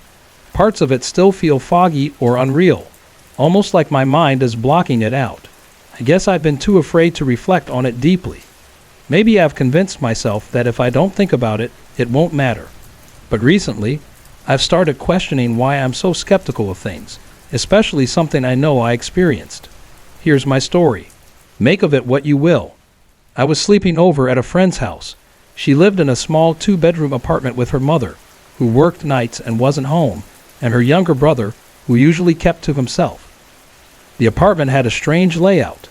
S1: Parts of it still feel foggy or unreal, almost like my mind is blocking it out. I guess I've been too afraid to reflect on it deeply. Maybe I've convinced myself that if I don't think about it, it won't matter. But recently, I've started questioning why I'm so skeptical of things, especially something I know I experienced. Here's my story. Make of it what you will. I was sleeping over at a friend's house. She lived in a small 2-bedroom apartment with her mother, who worked nights and wasn't home, and her younger brother, who usually kept to himself. The apartment had a strange layout.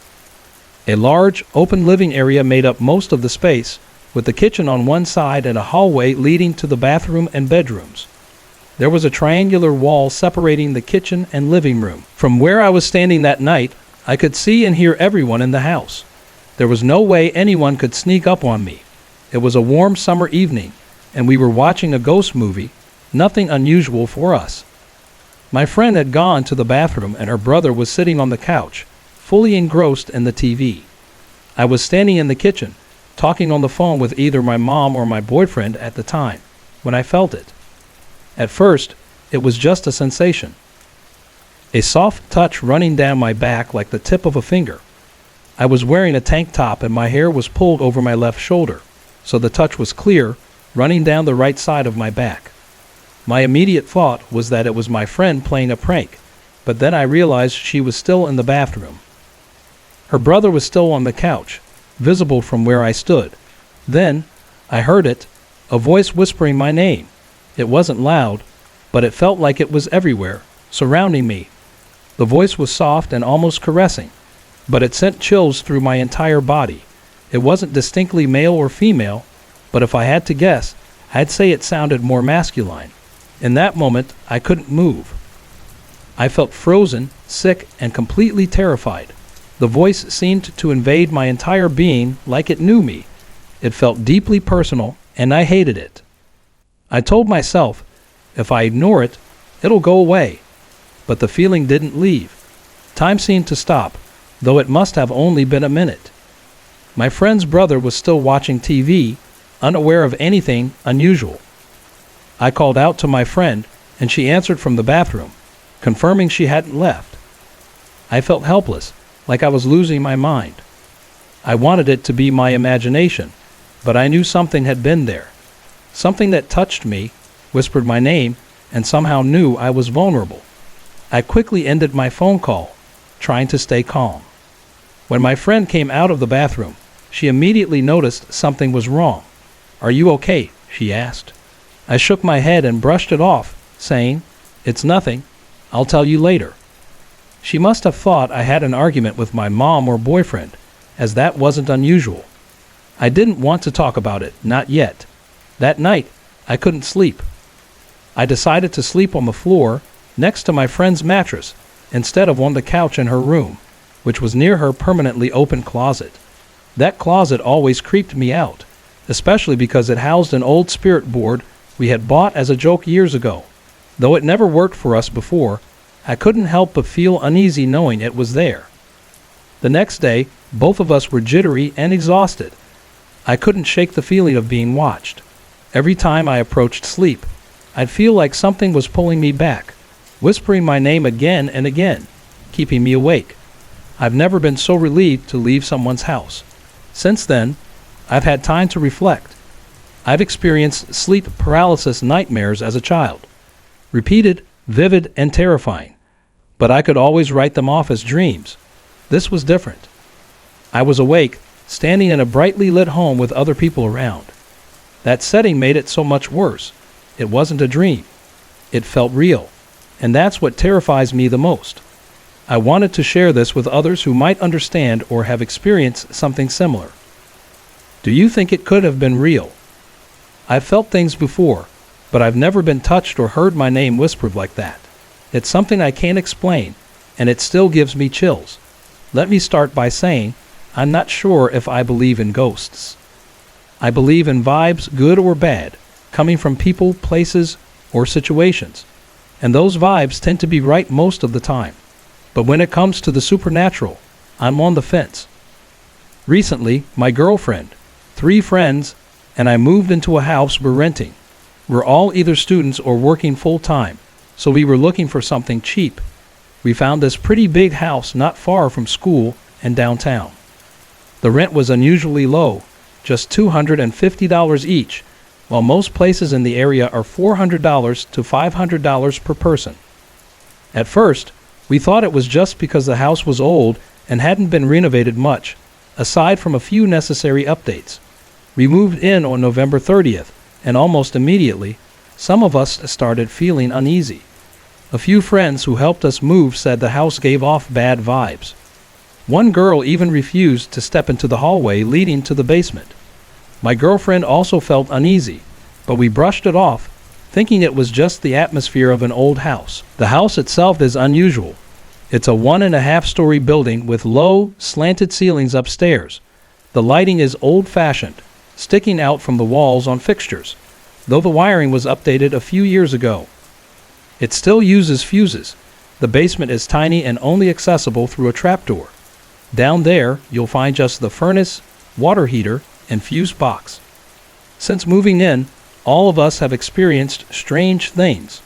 S1: A large, open living area made up most of the space, with the kitchen on one side and a hallway leading to the bathroom and bedrooms. There was a triangular wall separating the kitchen and living room. From where I was standing that night, I could see and hear everyone in the house. There was no way anyone could sneak up on me. It was a warm summer evening, and we were watching a ghost movie, nothing unusual for us. My friend had gone to the bathroom, and her brother was sitting on the couch, fully engrossed in the TV. I was standing in the kitchen, talking on the phone with either my mom or my boyfriend at the time, when I felt it. At first, it was just a sensation. A soft touch running down my back like the tip of a finger. I was wearing a tank top and my hair was pulled over my left shoulder, so the touch was clear, running down the right side of my back. My immediate thought was that it was my friend playing a prank, but then I realized she was still in the bathroom. Her brother was still on the couch, visible from where I stood. Then, I heard it, a voice whispering my name. It wasn't loud, but it felt like it was everywhere, surrounding me. The voice was soft and almost caressing, but it sent chills through my entire body. It wasn't distinctly male or female, but if I had to guess, I'd say it sounded more masculine. In that moment, I couldn't move. I felt frozen, sick, and completely terrified. The voice seemed to invade my entire being like it knew me. It felt deeply personal, and I hated it. I told myself, if I ignore it, it'll go away. But the feeling didn't leave. Time seemed to stop, though it must have only been a minute. My friend's brother was still watching TV, unaware of anything unusual. I called out to my friend, and she answered from the bathroom, confirming she hadn't left. I felt helpless, like I was losing my mind. I wanted it to be my imagination, but I knew something had been there. Something that touched me, whispered my name, and somehow knew I was vulnerable. I quickly ended my phone call, trying to stay calm. When my friend came out of the bathroom, she immediately noticed something was wrong. "Are you okay?" she asked. I shook my head and brushed it off, saying, "It's nothing. I'll tell you later." She must have thought I had an argument with my mom or boyfriend, as that wasn't unusual. I didn't want to talk about it, not yet. That night, I couldn't sleep. I decided to sleep on the floor next to my friend's mattress instead of on the couch in her room, which was near her permanently open closet. That closet always creeped me out, especially because it housed an old spirit board we had bought as a joke years ago. Though it never worked for us before, I couldn't help but feel uneasy knowing it was there. The next day, both of us were jittery and exhausted. I couldn't shake the feeling of being watched. Every time I approached sleep, I'd feel like something was pulling me back, whispering my name again and again, keeping me awake. I've never been so relieved to leave someone's house. Since then, I've had time to reflect. I've experienced sleep paralysis nightmares as a child. Repeated, vivid, and terrifying. But I could always write them off as dreams. This was different. I was awake, standing in a brightly lit home with other people around. That setting made it so much worse. It wasn't a dream. It felt real. And that's what terrifies me the most. I wanted to share this with others who might understand or have experienced something similar. Do you think it could have been real? I've felt things before, but I've never been touched or heard my name whispered like that. It's something I can't explain, and it still gives me chills. Let me start by saying, I'm not sure if I believe in ghosts. I believe in vibes, good or bad, coming from people, places, or situations. And those vibes tend to be right most of the time. But when it comes to the supernatural, I'm on the fence. Recently, my girlfriend, 3 friends, and I moved into a house we're renting. We're all either students or working full-time, so we were looking for something cheap. We found this pretty big house not far from school and downtown. The rent was unusually low, just $250 each, while most places in the area are $400 to $500 per person. At first, we thought it was just because the house was old and hadn't been renovated much, aside from a few necessary updates. We moved in on November 30th, and almost immediately, some of us started feeling uneasy. A few friends who helped us move said the house gave off bad vibes. One girl even refused to step into the hallway leading to the basement. My girlfriend also felt uneasy, but we brushed it off, thinking it was just the atmosphere of an old house. The house itself is unusual. It's a 1.5-story building with low, slanted ceilings upstairs. The lighting is old-fashioned, sticking out from the walls on fixtures, though the wiring was updated a few years ago. It still uses fuses. The basement is tiny and only accessible through a trapdoor. Down there, you'll find just the furnace, water heater, and fuse box. Since moving in, all of us have experienced strange things.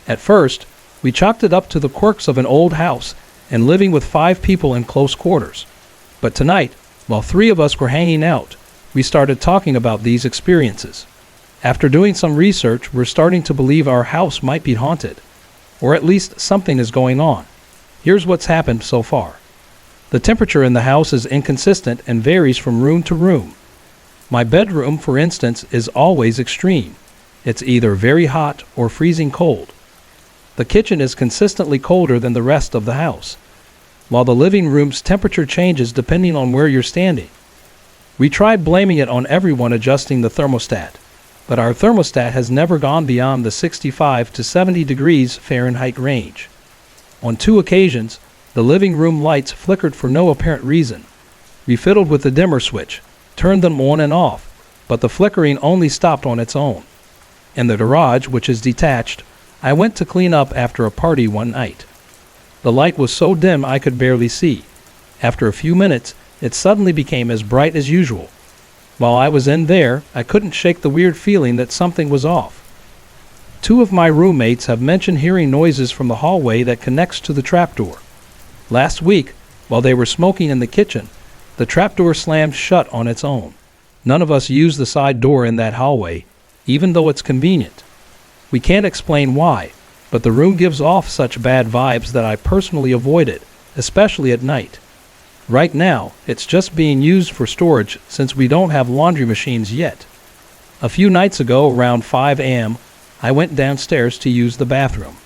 S1: At first, we chalked it up to the quirks of an old house and living with 5 people in close quarters. But tonight, while 3 of us were hanging out, we started talking about these experiences. After doing some research, we're starting to believe our house might be haunted, or at least something is going on. Here's what's happened so far. The temperature in the house is inconsistent and varies from room to room. My bedroom, for instance, is always extreme. It's either very hot or freezing cold. The kitchen is consistently colder than the rest of the house, while the living room's temperature changes depending on where you're standing. We tried blaming it on everyone adjusting the thermostat, but our thermostat has never gone beyond the 65 to 70 degrees Fahrenheit range. On 2 occasions, the living room lights flickered for no apparent reason. We fiddled with the dimmer switch, turned them on and off, but the flickering only stopped on its own. In the garage, which is detached, I went to clean up after a party one night. The light was so dim I could barely see. After a few minutes, it suddenly became as bright as usual. While I was in there, I couldn't shake the weird feeling that something was off. 2 of my roommates have mentioned hearing noises from the hallway that connects to the trapdoor. Last week, while they were smoking in the kitchen, the trapdoor slammed shut on its own. None of us use the side door in that hallway, even though it's convenient. We can't explain why, but the room gives off such bad vibes that I personally avoid it, especially at night. Right now, it's just being used for storage since we don't have laundry machines yet. A few nights ago, around 5 a.m., I went downstairs to use the bathroom.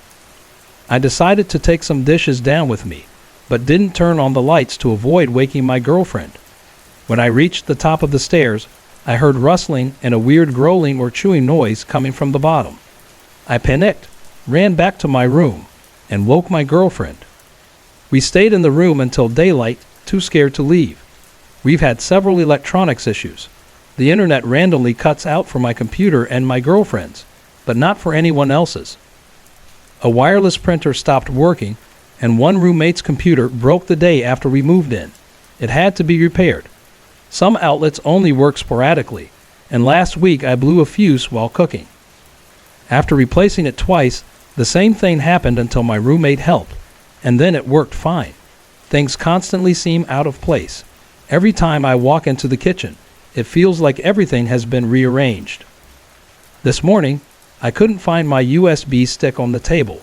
S1: I decided to take some dishes down with me, but didn't turn on the lights to avoid waking my girlfriend. When I reached the top of the stairs, I heard rustling and a weird growling or chewing noise coming from the bottom. I panicked, ran back to my room, and woke my girlfriend. We stayed in the room until daylight, too scared to leave. We've had several electronics issues. The internet randomly cuts out for my computer and my girlfriend's, but not for anyone else's. A wireless printer stopped working, and one roommate's computer broke the day after we moved in. It had to be repaired. Some outlets only work sporadically, and last week I blew a fuse while cooking. After replacing it twice, the same thing happened until my roommate helped, and then it worked fine. Things constantly seem out of place. Every time I walk into the kitchen, it feels like everything has been rearranged. This morning, I couldn't find my USB stick on the table,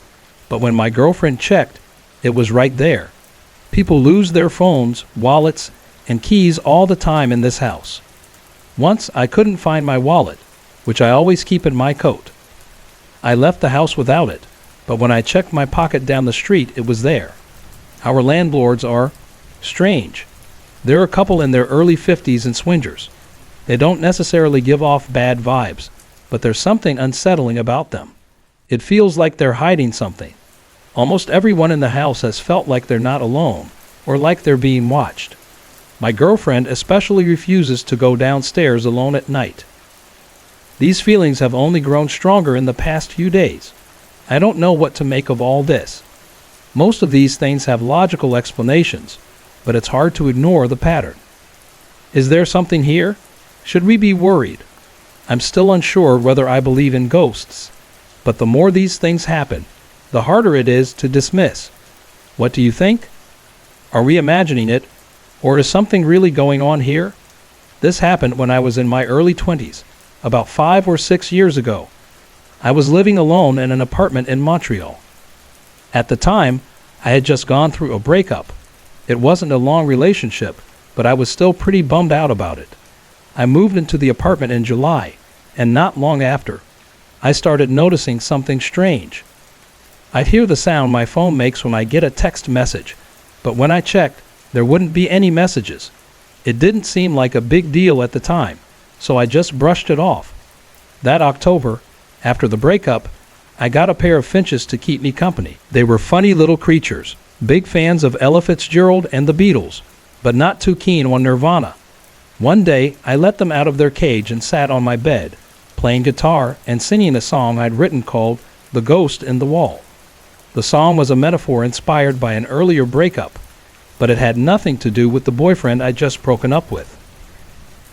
S1: but when my girlfriend checked, it was right there. People lose their phones, wallets, and keys all the time in this house. Once I couldn't find my wallet, which I always keep in my coat. I left the house without it, but when I checked my pocket down the street, it was there. Our landlords are strange. They're a couple in their early 50s and swingers. They don't necessarily give off bad vibes, but there's something unsettling about them. It feels like they're hiding something. Almost everyone in the house has felt like they're not alone, or like they're being watched. My girlfriend especially refuses to go downstairs alone at night. These feelings have only grown stronger in the past few days. I don't know what to make of all this. Most of these things have logical explanations, but it's hard to ignore the pattern. Is there something here? Should we be worried? I'm still unsure whether I believe in ghosts, but the more these things happen, the harder it is to dismiss. What do you think? Are we imagining it, or is something really going on here? This happened when I was in my early 20s, about 5 or 6 years ago. I was living alone in an apartment in Montreal. At the time, I had just gone through a breakup. It wasn't a long relationship, but I was still pretty bummed out about it. I moved into the apartment in July, and not long after, I started noticing something strange. I'd hear the sound my phone makes when I get a text message, but when I checked, there wouldn't be any messages. It didn't seem like a big deal at the time, so I just brushed it off. That October, after the breakup, I got a pair of finches to keep me company. They were funny little creatures, big fans of Ella Fitzgerald and the Beatles, but not too keen on Nirvana. One day, I let them out of their cage and sat on my bed, playing guitar and singing a song I'd written called "The Ghost in the Wall." The song was a metaphor inspired by an earlier breakup, but it had nothing to do with the boyfriend I'd just broken up with.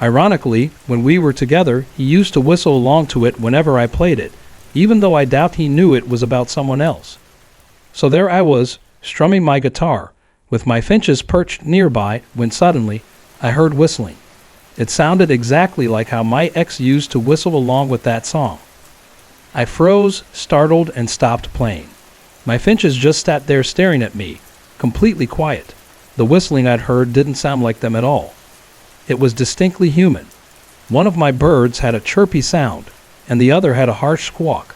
S1: Ironically, when we were together, he used to whistle along to it whenever I played it, even though I doubt he knew it was about someone else. So there I was, strumming my guitar, with my finches perched nearby, when suddenly, I heard whistling. It sounded exactly like how my ex used to whistle along with that song. I froze, startled, and stopped playing. My finches just sat there staring at me, completely quiet. The whistling I'd heard didn't sound like them at all. It was distinctly human. One of my birds had a chirpy sound, and the other had a harsh squawk.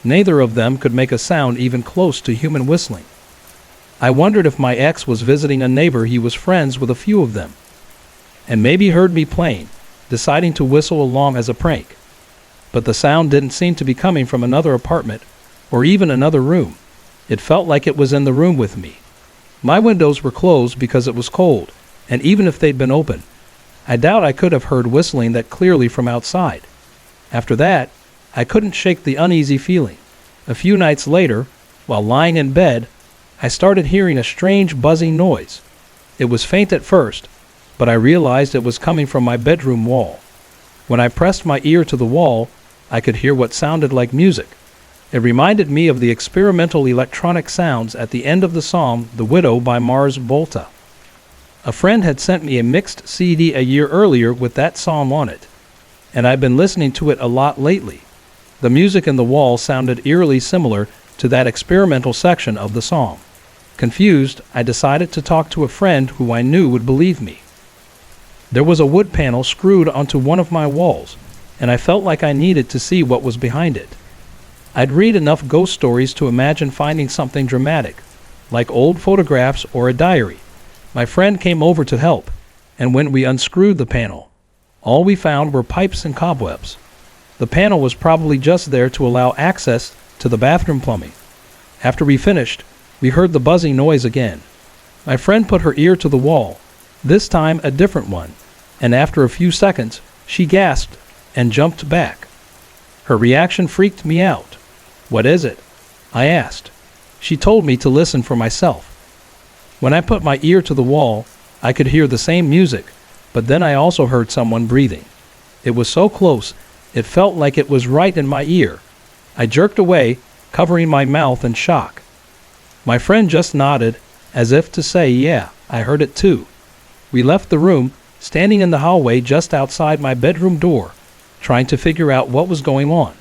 S1: Neither of them could make a sound even close to human whistling. I wondered if my ex was visiting a neighbor he was friends with a few of them, and maybe heard me playing, deciding to whistle along as a prank. But the sound didn't seem to be coming from another apartment, or even another room. It felt like it was in the room with me. My windows were closed because it was cold, and even if they'd been open, I doubt I could have heard whistling that clearly from outside. After that, I couldn't shake the uneasy feeling. A few nights later, while lying in bed, I started hearing a strange buzzing noise. It was faint at first, but I realized it was coming from my bedroom wall. When I pressed my ear to the wall, I could hear what sounded like music. It reminded me of the experimental electronic sounds at the end of the song "The Widow" by Mars Volta. A friend had sent me a mixed CD a year earlier with that song on it, and I've been listening to it a lot lately. The music in the wall sounded eerily similar to that experimental section of the song. Confused, I decided to talk to a friend who I knew would believe me. There was a wood panel screwed onto one of my walls, and I felt like I needed to see what was behind it. I'd read enough ghost stories to imagine finding something dramatic, like old photographs or a diary. My friend came over to help, and when we unscrewed the panel, all we found were pipes and cobwebs. The panel was probably just there to allow access to the bathroom plumbing. After we finished, we heard the buzzing noise again. My friend put her ear to the wall, this time a different one, and after a few seconds, she gasped and jumped back. Her reaction freaked me out. "What is it?" I asked. She told me to listen for myself. When I put my ear to the wall, I could hear the same music, but then I also heard someone breathing. It was so close, it felt like it was right in my ear. I jerked away, covering my mouth in shock. My friend just nodded, as if to say, "Yeah, I heard it too." We left the room, standing in the hallway just outside my bedroom door, trying to figure out what was going on.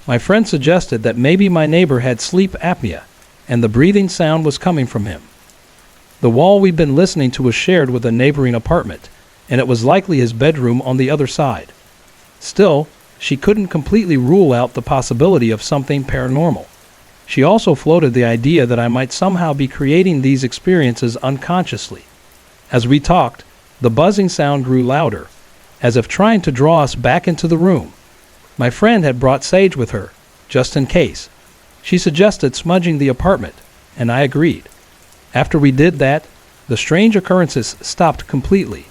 S1: My friend suggested that maybe my neighbor had sleep apnea, and the breathing sound was coming from him. The wall we'd been listening to was shared with a neighboring apartment, and it was likely his bedroom on the other side. Still, she couldn't completely rule out the possibility of something paranormal. She also floated the idea that I might somehow be creating these experiences unconsciously. As we talked, the buzzing sound grew louder, as if trying to draw us back into the room. My friend had brought sage with her, just in case. She suggested smudging the apartment, and I agreed. After we did that, the strange occurrences stopped completely.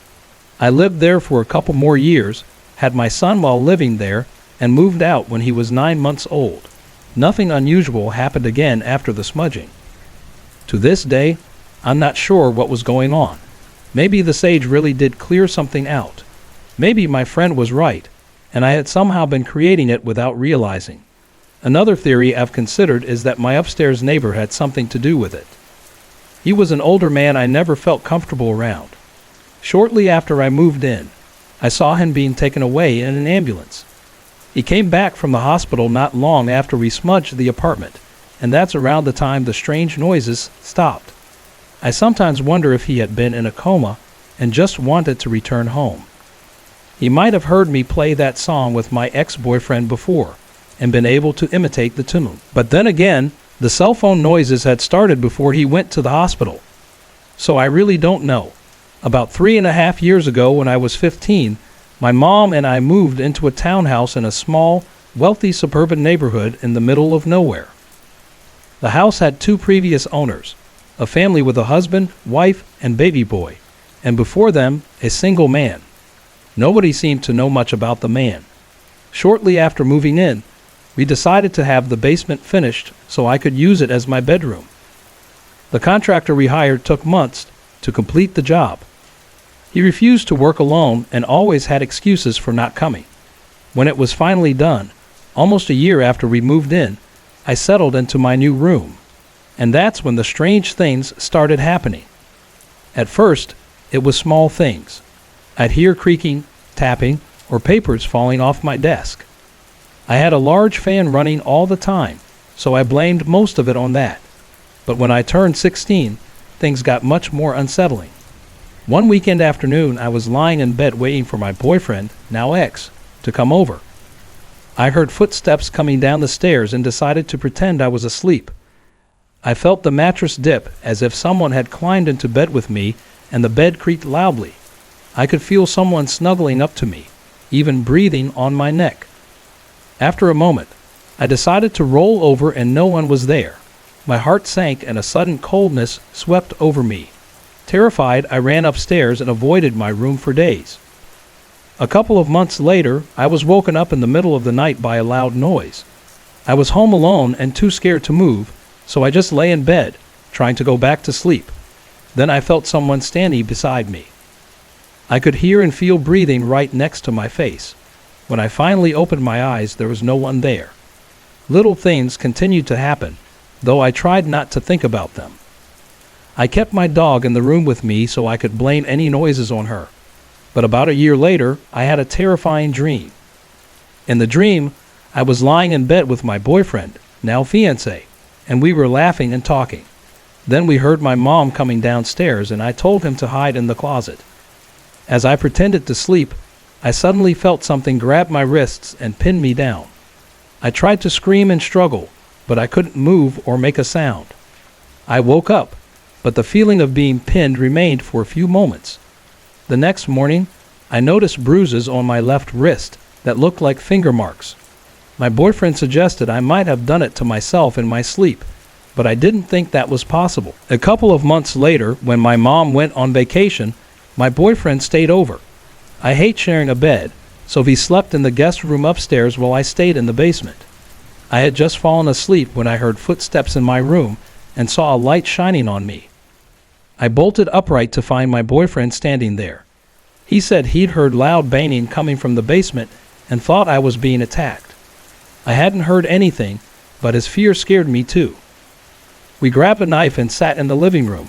S1: I lived there for a couple more years, had my son while living there, and moved out when he was 9 months old. Nothing unusual happened again after the smudging. To this day, I'm not sure what was going on. Maybe the sage really did clear something out. Maybe my friend was right, and I had somehow been creating it without realizing. Another theory I've considered is that my upstairs neighbor had something to do with it. He was an older man I never felt comfortable around. Shortly after I moved in, I saw him being taken away in an ambulance. He came back from the hospital not long after we smudged the apartment, and that's around the time the strange noises stopped. I sometimes wonder if he had been in a coma and just wanted to return home. He might have heard me play that song with my ex-boyfriend before and been able to imitate the tune. But then again, the cell phone noises had started before he went to the hospital. So I really don't know. About 3.5 years ago, when I was 15, my mom and I moved into a townhouse in a small, wealthy suburban neighborhood in the middle of nowhere. The house had 2 previous owners, a family with a husband, wife, and baby boy, and before them, a single man. Nobody seemed to know much about the man. Shortly after moving in, we decided to have the basement finished so I could use it as my bedroom. The contractor we hired took months to complete the job. He refused to work alone and always had excuses for not coming. When it was finally done, almost a year after we moved in, I settled into my new room. And that's when the strange things started happening. At first, it was small things. I'd hear creaking, tapping, or papers falling off my desk. I had a large fan running all the time, so I blamed most of it on that. But when I turned 16, things got much more unsettling. One weekend afternoon, I was lying in bed waiting for my boyfriend, now ex, to come over. I heard footsteps coming down the stairs and decided to pretend I was asleep. I felt the mattress dip as if someone had climbed into bed with me, and the bed creaked loudly. I could feel someone snuggling up to me, even breathing on my neck. After a moment, I decided to roll over and no one was there. My heart sank and a sudden coldness swept over me. Terrified, I ran upstairs and avoided my room for days. A couple of months later, I was woken up in the middle of the night by a loud noise. I was home alone and too scared to move, so I just lay in bed, trying to go back to sleep. Then I felt someone standing beside me. I could hear and feel breathing right next to my face. When I finally opened my eyes, there was no one there. Little things continued to happen, though I tried not to think about them. I kept my dog in the room with me so I could blame any noises on her. But about a year later, I had a terrifying dream. In the dream, I was lying in bed with my boyfriend, now fiancé, and we were laughing and talking. Then we heard my mom coming downstairs and I told him to hide in the closet. As I pretended to sleep, I suddenly felt something grab my wrists and pin me down. I tried to scream and struggle, but I couldn't move or make a sound. I woke up, but the feeling of being pinned remained for a few moments. The next morning, I noticed bruises on my left wrist that looked like finger marks. My boyfriend suggested I might have done it to myself in my sleep, but I didn't think that was possible. A couple of months later, when my mom went on vacation, my boyfriend stayed over. I hate sharing a bed, so he slept in the guest room upstairs while I stayed in the basement. I had just fallen asleep when I heard footsteps in my room and saw a light shining on me. I bolted upright to find my boyfriend standing there. He said he'd heard loud banging coming from the basement and thought I was being attacked. I hadn't heard anything, but his fear scared me too. We grabbed a knife and sat in the living room,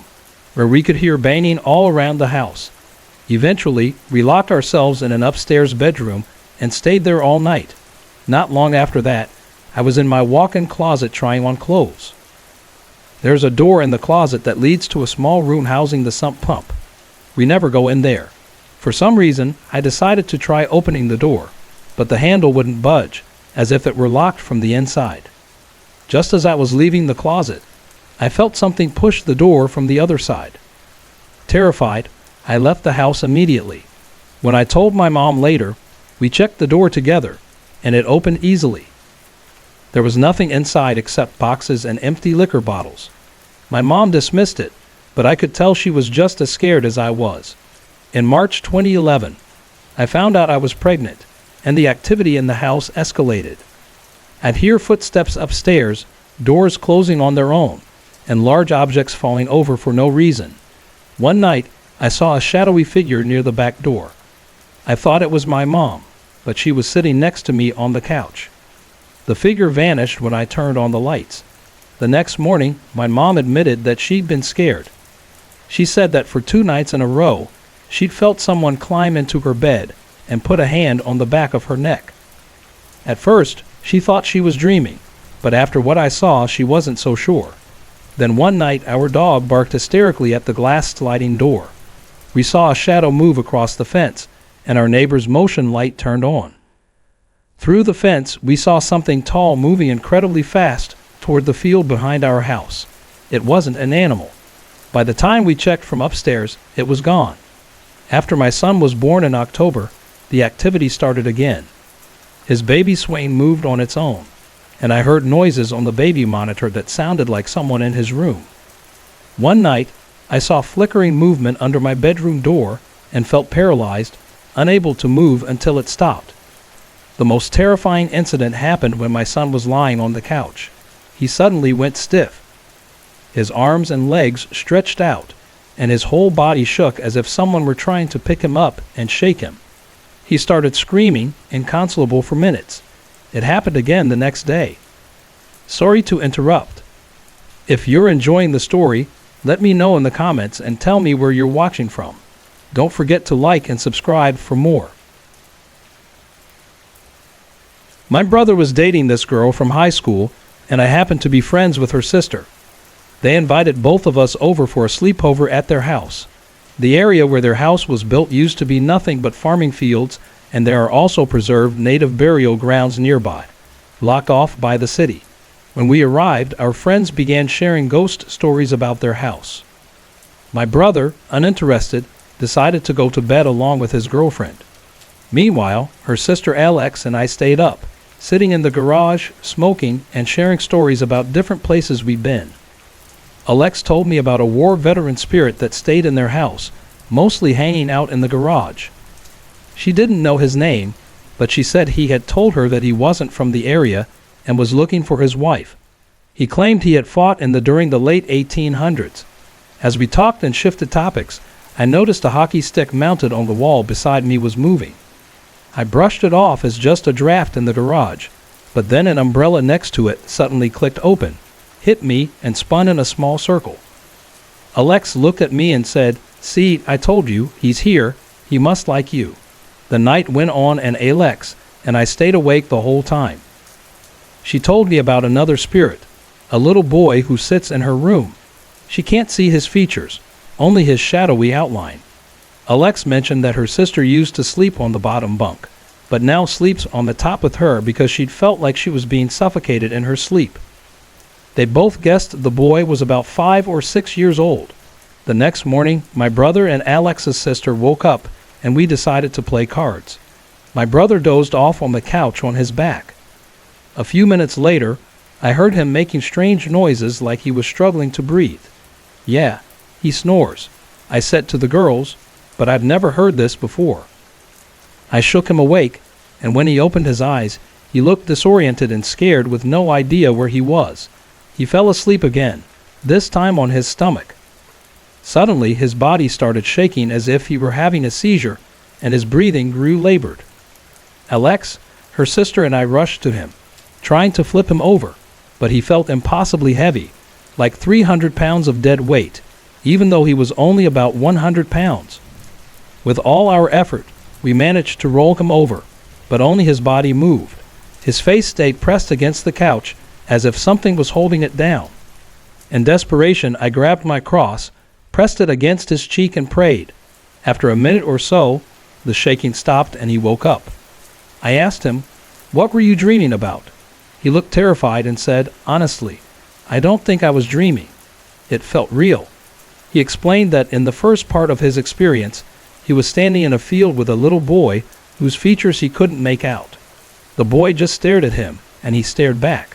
S1: where we could hear banging all around the house. Eventually, we locked ourselves in an upstairs bedroom and stayed there all night. Not long after that, I was in my walk-in closet trying on clothes. There's a door in the closet that leads to a small room housing the sump pump. We never go in there. For some reason, I decided to try opening the door, but the handle wouldn't budge, as if it were locked from the inside. Just as I was leaving the closet, I felt something push the door from the other side. Terrified, I left the house immediately. When I told my mom later, we checked the door together, and it opened easily. There was nothing inside except boxes and empty liquor bottles. My mom dismissed it, but I could tell she was just as scared as I was. In March 2011, I found out I was pregnant, and the activity in the house escalated. I'd hear footsteps upstairs, doors closing on their own, and large objects falling over for no reason. One night, I saw a shadowy figure near the back door. I thought it was my mom, but she was sitting next to me on the couch. The figure vanished when I turned on the lights. The next morning, my mom admitted that she'd been scared. She said that for 2 nights in a row, she'd felt someone climb into her bed and put a hand on the back of her neck. At first, she thought she was dreaming, but after what I saw, she wasn't so sure. Then one night, our dog barked hysterically at the glass sliding door. We saw a shadow move across the fence, and our neighbor's motion light turned on. Through the fence, we saw something tall moving incredibly fast toward the field behind our house. It wasn't an animal. By the time we checked from upstairs, it was gone. After my son was born in October, the activity started again. His baby Swain moved on its own, and I heard noises on the baby monitor that sounded like someone in his room. One night, I saw flickering movement under my bedroom door and felt paralyzed, unable to move until it stopped. The most terrifying incident happened when my son was lying on the couch. He suddenly went stiff. His arms and legs stretched out, and his whole body shook as if someone were trying to pick him up and shake him. He started screaming, inconsolable for minutes. It happened again the next day. Sorry to interrupt. If you're enjoying the story, let me know in the comments and tell me where you're watching from. Don't forget to like and subscribe for more. My brother was dating this girl from high school, and I happened to be friends with her sister. They invited both of us over for a sleepover at their house. The area where their house was built used to be nothing but farming fields, and there are also preserved native burial grounds nearby, blocked off by the city. When we arrived, our friends began sharing ghost stories about their house. My brother, uninterested, decided to go to bed along with his girlfriend. Meanwhile, her sister Alex and I stayed up, sitting in the garage, smoking, and sharing stories about different places we'd been. Alex told me about a war veteran spirit that stayed in their house, mostly hanging out in the garage. She didn't know his name, but she said he had told her that he wasn't from the area and was looking for his wife. He claimed he had fought during the late 1800s. As we talked and shifted topics, I noticed a hockey stick mounted on the wall beside me was moving. I brushed it off as just a draft in the garage, but then an umbrella next to it suddenly clicked open, hit me, and spun in a small circle. Alex looked at me and said, "See, I told you, he's here. He must like you." The night went on and Alex and I stayed awake the whole time. She told me about another spirit, a little boy who sits in her room. She can't see his features, only his shadowy outline. Alex mentioned that her sister used to sleep on the bottom bunk, but now sleeps on the top with her because she'd felt like she was being suffocated in her sleep. They both guessed the boy was about 5 or 6 years old. The next morning, my brother and Alex's sister woke up and we decided to play cards. My brother dozed off on the couch on his back. A few minutes later, I heard him making strange noises like he was struggling to breathe. "Yeah, he snores," I said to the girls, but I've never heard this before. I shook him awake, and when he opened his eyes, he looked disoriented and scared with no idea where he was. He fell asleep again, this time on his stomach. Suddenly, his body started shaking as if he were having a seizure, and his breathing grew labored. Alex, her sister, and I rushed to him, trying to flip him over, but he felt impossibly heavy, like 300 pounds of dead weight, even though he was only about 100 pounds. With all our effort, we managed to roll him over, but only his body moved. His face stayed pressed against the couch as if something was holding it down. In desperation, I grabbed my cross, pressed it against his cheek, and prayed. After a minute or so, the shaking stopped and he woke up. I asked him, "What were you dreaming about?" He looked terrified and said, "Honestly, I don't think I was dreaming. It felt real." He explained that in the first part of his experience, he was standing in a field with a little boy whose features he couldn't make out. The boy just stared at him, and he stared back.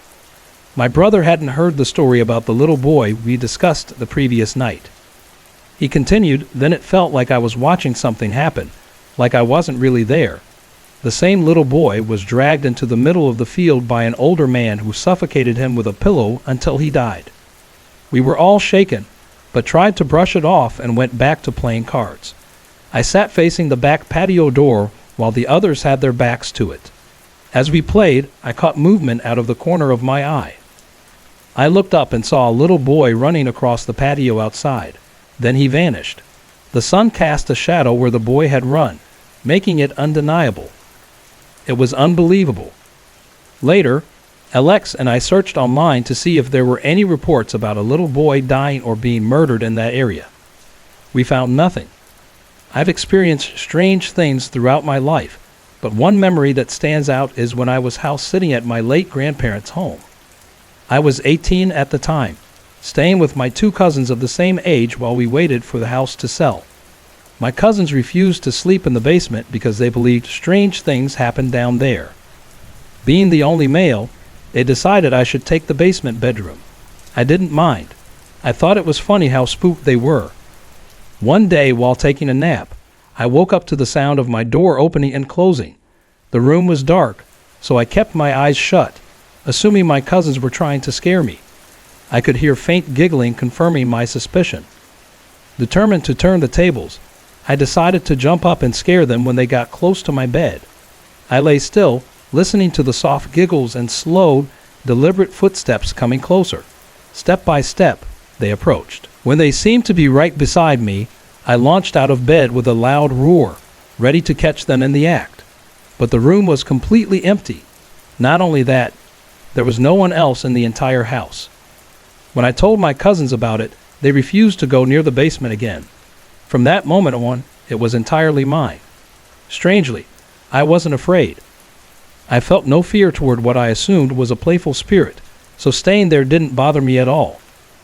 S1: My brother hadn't heard the story about the little boy we discussed the previous night. He continued, then it felt like I was watching something happen, like I wasn't really there. The same little boy was dragged into the middle of the field by an older man who suffocated him with a pillow until he died. We were all shaken, but tried to brush it off and went back to playing cards. I sat facing the back patio door while the others had their backs to it. As we played, I caught movement out of the corner of my eye. I looked up and saw a little boy running across the patio outside. Then he vanished. The sun cast a shadow where the boy had run, making it undeniable. It was unbelievable. Later, Alex and I searched online to see if there were any reports about a little boy dying or being murdered in that area. We found nothing. I've experienced strange things throughout my life, but one memory that stands out is when I was house sitting at my late grandparents' home. I was 18 at the time, staying with my 2 cousins of the same age while we waited for the house to sell. My cousins refused to sleep in the basement because they believed strange things happened down there. Being the only male, they decided I should take the basement bedroom. I didn't mind. I thought it was funny how spooked they were. One day while taking a nap, I woke up to the sound of my door opening and closing. The room was dark, so I kept my eyes shut, assuming my cousins were trying to scare me. I could hear faint giggling confirming my suspicion. Determined to turn the tables, I decided to jump up and scare them when they got close to my bed. I lay still, listening to the soft giggles and slow, deliberate footsteps coming closer. Step by step, they approached. When they seemed to be right beside me, I launched out of bed with a loud roar, ready to catch them in the act. But the room was completely empty. Not only that, there was no one else in the entire house. When I told my cousins about it, they refused to go near the basement again. From that moment on, it was entirely mine. Strangely, I wasn't afraid. I felt no fear toward what I assumed was a playful spirit, so staying there didn't bother me at all.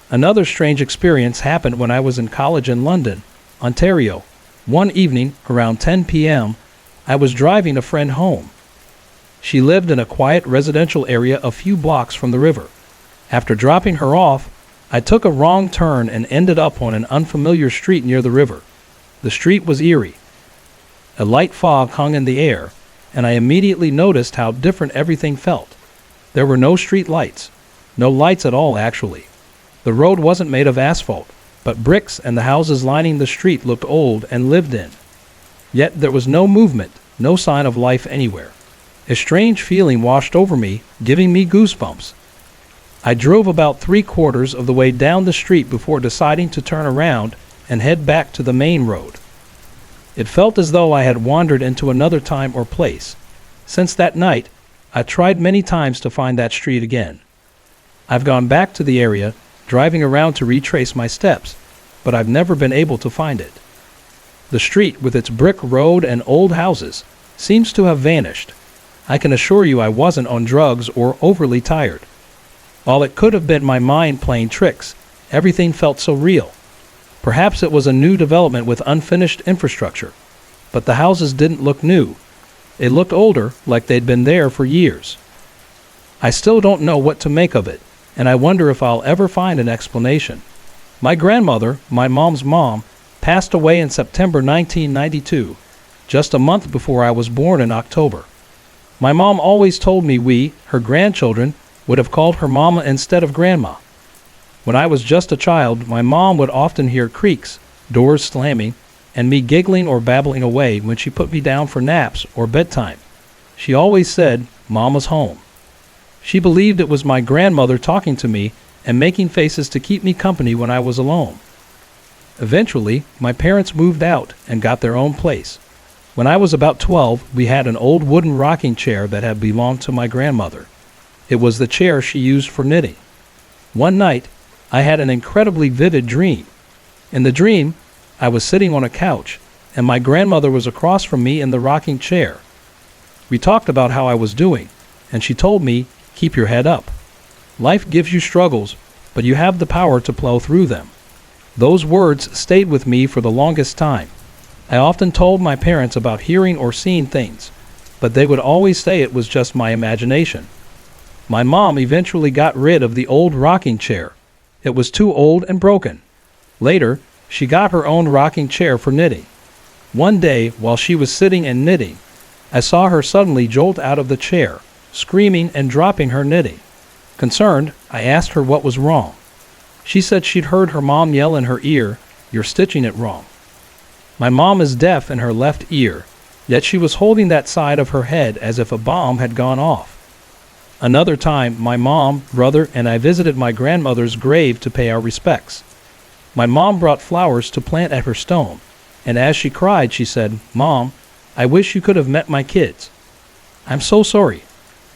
S1: Another strange experience happened when I was in college in London, Ontario. One evening, around 10 p.m., I was driving a friend home. She lived in a quiet residential area a few blocks from the river. After dropping her off, I took a wrong turn and ended up on an unfamiliar street near the river. The street was eerie. A light fog hung in the air, and I immediately noticed how different everything felt. There were no street lights. No lights at all, actually. The road wasn't made of asphalt, but bricks, and the houses lining the street looked old and lived in. Yet there was no movement, no sign of life anywhere. A strange feeling washed over me, giving me goosebumps. I drove about 3/4 of the way down the street before deciding to turn around and head back to the main road. It felt as though I had wandered into another time or place. Since that night, I tried many times to find that street again. I've gone back to the area, driving around to retrace my steps, but I've never been able to find it. The street, with its brick road and old houses, seems to have vanished. I can assure you I wasn't on drugs or overly tired. While it could have been my mind playing tricks, everything felt so real. Perhaps it was a new development with unfinished infrastructure, but the houses didn't look new. They looked older, like they'd been there for years. I still don't know what to make of it, and I wonder if I'll ever find an explanation. My grandmother, my mom's mom, passed away in September 1992, just a month before I was born in October. My mom always told me we, her grandchildren, would have called her mama instead of grandma. When I was just a child, my mom would often hear creaks, doors slamming, and me giggling or babbling away when she put me down for naps or bedtime. She always said, "Mama's home." She believed it was my grandmother talking to me and making faces to keep me company when I was alone. Eventually, my parents moved out and got their own place. When I was about 12, we had an old wooden rocking chair that had belonged to my grandmother. It was the chair she used for knitting. One night, I had an incredibly vivid dream. In the dream, I was sitting on a couch, and my grandmother was across from me in the rocking chair. We talked about how I was doing, and she told me, "Keep your head up. Life gives you struggles, but you have the power to plow through them." Those words stayed with me for the longest time. I often told my parents about hearing or seeing things, but they would always say it was just my imagination. My mom eventually got rid of the old rocking chair. It was too old and broken. Later, she got her own rocking chair for knitting. One day, while she was sitting and knitting, I saw her suddenly jolt out of the chair, screaming and dropping her knitting. Concerned, I asked her what was wrong. She said she'd heard her mom yell in her ear, "You're stitching it wrong." My mom is deaf in her left ear, yet she was holding that side of her head as if a bomb had gone off. Another time, my mom, brother, and I visited my grandmother's grave to pay our respects. My mom brought flowers to plant at her stone, and as she cried, she said, "Mom, I wish you could have met my kids. I'm so sorry."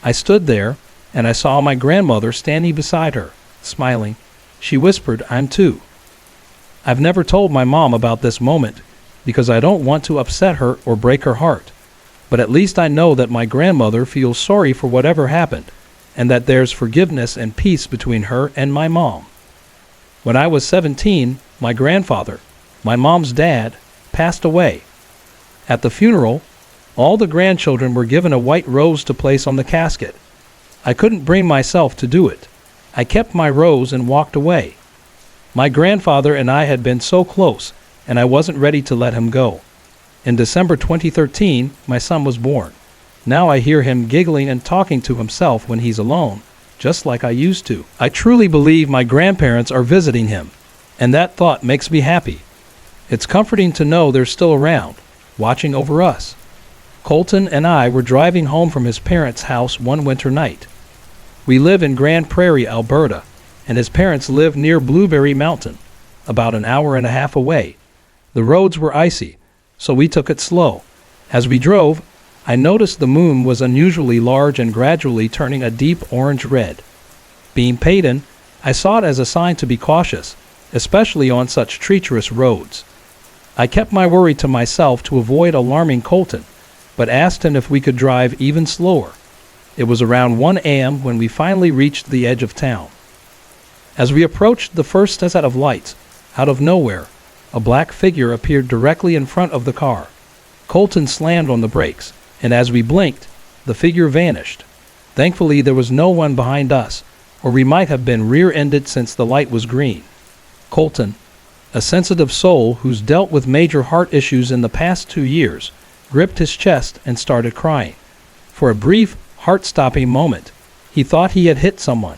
S1: I stood there, and I saw my grandmother standing beside her, smiling. She whispered, "I'm too." I've never told my mom about this moment because I don't want to upset her or break her heart, but at least I know that my grandmother feels sorry for whatever happened, and that there's forgiveness and peace between her and my mom. When I was 17, my grandfather, my mom's dad, passed away. At the funeral, all the grandchildren were given a white rose to place on the casket. I couldn't bring myself to do it. I kept my rose and walked away. My grandfather and I had been so close, and I wasn't ready to let him go. In December 2013, my son was born. Now I hear him giggling and talking to himself when he's alone, just like I used to. I truly believe my grandparents are visiting him, and that thought makes me happy. It's comforting to know they're still around, watching over us. Colton and I were driving home from his parents' house one winter night. We live in Grand Prairie, Alberta, and his parents live near Blueberry Mountain, about an hour and a half away. The roads were icy, so we took it slow. As we drove, I noticed the moon was unusually large and gradually turning a deep orange red. Being pagan, I saw it as a sign to be cautious, especially on such treacherous roads. I kept my worry to myself to avoid alarming Colton, but asked him if we could drive even slower. It was around 1 a.m. when we finally reached the edge of town. As we approached the first set of lights, out of nowhere, a black figure appeared directly in front of the car. Colton slammed on the brakes, and as we blinked, the figure vanished. Thankfully, there was no one behind us, or we might have been rear-ended since the light was green. Colton, a sensitive soul who's dealt with major heart issues in the past 2 years, gripped his chest and started crying. For a brief, heart-stopping moment, he thought he had hit someone.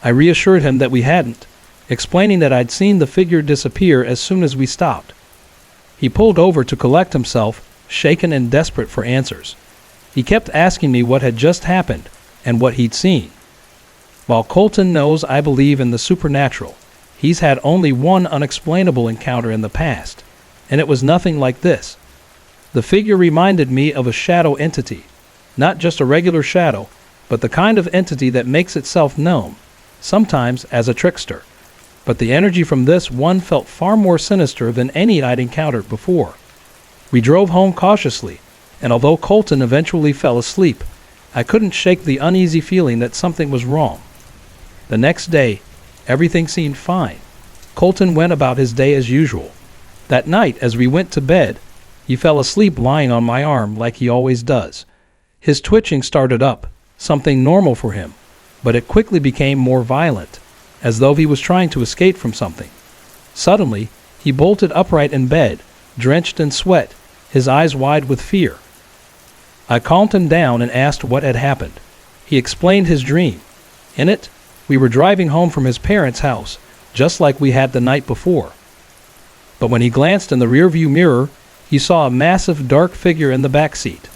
S1: I reassured him that we hadn't, explaining that I'd seen the figure disappear as soon as we stopped. He pulled over to collect himself, shaken and desperate for answers. He kept asking me what had just happened and what he'd seen. While Colton knows I believe in the supernatural, he's had only one unexplainable encounter in the past, and it was nothing like this. The figure reminded me of a shadow entity, not just a regular shadow, but the kind of entity that makes itself known, sometimes as a trickster. But the energy from this one felt far more sinister than any I'd encountered before. We drove home cautiously, and although Colton eventually fell asleep, I couldn't shake the uneasy feeling that something was wrong. The next day, everything seemed fine. Colton went about his day as usual. That night, as we went to bed, he fell asleep lying on my arm like he always does. His twitching started up, something normal for him, but it quickly became more violent, as though he was trying to escape from something. Suddenly, he bolted upright in bed, drenched in sweat, his eyes wide with fear. I calmed him down and asked what had happened. He explained his dream. In it, we were driving home from his parents' house, just like we had the night before. But when he glanced in the rearview mirror, he saw a massive dark figure in the back seat.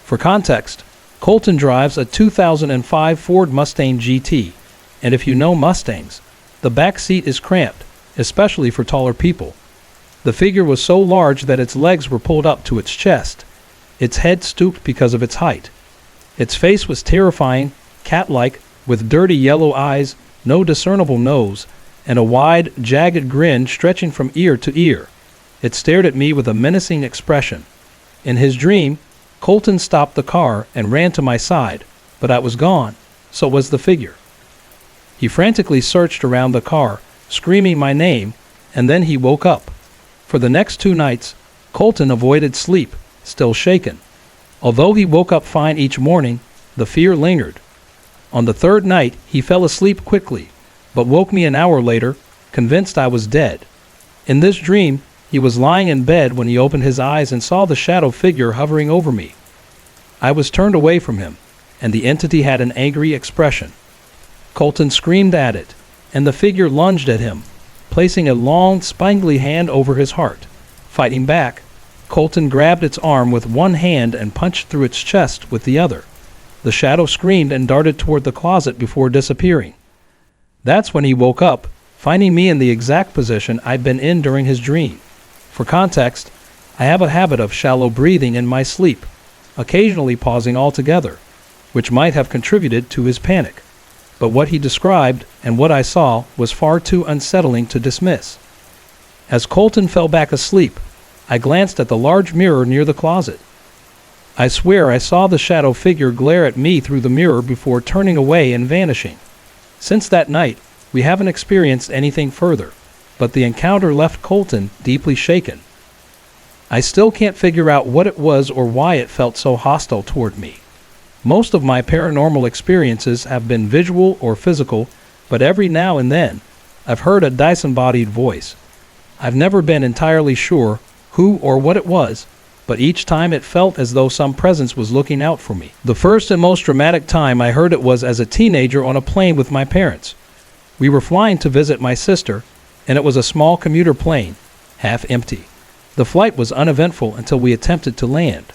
S1: For context, Colton drives a 2005 Ford Mustang GT, and if you know Mustangs, the back seat is cramped, especially for taller people. The figure was so large that its legs were pulled up to its chest. Its head stooped because of its height. Its face was terrifying, cat-like, with dirty yellow eyes, no discernible nose, and a wide, jagged grin stretching from ear to ear. It stared at me with a menacing expression. In his dream, Colton stopped the car and ran to my side, but I was gone, so was the figure. He frantically searched around the car, screaming my name, and then he woke up. For the next 2 nights, Colton avoided sleep, still shaken. Although he woke up fine each morning, the fear lingered. On the third night, he fell asleep quickly, but woke me an hour later, convinced I was dead. In this dream, he was lying in bed when he opened his eyes and saw the shadow figure hovering over me. I was turned away from him, and the entity had an angry expression. Colton screamed at it, and the figure lunged at him, placing a long, spindly hand over his heart. Fighting back, Colton grabbed its arm with one hand and punched through its chest with the other. The shadow screamed and darted toward the closet before disappearing. That's when he woke up, finding me in the exact position I'd been in during his dream. For context, I have a habit of shallow breathing in my sleep, occasionally pausing altogether, which might have contributed to his panic. But what he described and what I saw was far too unsettling to dismiss. As Colton fell back asleep, I glanced at the large mirror near the closet. I swear I saw the shadow figure glare at me through the mirror before turning away and vanishing. Since that night, we haven't experienced anything further, but the encounter left Colton deeply shaken. I still can't figure out what it was or why it felt so hostile toward me. Most of my paranormal experiences have been visual or physical, but every now and then, I've heard a disembodied voice. I've never been entirely sure who or what it was, but each time it felt as though some presence was looking out for me. The first and most dramatic time I heard it was as a teenager on a plane with my parents. We were flying to visit my sister, and it was a small commuter plane, half empty. The flight was uneventful until we attempted to land.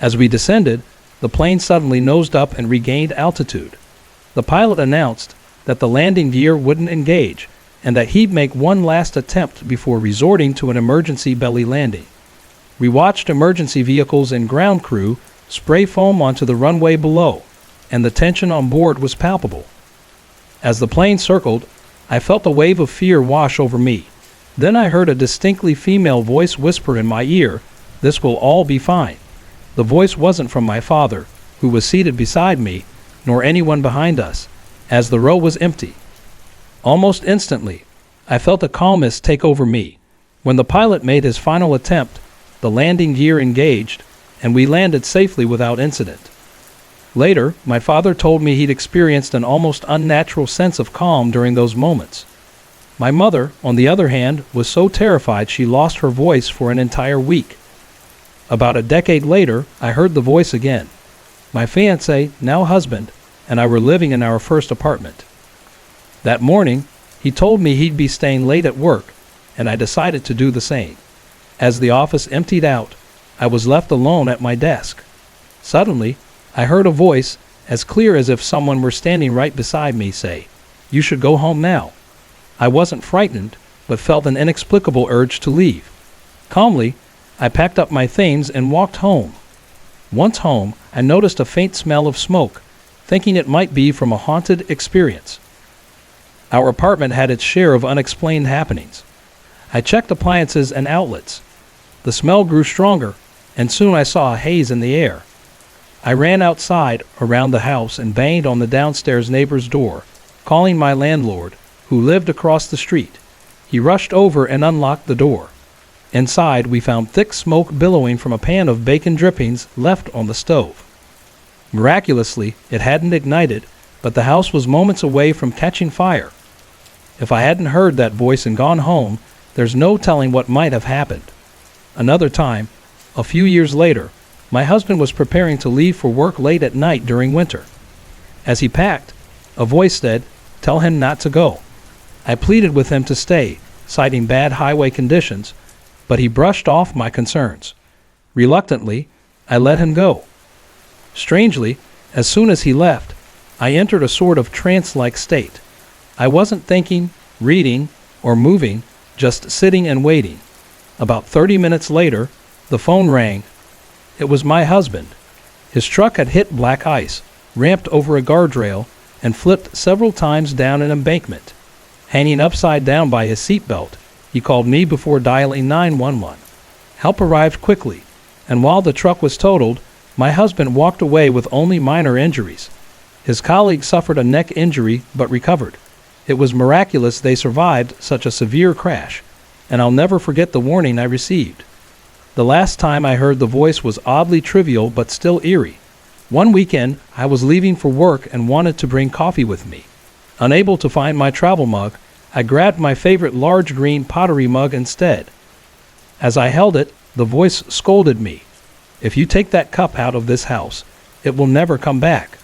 S1: As we descended, the plane suddenly nosed up and regained altitude. The pilot announced that the landing gear wouldn't engage, and that he'd make one last attempt before resorting to an emergency belly landing. We watched emergency vehicles and ground crew spray foam onto the runway below, and the tension on board was palpable. As the plane circled, I felt a wave of fear wash over me. Then I heard a distinctly female voice whisper in my ear, "This will all be fine." The voice wasn't from my father, who was seated beside me, nor anyone behind us, as the row was empty. Almost instantly, I felt a calmness take over me. When the pilot made his final attempt, the landing gear engaged, and we landed safely without incident. Later, my father told me he'd experienced an almost unnatural sense of calm during those moments. My mother, on the other hand, was so terrified she lost her voice for an entire week. About a decade later, I heard the voice again. My fiancé, now husband, and I were living in our first apartment. That morning, he told me he'd be staying late at work, and I decided to do the same. As the office emptied out, I was left alone at my desk. Suddenly, I heard a voice, as clear as if someone were standing right beside me, say, "You should go home now." I wasn't frightened, but felt an inexplicable urge to leave. Calmly, I packed up my things and walked home. Once home, I noticed a faint smell of smoke, thinking it might be from a haunted experience. Our apartment had its share of unexplained happenings. I checked appliances and outlets. The smell grew stronger, and soon I saw a haze in the air. I ran outside, around the house, and banged on the downstairs neighbor's door, calling my landlord, who lived across the street. He rushed over and unlocked the door. Inside, we found thick smoke billowing from a pan of bacon drippings left on the stove. Miraculously, it hadn't ignited, but the house was moments away from catching fire. If I hadn't heard that voice and gone home, there's no telling what might have happened. Another time, a few years later, my husband was preparing to leave for work late at night during winter. As he packed, a voice said, "Tell him not to go." I pleaded with him to stay, citing bad highway conditions, but he brushed off my concerns. Reluctantly, I let him go. Strangely, as soon as he left, I entered a sort of trance-like state. I wasn't thinking, reading, or moving, just sitting and waiting. About 30 minutes later, the phone rang. It was my husband. His truck had hit black ice, ramped over a guardrail, and flipped several times down an embankment. Hanging upside down by his seatbelt, he called me before dialing 911. Help arrived quickly, and while the truck was totaled, my husband walked away with only minor injuries. His colleague suffered a neck injury but recovered. It was miraculous they survived such a severe crash, and I'll never forget the warning I received. The last time I heard the voice was oddly trivial but still eerie. One weekend, I was leaving for work and wanted to bring coffee with me. Unable to find my travel mug, I grabbed my favorite large green pottery mug instead. As I held it, the voice scolded me. "If you take that cup out of this house, it will never come back."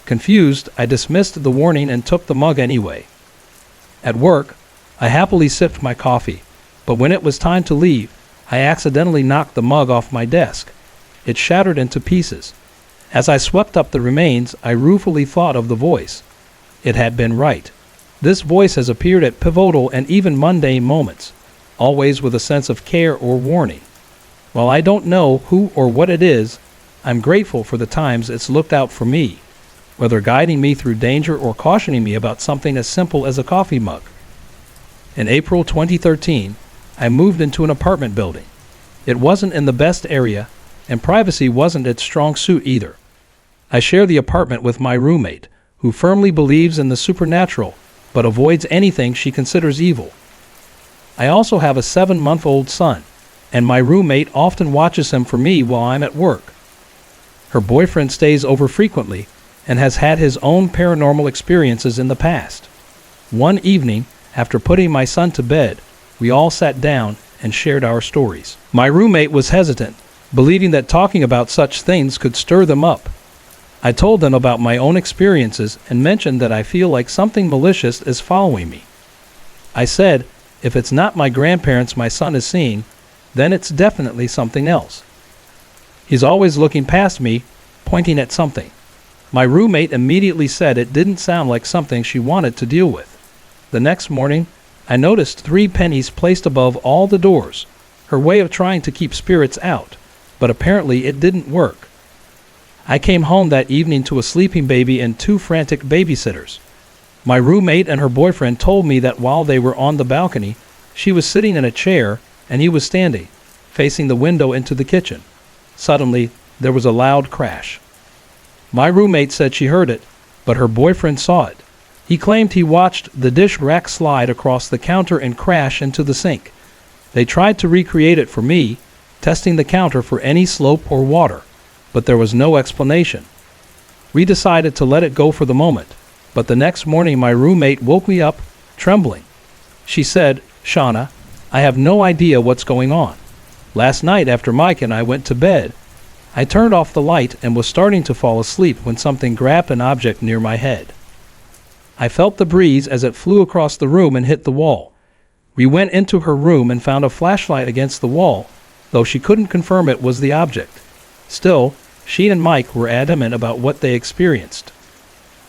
S1: Confused, I dismissed the warning and took the mug anyway. At work, I happily sipped my coffee, but when it was time to leave, I accidentally knocked the mug off my desk. It shattered into pieces. As I swept up the remains, I ruefully thought of the voice. It had been right. This voice has appeared at pivotal and even mundane moments, always with a sense of care or warning. While I don't know who or what it is, I'm grateful for the times it's looked out for me, whether guiding me through danger or cautioning me about something as simple as a coffee mug. In April 2013, I moved into an apartment building. It wasn't in the best area, and privacy wasn't its strong suit either. I share the apartment with my roommate, who firmly believes in the supernatural, but avoids anything she considers evil. I also have a 7-month-old son, and my roommate often watches him for me while I'm at work. Her boyfriend stays over frequently and has had his own paranormal experiences in the past. One evening, after putting my son to bed, we all sat down and shared our stories. My roommate was hesitant, believing that talking about such things could stir them up. I told them about my own experiences and mentioned that I feel like something malicious is following me. I said, if it's not my grandparents my son is seeing, then it's definitely something else. He's always looking past me, pointing at something. My roommate immediately said it didn't sound like something she wanted to deal with. The next morning, I noticed 3 pennies placed above all the doors, her way of trying to keep spirits out, but apparently it didn't work. I came home that evening to a sleeping baby and 2 frantic babysitters. My roommate and her boyfriend told me that while they were on the balcony, she was sitting in a chair and he was standing, facing the window into the kitchen. Suddenly, there was a loud crash. My roommate said she heard it, but her boyfriend saw it. He claimed he watched the dish rack slide across the counter and crash into the sink. They tried to recreate it for me, testing the counter for any slope or water, but there was no explanation. We decided to let it go for the moment, but the next morning my roommate woke me up, trembling. She said, "Shauna, I have no idea what's going on. Last night after Mike and I went to bed, I turned off the light and was starting to fall asleep when something grabbed an object near my head. I felt the breeze as it flew across the room and hit the wall. We went into her room and found a flashlight against the wall, though she couldn't confirm it was the object. Still, she and Mike were adamant about what they experienced.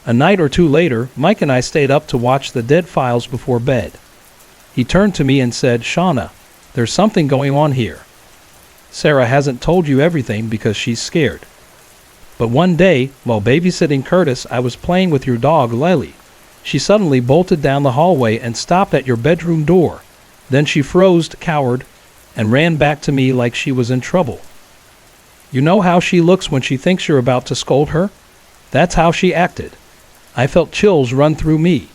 S1: A night or 2 later, Mike and I stayed up to watch the Dead Files before bed. He turned to me and said, "Shauna, there's something going on here. Sarah hasn't told you everything because she's scared. But one day, while babysitting Curtis, I was playing with your dog, Lily. She suddenly bolted down the hallway and stopped at your bedroom door. Then she froze, cowered, and ran back to me like she was in trouble. You know how she looks when she thinks you're about to scold her? That's how she acted. I felt chills run through me.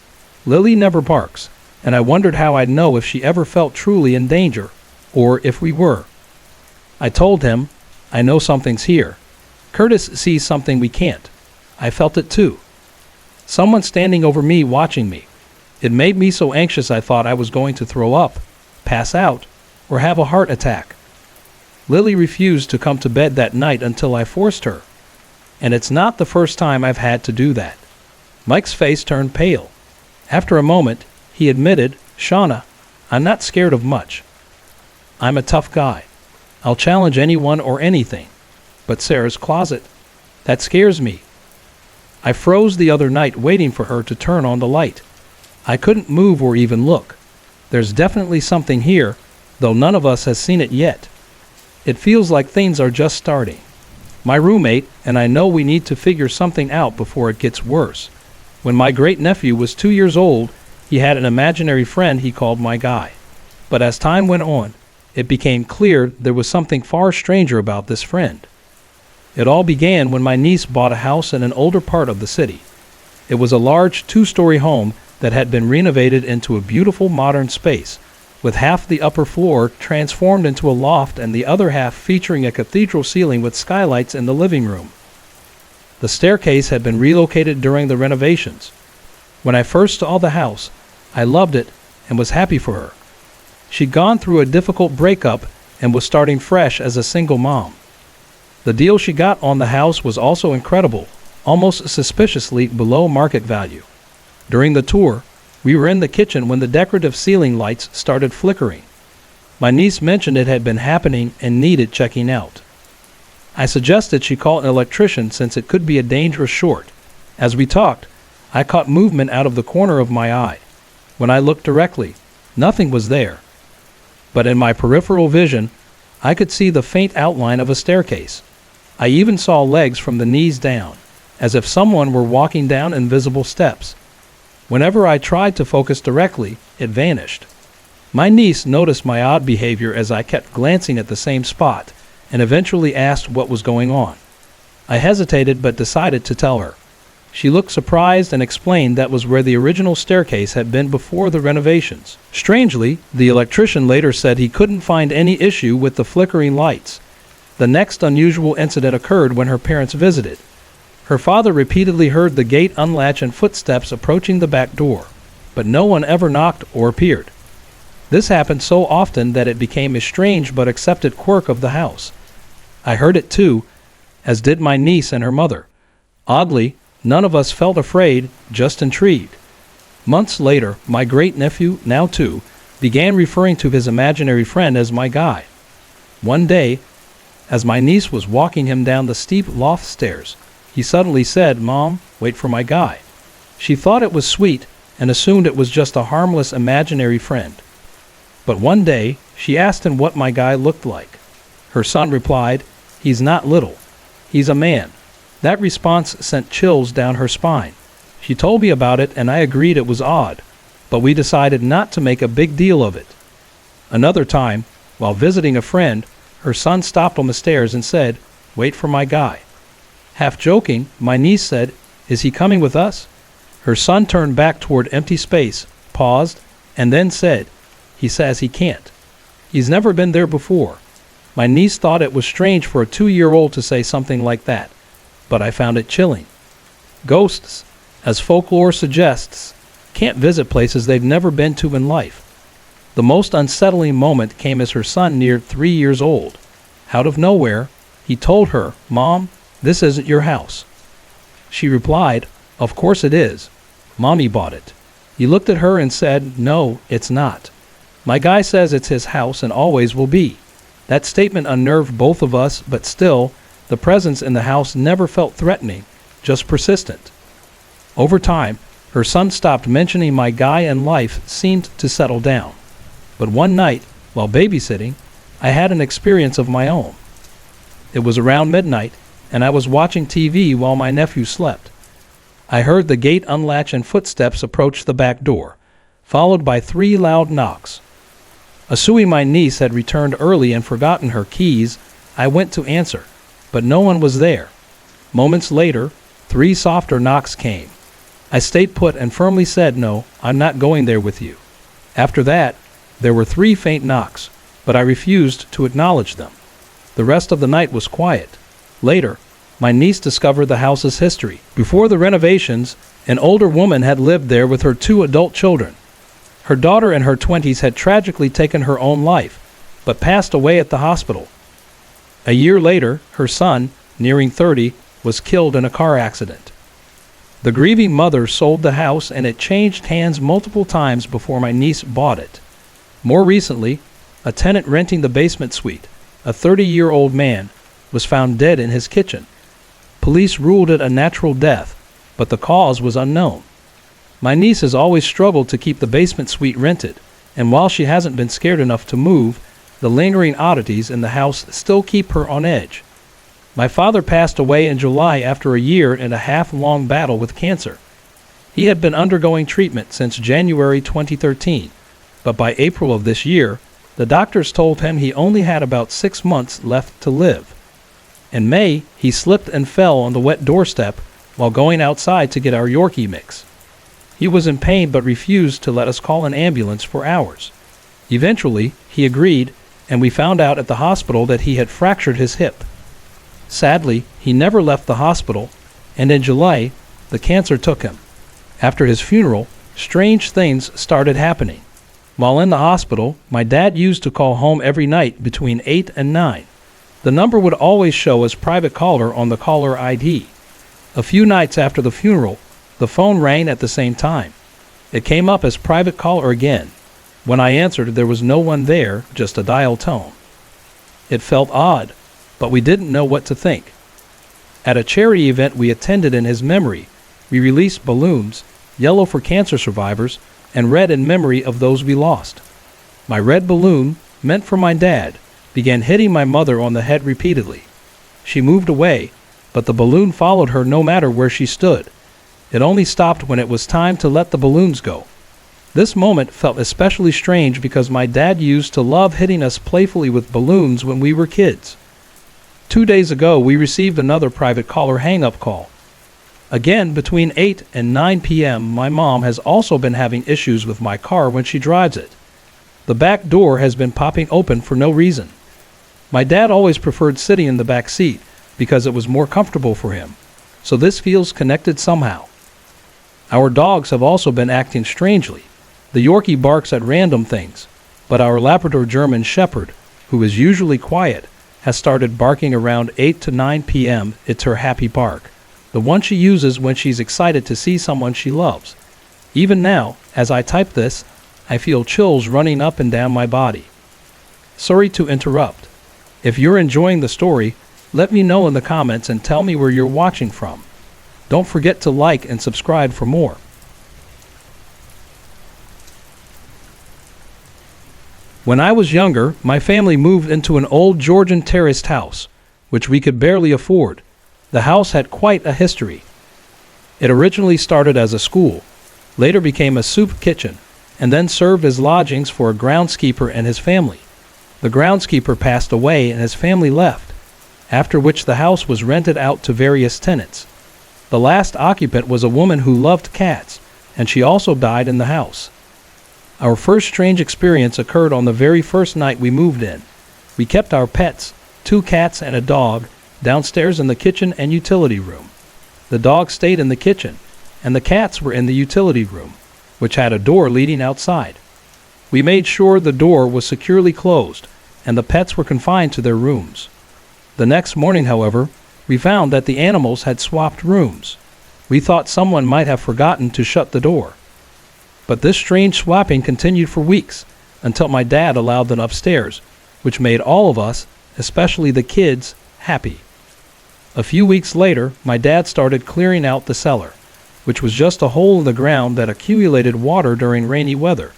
S1: Lily never barks, and I wondered how I'd know if she ever felt truly in danger, or if we were. I told him, I know something's here. Curtis sees something we can't. I felt it too. Someone standing over me watching me. It made me so anxious I thought I was going to throw up, pass out, or have a heart attack. Lily refused to come to bed that night until I forced her. And it's not the first time I've had to do that. Mike's face turned pale. After a moment, he admitted, "Shauna, I'm not scared of much. I'm a tough guy. I'll challenge anyone or anything. But Sarah's closet, that scares me." I froze the other night waiting for her to turn on the light. I couldn't move or even look. There's definitely something here, though none of us has seen it yet. It feels like things are just starting. My roommate and I know we need to figure something out before it gets worse. When my great-nephew was 2 years old, he had an imaginary friend he called my guy. But as time went on, it became clear there was something far stranger about this friend. It all began when my niece bought a house in an older part of the city. It was a large 2-story home that had been renovated into a beautiful modern space, with half the upper floor transformed into a loft and the other half featuring a cathedral ceiling with skylights in the living room. The staircase had been relocated during the renovations. When I first saw the house, I loved it and was happy for her. She'd gone through a difficult breakup and was starting fresh as a single mom. The deal she got on the house was also incredible, almost suspiciously below market value. During the tour, we were in the kitchen when the decorative ceiling lights started flickering. My niece mentioned it had been happening and needed checking out. I suggested she call an electrician since it could be a dangerous short. As we talked, I caught movement out of the corner of my eye. When I looked directly, nothing was there. But in my peripheral vision, I could see the faint outline of a staircase. I even saw legs from the knees down, as if someone were walking down invisible steps. Whenever I tried to focus directly, it vanished. My niece noticed my odd behavior as I kept glancing at the same spot, and eventually asked what was going on. I hesitated but decided to tell her. She looked surprised and explained that was where the original staircase had been before the renovations. Strangely, the electrician later said he couldn't find any issue with the flickering lights. The next unusual incident occurred when her parents visited. Her father repeatedly heard the gate unlatch and footsteps approaching the back door, but no one ever knocked or appeared. This happened so often that it became a strange but accepted quirk of the house. I heard it too, as did my niece and her mother. Oddly, none of us felt afraid, just intrigued. Months later, my great-nephew, now 2, began referring to his imaginary friend as my guy. One day, as my niece was walking him down the steep loft stairs, he suddenly said, "Mom, wait for my guy." She thought it was sweet and assumed it was just a harmless imaginary friend. But one day, she asked him what my guy looked like. Her son replied, "He's not little. He's a man." That response sent chills down her spine. She told me about it and I agreed it was odd, but we decided not to make a big deal of it. Another time, while visiting a friend, her son stopped on the stairs and said, "Wait for my guy." Half joking, my niece said, "Is he coming with us?" Her son turned back toward empty space, paused, and then said, "He says he can't. He's never been there before." My niece thought it was strange for a 2-year-old to say something like that, but I found it chilling. Ghosts, as folklore suggests, can't visit places they've never been to in life. The most unsettling moment came as her son neared 3 years old. Out of nowhere, he told her, "Mom, this isn't your house." She replied, "Of course it is. Mommy bought it." He looked at her and said, "No, it's not. My guy says it's his house and always will be." That statement unnerved both of us, but still, the presence in the house never felt threatening, just persistent. Over time, her son stopped mentioning my guy and life seemed to settle down. But one night, while babysitting, I had an experience of my own. It was around midnight, and I was watching TV while my nephew slept. I heard the gate unlatch and footsteps approach the back door, followed by 3 loud knocks. Assuming my niece had returned early and forgotten her keys, I went to answer, but no one was there. Moments later, 3 softer knocks came. I stayed put and firmly said, "No, I'm not going there with you." After that, there were 3 faint knocks, but I refused to acknowledge them. The rest of the night was quiet. Later, my niece discovered the house's history. Before the renovations, an older woman had lived there with her 2 adult children. Her daughter in her 20s had tragically taken her own life, but passed away at the hospital. A year later, her son, nearing 30, was killed in a car accident. The grieving mother sold the house and it changed hands multiple times before my niece bought it. More recently, a tenant renting the basement suite, a 30-year-old man, was found dead in his kitchen. Police ruled it a natural death, but the cause was unknown. My niece has always struggled to keep the basement suite rented, and while she hasn't been scared enough to move, the lingering oddities in the house still keep her on edge. My father passed away in July after a 1.5-year-long battle with cancer. He had been undergoing treatment since January 2013, but by April of this year, the doctors told him he only had about 6 months left to live. In May, he slipped and fell on the wet doorstep while going outside to get our Yorkie mix. He was in pain but refused to let us call an ambulance for hours. Eventually, he agreed, and we found out at the hospital that he had fractured his hip. Sadly, he never left the hospital, and in July, the cancer took him. After his funeral, strange things started happening. While in the hospital, my dad used to call home every night between 8 and 9. The number would always show as private caller on the caller ID. A few nights after the funeral, the phone rang at the same time. It came up as private caller again. When I answered, there was no one there, just a dial tone. It felt odd, but we didn't know what to think. At a charity event we attended in his memory, we released balloons, yellow for cancer survivors, and red in memory of those we lost. My red balloon, meant for my dad, began hitting my mother on the head repeatedly. She moved away, but the balloon followed her no matter where she stood. It only stopped when it was time to let the balloons go. This moment felt especially strange because my dad used to love hitting us playfully with balloons when we were kids. 2 days ago, we received another private caller hang-up call. Again, between 8 and 9 p.m., my mom has also been having issues with my car when she drives it. The back door has been popping open for no reason. My dad always preferred sitting in the back seat because it was more comfortable for him, so this feels connected somehow. Our dogs have also been acting strangely. The Yorkie barks at random things, but our Labrador German Shepherd, who is usually quiet, has started barking around 8 to 9 p.m. It's her happy bark, the one she uses when she's excited to see someone she loves. Even now, as I type this, I feel chills running up and down my body. Sorry to interrupt. If you're enjoying the story, let me know in the comments and tell me where you're watching from. Don't forget to like and subscribe for more. When I was younger, my family moved into an old Georgian terraced house, which we could barely afford. The house had quite a history. It originally started as a school, later became a soup kitchen, and then served as lodgings for a groundskeeper and his family. The groundskeeper passed away and his family left, after which the house was rented out to various tenants. The last occupant was a woman who loved cats, and she also died in the house. Our first strange experience occurred on the very first night we moved in. We kept our pets, 2 cats and a dog, downstairs in the kitchen and utility room. The dog stayed in the kitchen, and the cats were in the utility room, which had a door leading outside. We made sure the door was securely closed, and the pets were confined to their rooms. The next morning, however, we found that the animals had swapped rooms. We thought someone might have forgotten to shut the door. But this strange swapping continued for weeks, until my dad allowed them upstairs, which made all of us, especially the kids, happy. A few weeks later, my dad started clearing out the cellar, which was just a hole in the ground that accumulated water during rainy weather.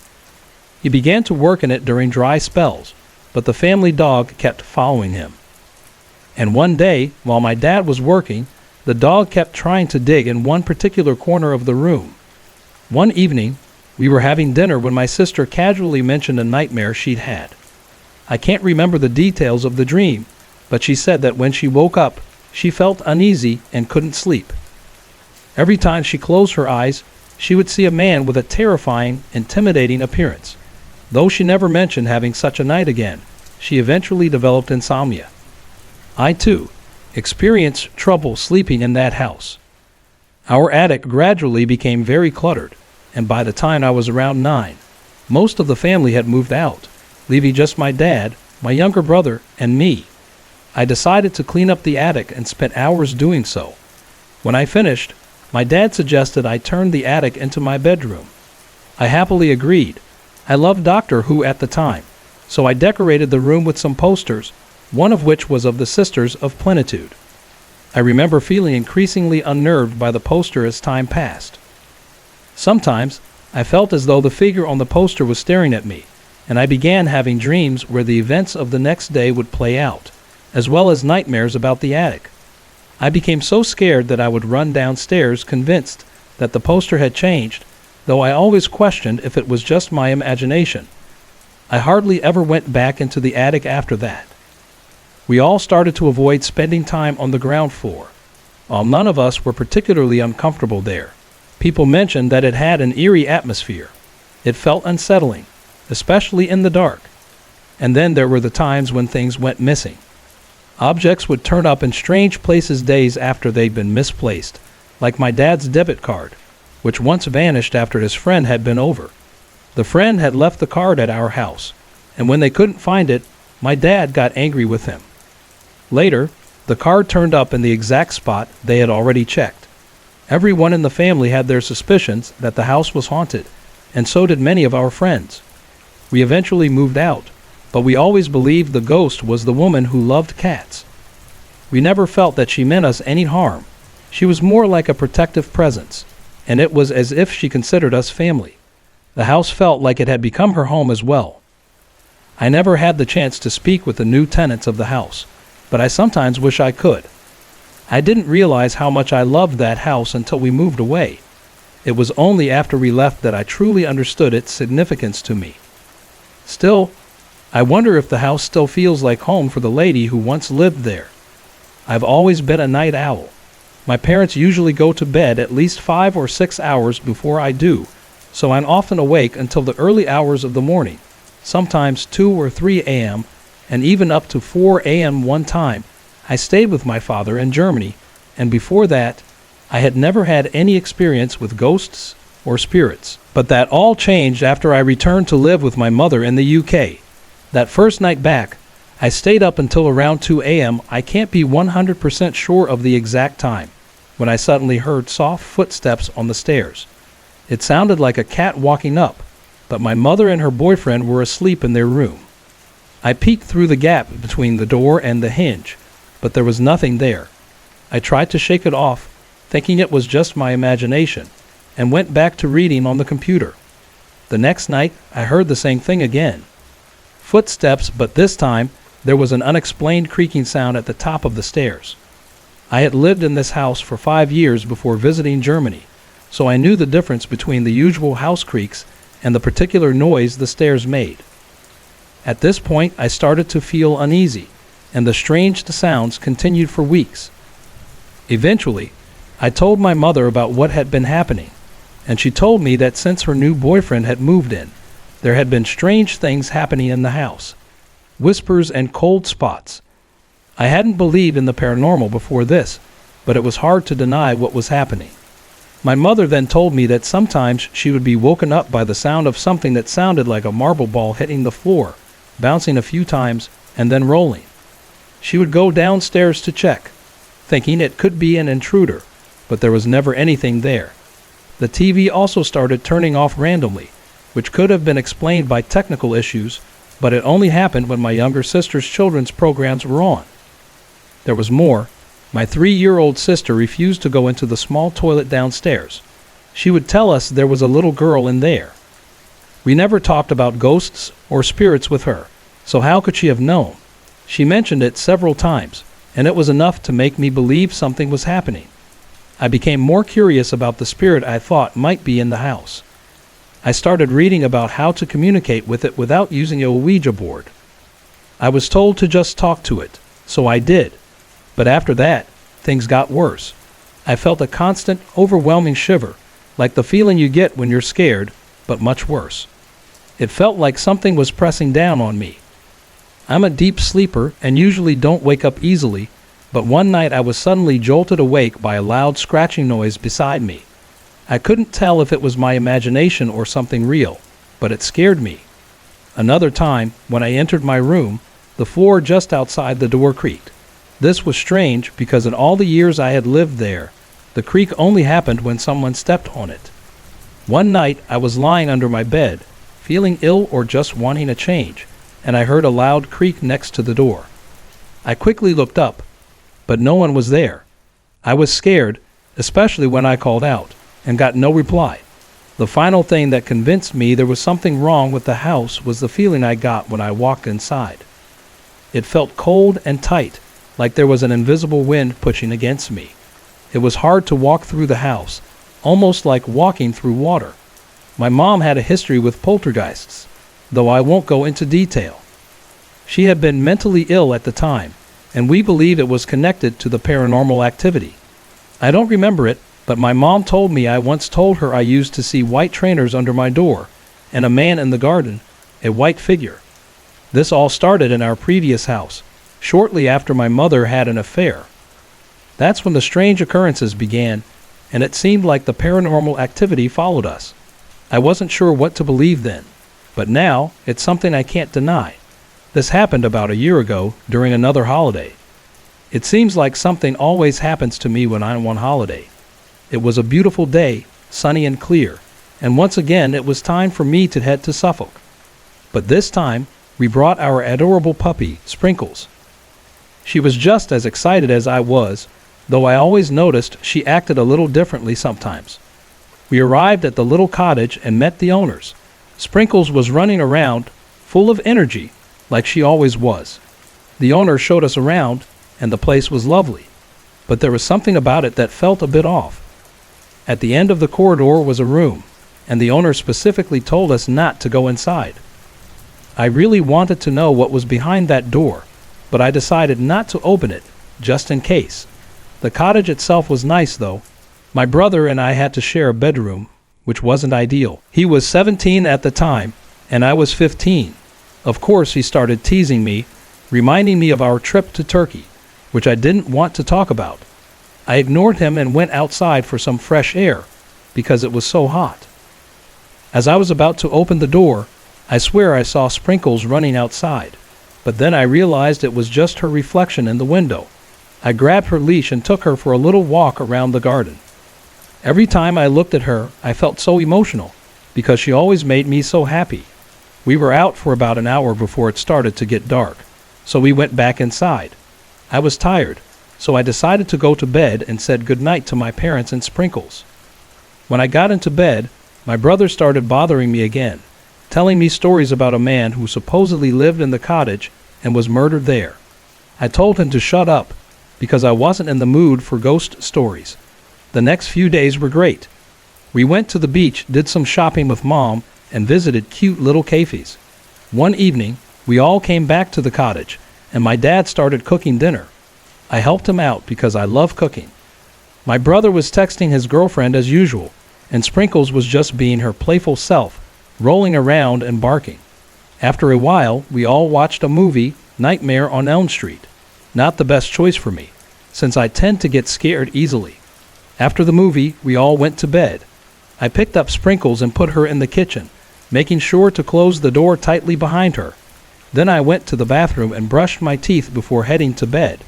S1: He began to work in it during dry spells, but the family dog kept following him. And one day, while my dad was working, the dog kept trying to dig in one particular corner of the room. One evening, we were having dinner when my sister casually mentioned a nightmare she'd had. I can't remember the details of the dream, but she said that when she woke up, she felt uneasy and couldn't sleep. Every time she closed her eyes, she would see a man with a terrifying, intimidating appearance. Though she never mentioned having such a night again, she eventually developed insomnia. I, too, experienced trouble sleeping in that house. Our attic gradually became very cluttered, and by the time I was around 9, most of the family had moved out, leaving just my dad, my younger brother, and me. I decided to clean up the attic and spent hours doing so. When I finished, my dad suggested I turn the attic into my bedroom. I happily agreed. I loved Doctor Who at the time, so I decorated the room with some posters, one of which was of the Sisters of Plenitude. I remember feeling increasingly unnerved by the poster as time passed. Sometimes, I felt as though the figure on the poster was staring at me, and I began having dreams where the events of the next day would play out, as well as nightmares about the attic. I became so scared that I would run downstairs convinced that the poster had changed, though I always questioned if it was just my imagination. I hardly ever went back into the attic after that. We all started to avoid spending time on the ground floor. While none of us were particularly uncomfortable there, people mentioned that it had an eerie atmosphere. It felt unsettling. especially in the dark. And then there were the times when things went missing. Objects would turn up in strange places days after they'd been misplaced, like my dad's debit card, which once vanished after his friend had been over. The friend had left the card at our house, and when they couldn't find it, my dad got angry with him. Later, the card turned up in the exact spot they had already checked. Everyone in the family had their suspicions that the house was haunted, and so did many of our friends. We eventually moved out, but we always believed the ghost was the woman who loved cats. We never felt that she meant us any harm. She was more like a protective presence, and it was as if she considered us family. The house felt like it had become her home as well. I never had the chance to speak with the new tenants of the house, but I sometimes wish I could. I didn't realize how much I loved that house until we moved away. It was only after we left that I truly understood its significance to me. Still, I wonder if the house still feels like home for the lady who once lived there. I've always been a night owl. My parents usually go to bed at least 5 or 6 hours before I do, so I'm often awake until the early hours of the morning, sometimes 2 or 3 a.m., and even up to 4 a.m. one time. I stayed with my father in Germany, and before that, I had never had any experience with ghosts or spirits. But that all changed after I returned to live with my mother in the UK. That first night back, I stayed up until around 2 a.m. I can't be 100% sure of the exact time, when I suddenly heard soft footsteps on the stairs. It sounded like a cat walking up, but my mother and her boyfriend were asleep in their room. I peeked through the gap between the door and the hinge, but there was nothing there. I tried to shake it off, thinking it was just my imagination, and went back to reading on the computer. The next night, I heard the same thing again. Footsteps, but this time, there was an unexplained creaking sound at the top of the stairs. I had lived in this house for 5 years before visiting Germany, so I knew the difference between the usual house creaks and the particular noise the stairs made. At this point, I started to feel uneasy, and the strange sounds continued for weeks. Eventually, I told my mother about what had been happening, and she told me that since her new boyfriend had moved in, there had been strange things happening in the house. Whispers and cold spots. I hadn't believed in the paranormal before this, but it was hard to deny what was happening. My mother then told me that sometimes she would be woken up by the sound of something that sounded like a marble ball hitting the floor, bouncing a few times, and then rolling. She would go downstairs to check, thinking it could be an intruder, but there was never anything there. The TV also started turning off randomly, which could have been explained by technical issues, but it only happened when my younger sister's children's programs were on. There was more. My 3-year-old sister refused to go into the small toilet downstairs. She would tell us there was a little girl in there. We never talked about ghosts or spirits with her, so how could she have known? She mentioned it several times, and it was enough to make me believe something was happening. I became more curious about the spirit I thought might be in the house. I started reading about how to communicate with it without using a Ouija board. I was told to just talk to it, so I did. But after that, things got worse. I felt a constant, overwhelming shiver, like the feeling you get when you're scared, but much worse. It felt like something was pressing down on me. I'm a deep sleeper and usually don't wake up easily, but one night I was suddenly jolted awake by a loud scratching noise beside me. I couldn't tell if it was my imagination or something real, but it scared me. Another time, when I entered my room, the floor just outside the door creaked. This was strange because in all the years I had lived there, the creak only happened when someone stepped on it. One night I was lying under my bed, feeling ill or just wanting a change, and I heard a loud creak next to the door. I quickly looked up, but no one was there. I was scared, especially when I called out, and got no reply. The final thing that convinced me there was something wrong with the house was the feeling I got when I walked inside. It felt cold and tight, like there was an invisible wind pushing against me. It was hard to walk through the house, almost like walking through water. My mom had a history with poltergeists, though I won't go into detail. She had been mentally ill at the time, and we believe it was connected to the paranormal activity. I don't remember it, but my mom told me I once told her I used to see white trainers under my door, and a man in the garden a white figure. This all started in our previous house, shortly after my mother had an affair. That's when the strange occurrences began, and it seemed like the paranormal activity followed us. I wasn't sure what to believe then, but now it's something I can't deny. This happened about a year ago during another holiday. It seems like something always happens to me when I'm on holiday. It was a beautiful day, sunny and clear, and once again it was time for me to head to Suffolk. But this time, we brought our adorable puppy, Sprinkles. She was just as excited as I was, though I always noticed she acted a little differently sometimes. We arrived at the little cottage and met the owners. Sprinkles was running around, full of energy, like she always was. The owner showed us around, and the place was lovely, but there was something about it that felt a bit off. At the end of the corridor was a room, and the owner specifically told us not to go inside. I really wanted to know what was behind that door, but I decided not to open it, just in case. The cottage itself was nice, though. My brother and I had to share a bedroom, which wasn't ideal. He was 17 at the time, and I was 15. Of course, he started teasing me, reminding me of our trip to Turkey, which I didn't want to talk about. I ignored him and went outside for some fresh air, because it was so hot. As I was about to open the door, I swear I saw Sprinkles running outside, but then I realized it was just her reflection in the window. I grabbed her leash and took her for a little walk around the garden. Every time I looked at her, I felt so emotional, because she always made me so happy. We were out for about an hour before it started to get dark, so we went back inside. I was tired, so I decided to go to bed and said goodnight to my parents and Sprinkles. When I got into bed, my brother started bothering me again, telling me stories about a man who supposedly lived in the cottage and was murdered there. I told him to shut up, because I wasn't in the mood for ghost stories. The next few days were great. We went to the beach, did some shopping with Mom, and visited cute little cafes. One evening, we all came back to the cottage, and my dad started cooking dinner. I helped him out because I love cooking. My brother was texting his girlfriend as usual, and Sprinkles was just being her playful self, rolling around and barking. After a while, we all watched a movie, Nightmare on Elm Street. Not the best choice for me, since I tend to get scared easily. After the movie, we all went to bed. I picked up Sprinkles and put her in the kitchen, making sure to close the door tightly behind her. Then I went to the bathroom and brushed my teeth before heading to bed.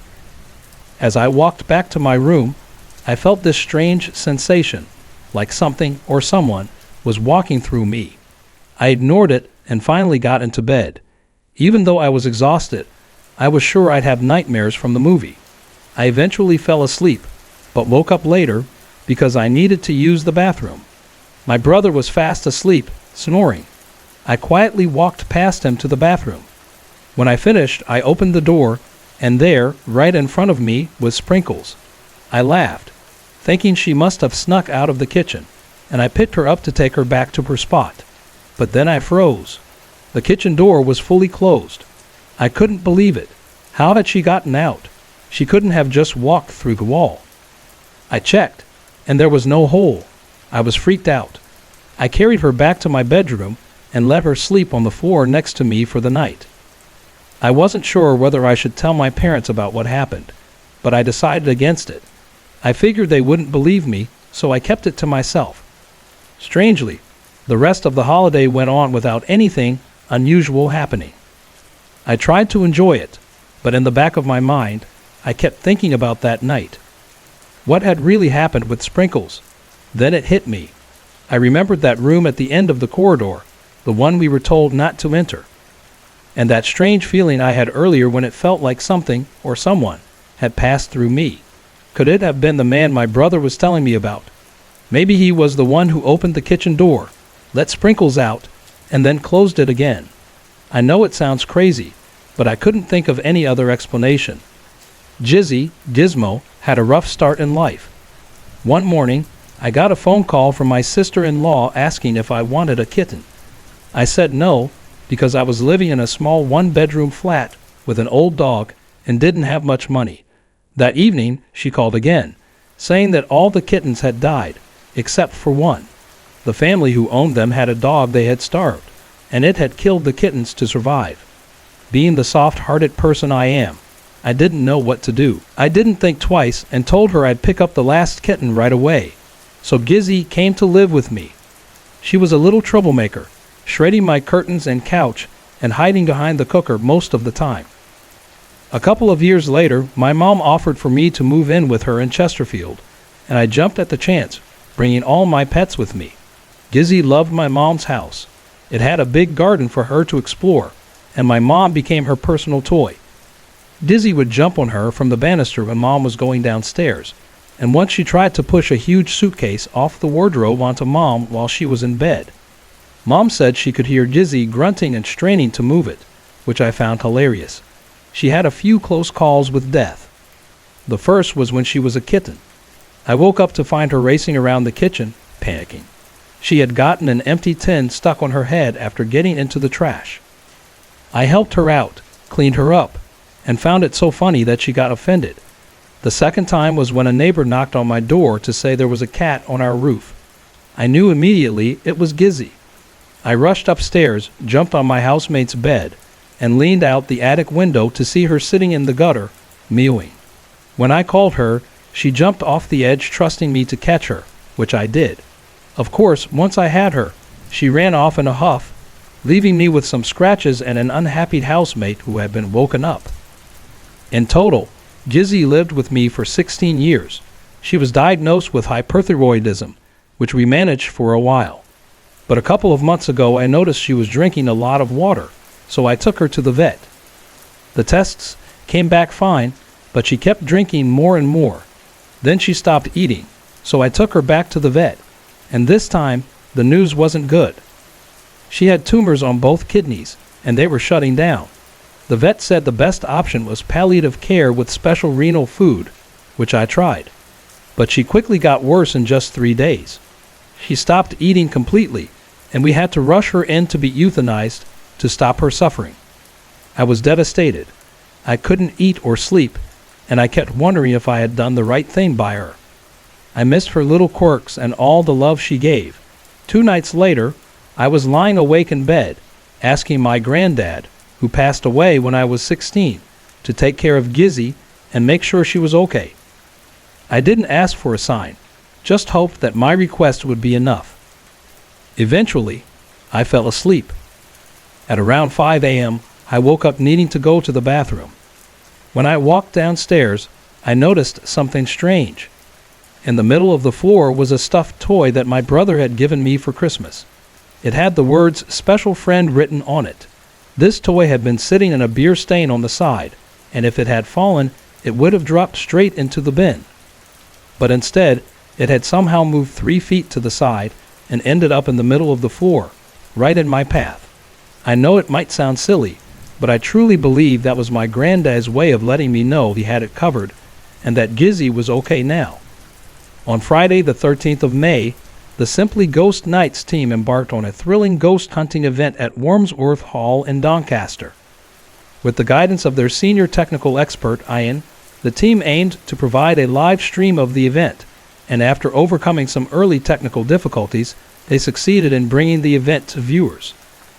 S1: As I walked back to my room, I felt this strange sensation, like something or someone was walking through me. I ignored it and finally got into bed. Even though I was exhausted, I was sure I'd have nightmares from the movie. I eventually fell asleep, but woke up later because I needed to use the bathroom. My brother was fast asleep, snoring. I quietly walked past him to the bathroom. When I finished, I opened the door, and there, right in front of me, was Sprinkles. I laughed, thinking she must have snuck out of the kitchen, and I picked her up to take her back to her spot. But then I froze. The kitchen door was fully closed. I couldn't believe it. How had she gotten out? She couldn't have just walked through the wall. I checked, and there was no hole. I was freaked out. I carried her back to my bedroom and let her sleep on the floor next to me for the night. I wasn't sure whether I should tell my parents about what happened, but I decided against it. I figured they wouldn't believe me, so I kept it to myself. Strangely, the rest of the holiday went on without anything unusual happening. I tried to enjoy it, but in the back of my mind, I kept thinking about that night. What had really happened with Sprinkles? Then it hit me. I remembered that room at the end of the corridor, the one we were told not to enter, and that strange feeling I had earlier when it felt like something or someone had passed through me. Could it have been the man my brother was telling me about? Maybe he was the one who opened the kitchen door, let Sprinkles out, and then closed it again. I know it sounds crazy, but I couldn't think of any other explanation. Gizmo, had a rough start in life. One morning, I got a phone call from my sister-in-law asking if I wanted a kitten. I said no, because I was living in a small one-bedroom flat with an old dog and didn't have much money. That evening, she called again, saying that all the kittens had died, except for one. The family who owned them had a dog they had starved. and it had killed the kittens to survive. Being the soft-hearted person I am, I didn't know what to do. I didn't think twice and told her I'd pick up the last kitten right away. So Gizzy came to live with me. She was a little troublemaker, shredding my curtains and couch and hiding behind the cooker most of the time. A couple of years later, my mom offered for me to move in with her in Chesterfield, and I jumped at the chance, bringing all my pets with me. Gizzy loved my mom's house. It had a big garden for her to explore, and my mom became her personal toy. Dizzy would jump on her from the banister when Mom was going downstairs, and once she tried to push a huge suitcase off the wardrobe onto Mom while she was in bed. Mom said she could hear Gizzy grunting and straining to move it, which I found hilarious. She had a few close calls with death. The first was when she was a kitten. I woke up to find her racing around the kitchen, panicking. She had gotten an empty tin stuck on her head after getting into the trash. I helped her out, cleaned her up, and found it so funny that she got offended. The second time was when a neighbor knocked on my door to say there was a cat on our roof. I knew immediately it was Gizzy. I rushed upstairs, jumped on my housemate's bed, and leaned out the attic window to see her sitting in the gutter, mewing. When I called her, she jumped off the edge trusting me to catch her, which I did. Of course, once I had her, she ran off in a huff, leaving me with some scratches and an unhappy housemate who had been woken up. In total, Gizzy lived with me for 16 years. She was diagnosed with hyperthyroidism, which we managed for a while. But a couple of months ago, I noticed she was drinking a lot of water, so I took her to the vet. The tests came back fine, but she kept drinking more and more. Then she stopped eating, so I took her back to the vet, and this time, the news wasn't good. She had tumors on both kidneys, and they were shutting down. The vet said the best option was palliative care with special renal food, which I tried. But she quickly got worse in just 3 days. She stopped eating completely, and we had to rush her in to be euthanized to stop her suffering. I was devastated. I couldn't eat or sleep, and I kept wondering if I had done the right thing by her. I missed her little quirks and all the love she gave. 2 nights later, I was lying awake in bed, asking my granddad, who passed away when I was 16, to take care of Gizzy and make sure she was okay. I didn't ask for a sign, just hoped that my request would be enough. Eventually, I fell asleep. At around 5 a.m., I woke up needing to go to the bathroom. When I walked downstairs, I noticed something strange. In the middle of the floor was a stuffed toy that my brother had given me for Christmas. It had the words "Special Friend" written on it. This toy had been sitting in a beer stain on the side, and if it had fallen, it would have dropped straight into the bin. But instead, it had somehow moved 3 feet to the side and ended up in the middle of the floor, right in my path. I know it might sound silly, but I truly believe that was my granddad's way of letting me know he had it covered and that Gizzy was okay now. On Friday, the 13th of May, the Simply Ghost Nights team embarked on a thrilling ghost hunting event at Wormsworth Hall in Doncaster. With the guidance of their senior technical expert, Ian, the team aimed to provide a live stream of the event, and after overcoming some early technical difficulties, they succeeded in bringing the event to viewers.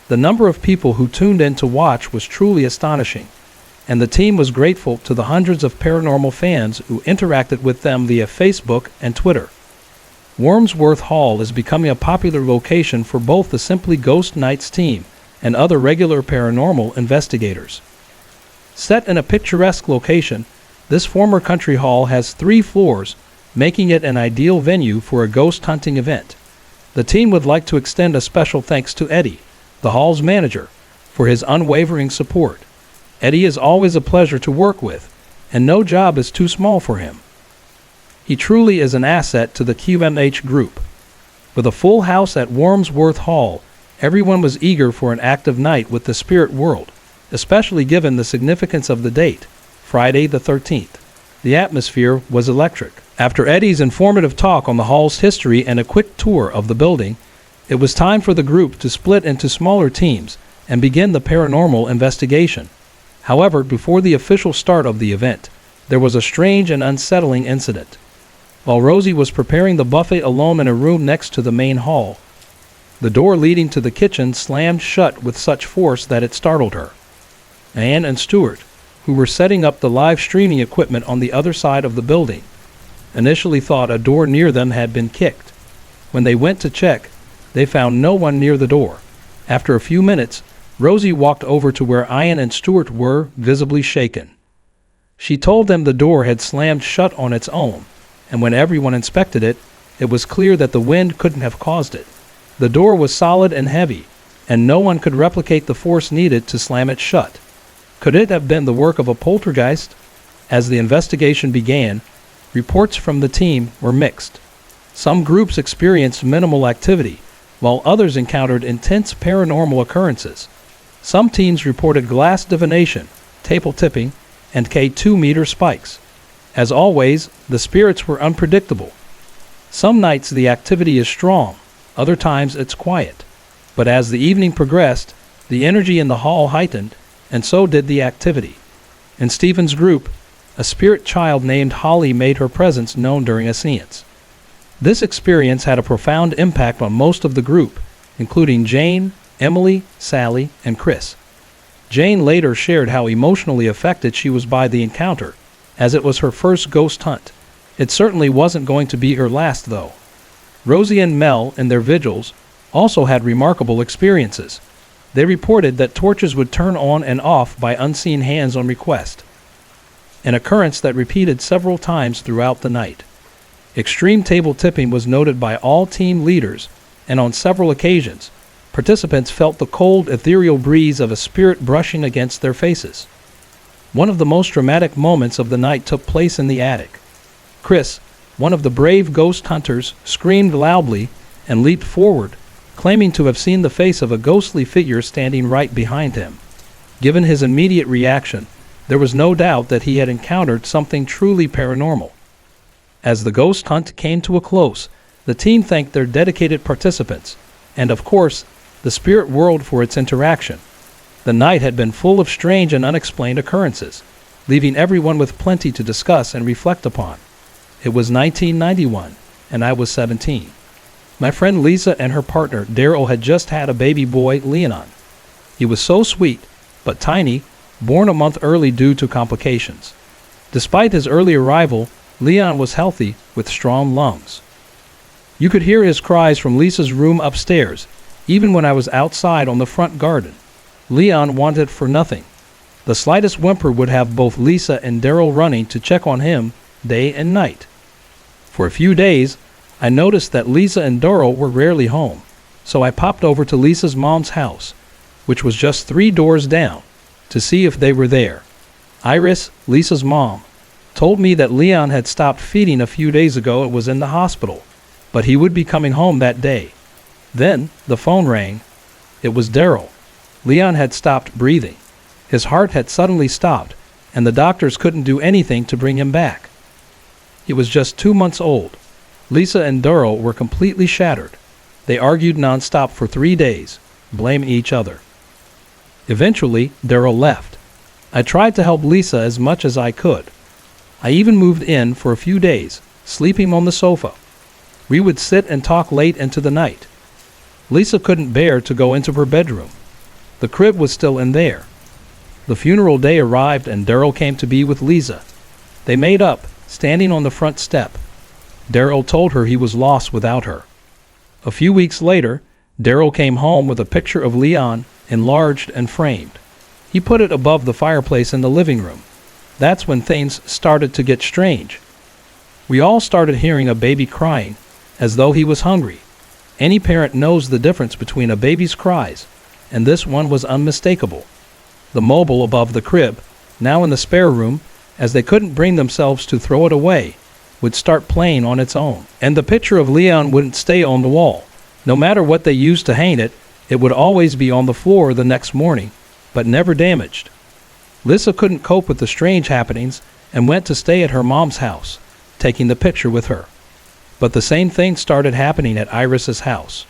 S1: The number of people who tuned in to watch was truly astonishing, and the team was grateful to the hundreds of paranormal fans who interacted with them via Facebook and Twitter. Wormsworth Hall is becoming a popular location for both the Simply Ghost Nights team and other regular paranormal investigators. Set in a picturesque location, this former country hall has 3 floors, making it an ideal venue for a ghost hunting event. The team would like to extend a special thanks to Eddie, the hall's manager, for his unwavering support. Eddie is always a pleasure to work with, and no job is too small for him. He truly is an asset to the QMH group. With a full house at Wormsworth Hall, everyone was eager for an active night with the spirit world, especially given the significance of the date, Friday the 13th. The atmosphere was electric. After Eddie's informative talk on the hall's history and a quick tour of the building, it was time for the group to split into smaller teams and begin the paranormal investigation. However, before the official start of the event, there was a strange and unsettling incident. While Rosie was preparing the buffet alone in a room next to the main hall, The door leading to the kitchen slammed shut with such force that it startled her. Anne and Stuart, who were setting up the live streaming equipment on the other side of the building, initially thought a door near them had been kicked. When they went to check, they found no one near the door. After a few minutes, Rosie walked over to where Ian and Stuart were, visibly shaken. She told them the door had slammed shut on its own, and when everyone inspected it, it was clear that the wind couldn't have caused it. The door was solid and heavy, and no one could replicate the force needed to slam it shut. Could it have been the work of a poltergeist? As the investigation began, reports from the team were mixed. Some groups experienced minimal activity, while others encountered intense paranormal occurrences. Some teams reported glass divination, table tipping, and K2-meter spikes. As always, the spirits were unpredictable. Some nights the activity is strong, other times it's quiet. But as the evening progressed, the energy in the hall heightened, and so did the activity. In Stephen's group, a spirit child named Holly made her presence known during a seance. This experience had a profound impact on most of the group, including Jane, Emily, Sally, and Chris. Jane later shared how emotionally affected she was by the encounter, as it was her first ghost hunt. It certainly wasn't going to be her last, though. Rosie and Mel, in their vigils, also had remarkable experiences. They reported that torches would turn on and off by unseen hands on request, an occurrence that repeated several times throughout the night. Extreme table tipping was noted by all team leaders, and on several occasions, participants felt the cold, ethereal breeze of a spirit brushing against their faces. One of the most dramatic moments of the night took place in the attic. Chris, one of the brave ghost hunters, screamed loudly and leaped forward, claiming to have seen the face of a ghostly figure standing right behind him. Given his immediate reaction, there was no doubt that he had encountered something truly paranormal. As the ghost hunt came to a close, the team thanked their dedicated participants, and of course, the spirit world for its interaction. The night had been full of strange and unexplained occurrences, leaving everyone with plenty to discuss and reflect upon. It was 1991, and I was 17. My friend Lisa and her partner Daryl had just had a baby boy, Leon. He was so sweet, but tiny, born a month early due to complications. Despite his early arrival, Leon was healthy with strong lungs. You could hear his cries from Lisa's room upstairs, even when I was outside on the front garden. Leon wanted for nothing. The slightest whimper would have both Lisa and Daryl running to check on him day and night. For a few days, I noticed that Lisa and Daryl were rarely home, so I popped over to Lisa's mom's house, which was just 3 doors down, to see if they were there. Iris, Lisa's mom, told me that Leon had stopped feeding a few days ago and was in the hospital, but he would be coming home that day. Then the phone rang. It was Daryl. Leon had stopped breathing. His heart had suddenly stopped, and the doctors couldn't do anything to bring him back. He was just 2 months old. Lisa and Daryl were completely shattered. They argued nonstop for 3 days, blaming each other. Eventually, Daryl left. I tried to help Lisa as much as I could. I even moved in for a few days, sleeping on the sofa. We would sit and talk late into the night. Lisa couldn't bear to go into her bedroom. The crib was still in there. The funeral day arrived and Daryl came to be with Lisa. They made up, standing on the front step. Daryl told her he was lost without her. A few weeks later, Daryl came home with a picture of Leon, enlarged and framed. He put it above the fireplace in the living room. That's when things started to get strange. We all started hearing a baby crying, as though he was hungry. Any parent knows the difference between a baby's cries, and this one was unmistakable. The mobile above the crib, now in the spare room, as they couldn't bring themselves to throw it away, would start playing on its own. And the picture of Leon wouldn't stay on the wall. No matter what they used to hang it, it would always be on the floor the next morning, but never damaged. Lisa couldn't cope with the strange happenings and went to stay at her mom's house, taking the picture with her. But the same thing started happening at Iris's house.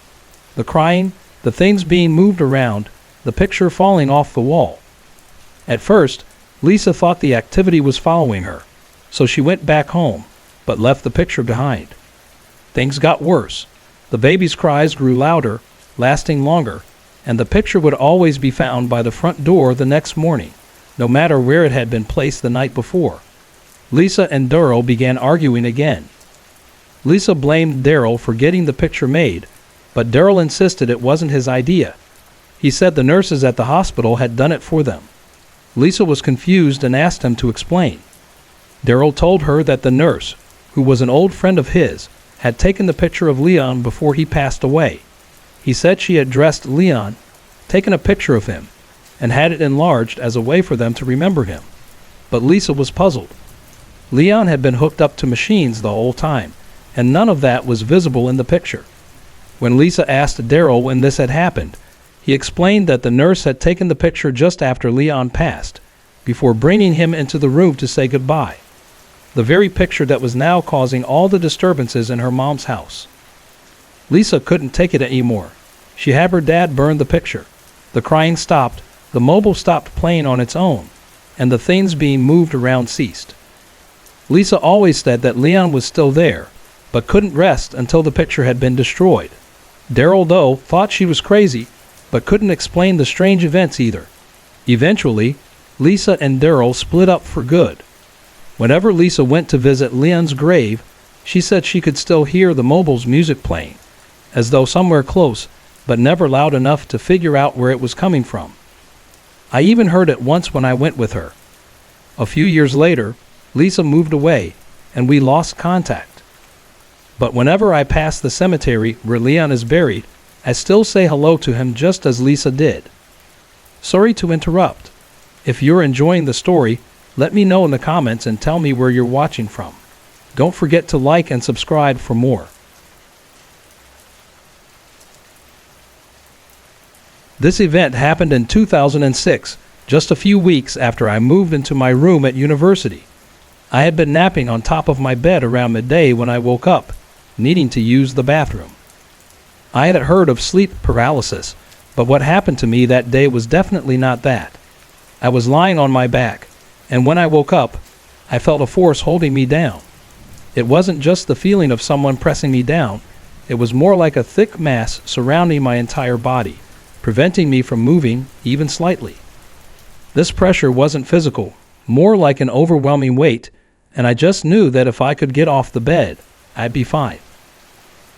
S1: The crying, the things being moved around, the picture falling off the wall. At first, Lisa thought the activity was following her, so she went back home, but left the picture behind. Things got worse. The baby's cries grew louder, lasting longer, and the picture would always be found by the front door the next morning, no matter where it had been placed the night before. Lisa and Daryl began arguing again. Lisa blamed Daryl for getting the picture made, but Daryl insisted it wasn't his idea. He said the nurses at the hospital had done it for them. Lisa was confused and asked him to explain. Daryl told her that the nurse, who was an old friend of his, had taken the picture of Leon before he passed away. He said she had dressed Leon, taken a picture of him, and had it enlarged as a way for them to remember him. But Lisa was puzzled. Leon had been hooked up to machines the whole time, and none of that was visible in the picture. When Lisa asked Daryl when this had happened, he explained that the nurse had taken the picture just after Leon passed, before bringing him into the room to say goodbye. The very picture that was now causing all the disturbances in her mom's house. Lisa couldn't take it anymore. She had her dad burn the picture. The crying stopped, the mobile stopped playing on its own, and the things being moved around ceased. Lisa always said that Leon was still there, but couldn't rest until the picture had been destroyed. Daryl, though, thought she was crazy, but couldn't explain the strange events either. Eventually, Lisa and Daryl split up for good. Whenever Lisa went to visit Leon's grave, she said she could still hear the mobile's music playing, as though somewhere close, but never loud enough to figure out where it was coming from. I even heard it once when I went with her. A few years later, Lisa moved away, and we lost contact. But whenever I pass the cemetery where Leon is buried, I still say hello to him just as Lisa did. Sorry to interrupt. If you're enjoying the story, let me know in the comments and tell me where you're watching from. Don't forget to like and subscribe for more. This event happened in 2006, just a few weeks after I moved into my room at university. I had been napping on top of my bed around midday when I woke up, needing to use the bathroom. I had heard of sleep paralysis, but what happened to me that day was definitely not that. I was lying on my back, and when I woke up, I felt a force holding me down. It wasn't just the feeling of someone pressing me down, it was more like a thick mass surrounding my entire body, preventing me from moving even slightly. This pressure wasn't physical, more like an overwhelming weight, and I just knew that if I could get off the bed, I'd be fine.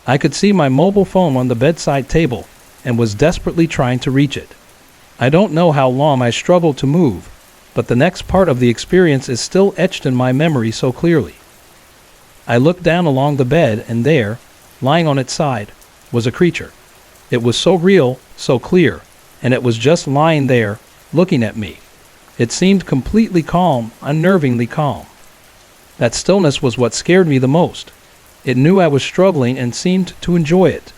S1: I could see my mobile phone on the bedside table and was desperately trying to reach it. I don't know how long I struggled to move, but the next part of the experience is still etched in my memory so clearly. I looked down along the bed, and there, lying on its side, was a creature. It was so real, so clear, and it was just lying there, looking at me. It seemed completely calm, unnervingly calm. That stillness was what scared me the most. It knew I was struggling and seemed to enjoy it.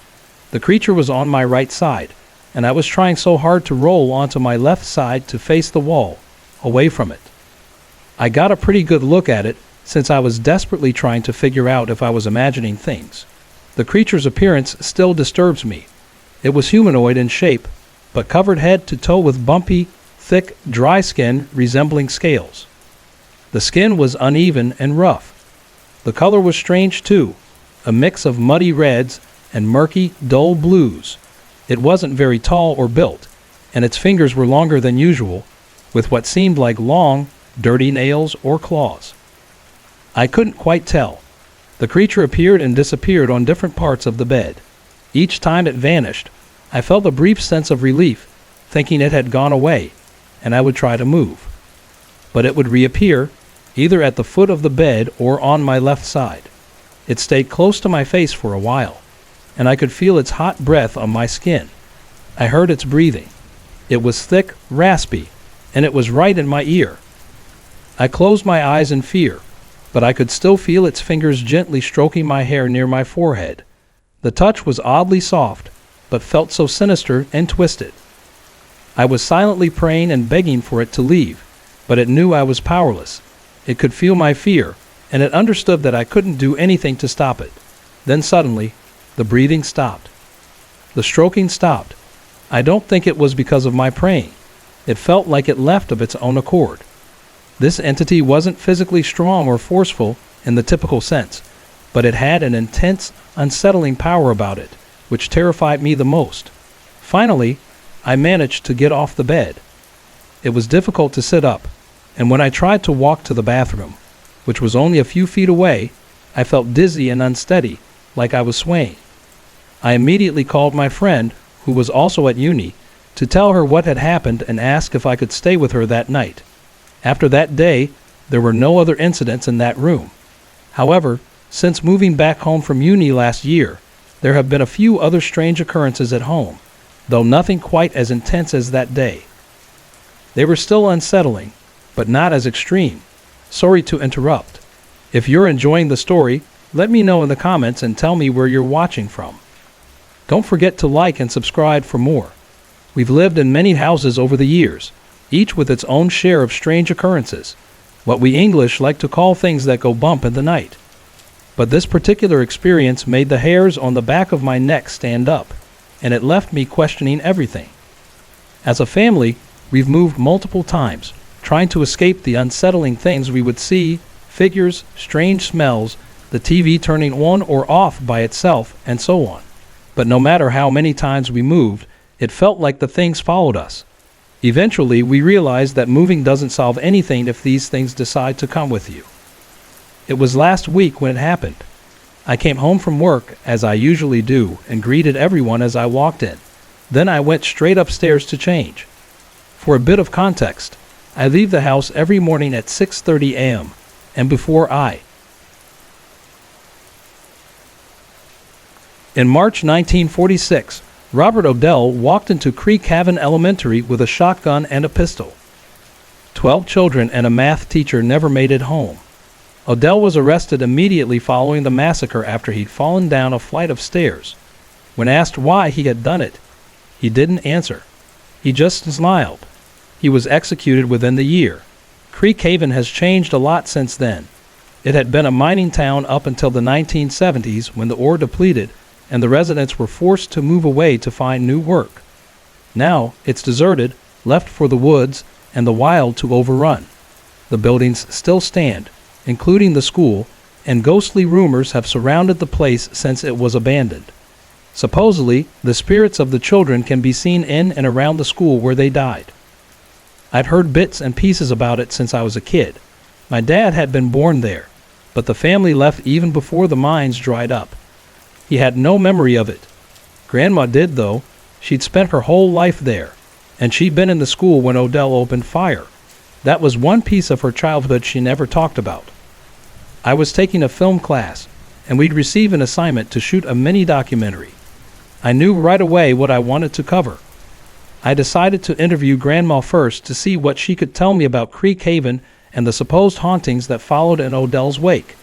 S1: The creature was on my right side, and I was trying so hard to roll onto my left side to face the wall, away from it. I got a pretty good look at it, since I was desperately trying to figure out if I was imagining things. The creature's appearance still disturbs me. It was humanoid in shape, but covered head to toe with bumpy, thick, dry skin resembling scales. The skin was uneven and rough. The color was strange too, a mix of muddy reds and murky, dull blues. It wasn't very tall or built, and its fingers were longer than usual, with what seemed like long, dirty nails or claws. I couldn't quite tell. The creature appeared and disappeared on different parts of the bed. Each time it vanished, I felt a brief sense of relief, thinking it had gone away, and I would try to move. But it would reappear, either at the foot of the bed or on my left side. It stayed close to my face for a while, and I could feel its hot breath on my skin. I heard its breathing. It was thick, raspy, and it was right in my ear. I closed my eyes in fear, but I could still feel its fingers gently stroking my hair near my forehead. The touch was oddly soft, but felt so sinister and twisted. I was silently praying and begging for it to leave, but it knew I was powerless. It could feel my fear, and it understood that I couldn't do anything to stop it. Then suddenly, the breathing stopped. The stroking stopped. I don't think it was because of my praying. It felt like it left of its own accord. This entity wasn't physically strong or forceful in the typical sense, but it had an intense, unsettling power about it, which terrified me the most. Finally, I managed to get off the bed. It was difficult to sit up, and when I tried to walk to the bathroom, which was only a few feet away, I felt dizzy and unsteady, like I was swaying. I immediately called my friend, who was also at uni, to tell her what had happened and ask if I could stay with her that night. After that day, there were no other incidents in that room. However, since moving back home from uni last year, there have been a few other strange occurrences at home, though nothing quite as intense as that day. They were still unsettling, but not as extreme. Sorry to interrupt. If you're enjoying the story, let me know in the comments and tell me where you're watching from. Don't forget to like and subscribe for more. We've lived in many houses over the years, each with its own share of strange occurrences, what we English like to call things that go bump in the night. But this particular experience made the hairs on the back of my neck stand up, and it left me questioning everything. As a family, we've moved multiple times, trying to escape the unsettling things we would see, figures, strange smells, the TV turning on or off by itself, and so on. But no matter how many times we moved, it felt like the things followed us. Eventually, we realized that moving doesn't solve anything if these things decide to come with you. It was last week when it happened. I came home from work, as I usually do, and greeted everyone as I walked in. Then I went straight upstairs to change. For a bit of context, I leave the house every morning at 6:30 a.m., and before In March 1946, Robert Odell walked into Creek Haven Elementary with a shotgun and a pistol. 12 children and a math teacher never made it home. Odell was arrested immediately following the massacre after he'd fallen down a flight of stairs. When asked why he had done it, he didn't answer. He just smiled. He was executed within the year. Creek Haven has changed a lot since then. It had been a mining town up until the 1970s when the ore depleted and the residents were forced to move away to find new work. Now it's deserted, left for the woods and the wild to overrun. The buildings still stand, including the school, and ghostly rumors have surrounded the place since it was abandoned. Supposedly, the spirits of the children can be seen in and around the school where they died. I'd heard bits and pieces about it since I was a kid. My dad had been born there, but the family left even before the mines dried up. He had no memory of it. Grandma did, though. She'd spent her whole life there, and she'd been in the school when Odell opened fire. That was one piece of her childhood she never talked about. I was taking a film class, and we'd receive an assignment to shoot a mini documentary. I knew right away what I wanted to cover. I decided to interview Grandma first to see what she could tell me about Creek Haven and the supposed hauntings that followed in Odell's wake.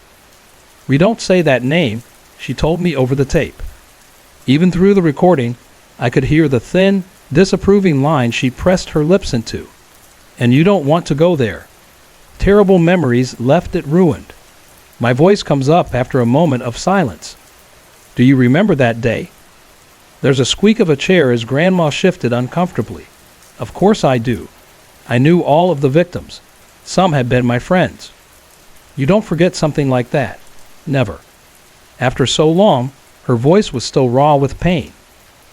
S1: "We don't say that name," she told me over the tape. Even through the recording, I could hear the thin, disapproving line she pressed her lips into. "And you don't want to go there. Terrible memories left it ruined." My voice comes up after a moment of silence. "Do you remember that day?" There's a squeak of a chair as Grandma shifted uncomfortably. "Of course I do. I knew all of the victims. Some had been my friends." "You don't forget something like that." "Never." After so long, her voice was still raw with pain.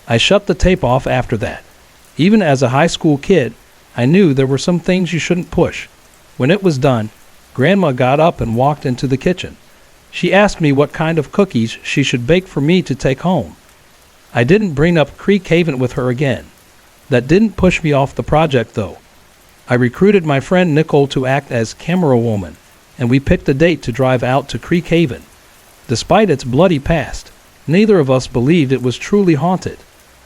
S1: I shut the tape off after that. Even as a high school kid, I knew there were some things you shouldn't push. When it was done, Grandma got up and walked into the kitchen. She asked me what kind of cookies she should bake for me to take home. I didn't bring up Creek Haven with her again. That didn't push me off the project, though. I recruited my friend Nicole to act as camera woman, and we picked a date to drive out to Creek Haven. Despite its bloody past, neither of us believed it was truly haunted.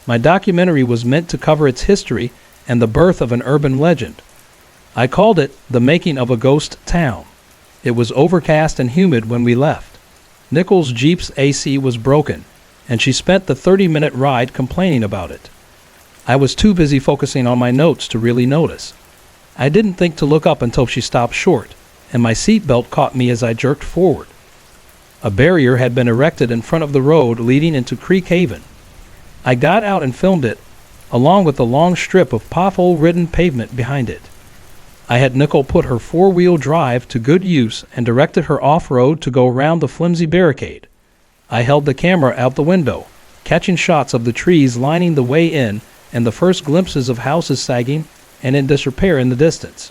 S1: My documentary was meant to cover its history and the birth of an urban legend. I called it The Making of a Ghost Town. It was overcast and humid when we left. Nicole's Jeep's AC was broken, and she spent the 30-minute ride complaining about it. I was too busy focusing on my notes to really notice. I didn't think to look up until she stopped short, and my seatbelt caught me as I jerked forward. A barrier had been erected in front of the road leading into Creek Haven. I got out and filmed it, along with the long strip of pothole-ridden pavement behind it. I had Nicole put her four-wheel drive to good use and directed her off-road to go around the flimsy barricade. I held the camera out the window, catching shots of the trees lining the way in and the first glimpses of houses sagging and in disrepair in the distance.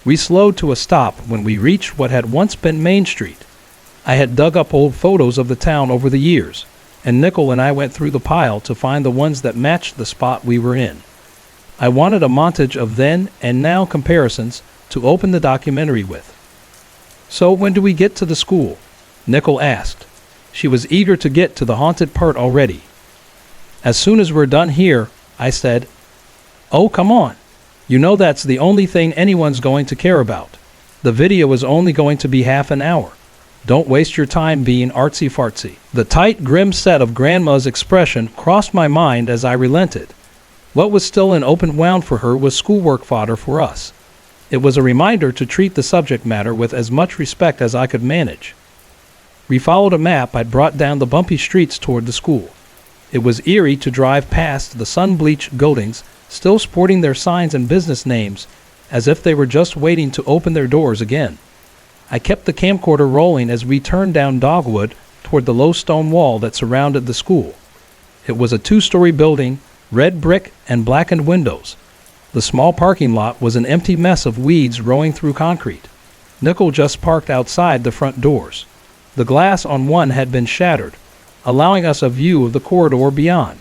S1: We slowed to a stop when we reached what had once been Main Street. I had dug up old photos of the town over the years, and Nickel and I went through the pile to find the ones that matched the spot we were in. I wanted a montage of then and now comparisons to open the documentary with. "So when do we get to the school?" Nickel asked. She was eager to get to the haunted part already. "As soon as we're done here," I said. "Oh, come on. You know that's the only thing anyone's going to care about. The video is only going to be half an hour. Don't waste your time being artsy-fartsy." The tight, grim set of Grandma's expression crossed my mind as I relented. What was still an open wound for her was schoolwork fodder for us. It was a reminder to treat the subject matter with as much respect as I could manage. We followed a map I'd brought down the bumpy streets toward the school. It was eerie to drive past the sun-bleached buildings, still sporting their signs and business names, as if they were just waiting to open their doors again. I kept the camcorder rolling as we turned down Dogwood toward the low stone wall that surrounded the school. It was a 2-story building, red brick and blackened windows. The small parking lot was an empty mess of weeds growing through concrete. Nickel just parked outside the front doors. The glass on one had been shattered, allowing us a view of the corridor beyond.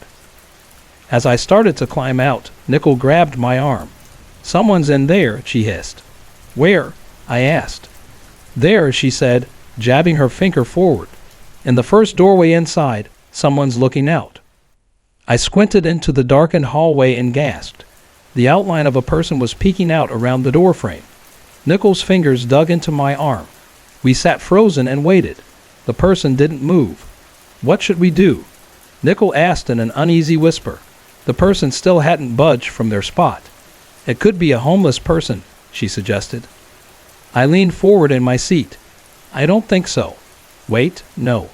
S1: As I started to climb out, Nickel grabbed my arm. "Someone's in there," she hissed. "Where?" I asked. "There," she said, jabbing her finger forward. "In the first doorway inside, someone's looking out." I squinted into the darkened hallway and gasped. The outline of a person was peeking out around the doorframe. Nickel's fingers dug into my arm. We sat frozen and waited. The person didn't move. "What should we do?" Nickel asked in an uneasy whisper. The person still hadn't budged from their spot. "It could be a homeless person," she suggested. I leaned forward in my seat. "I don't think so." "Wait, no."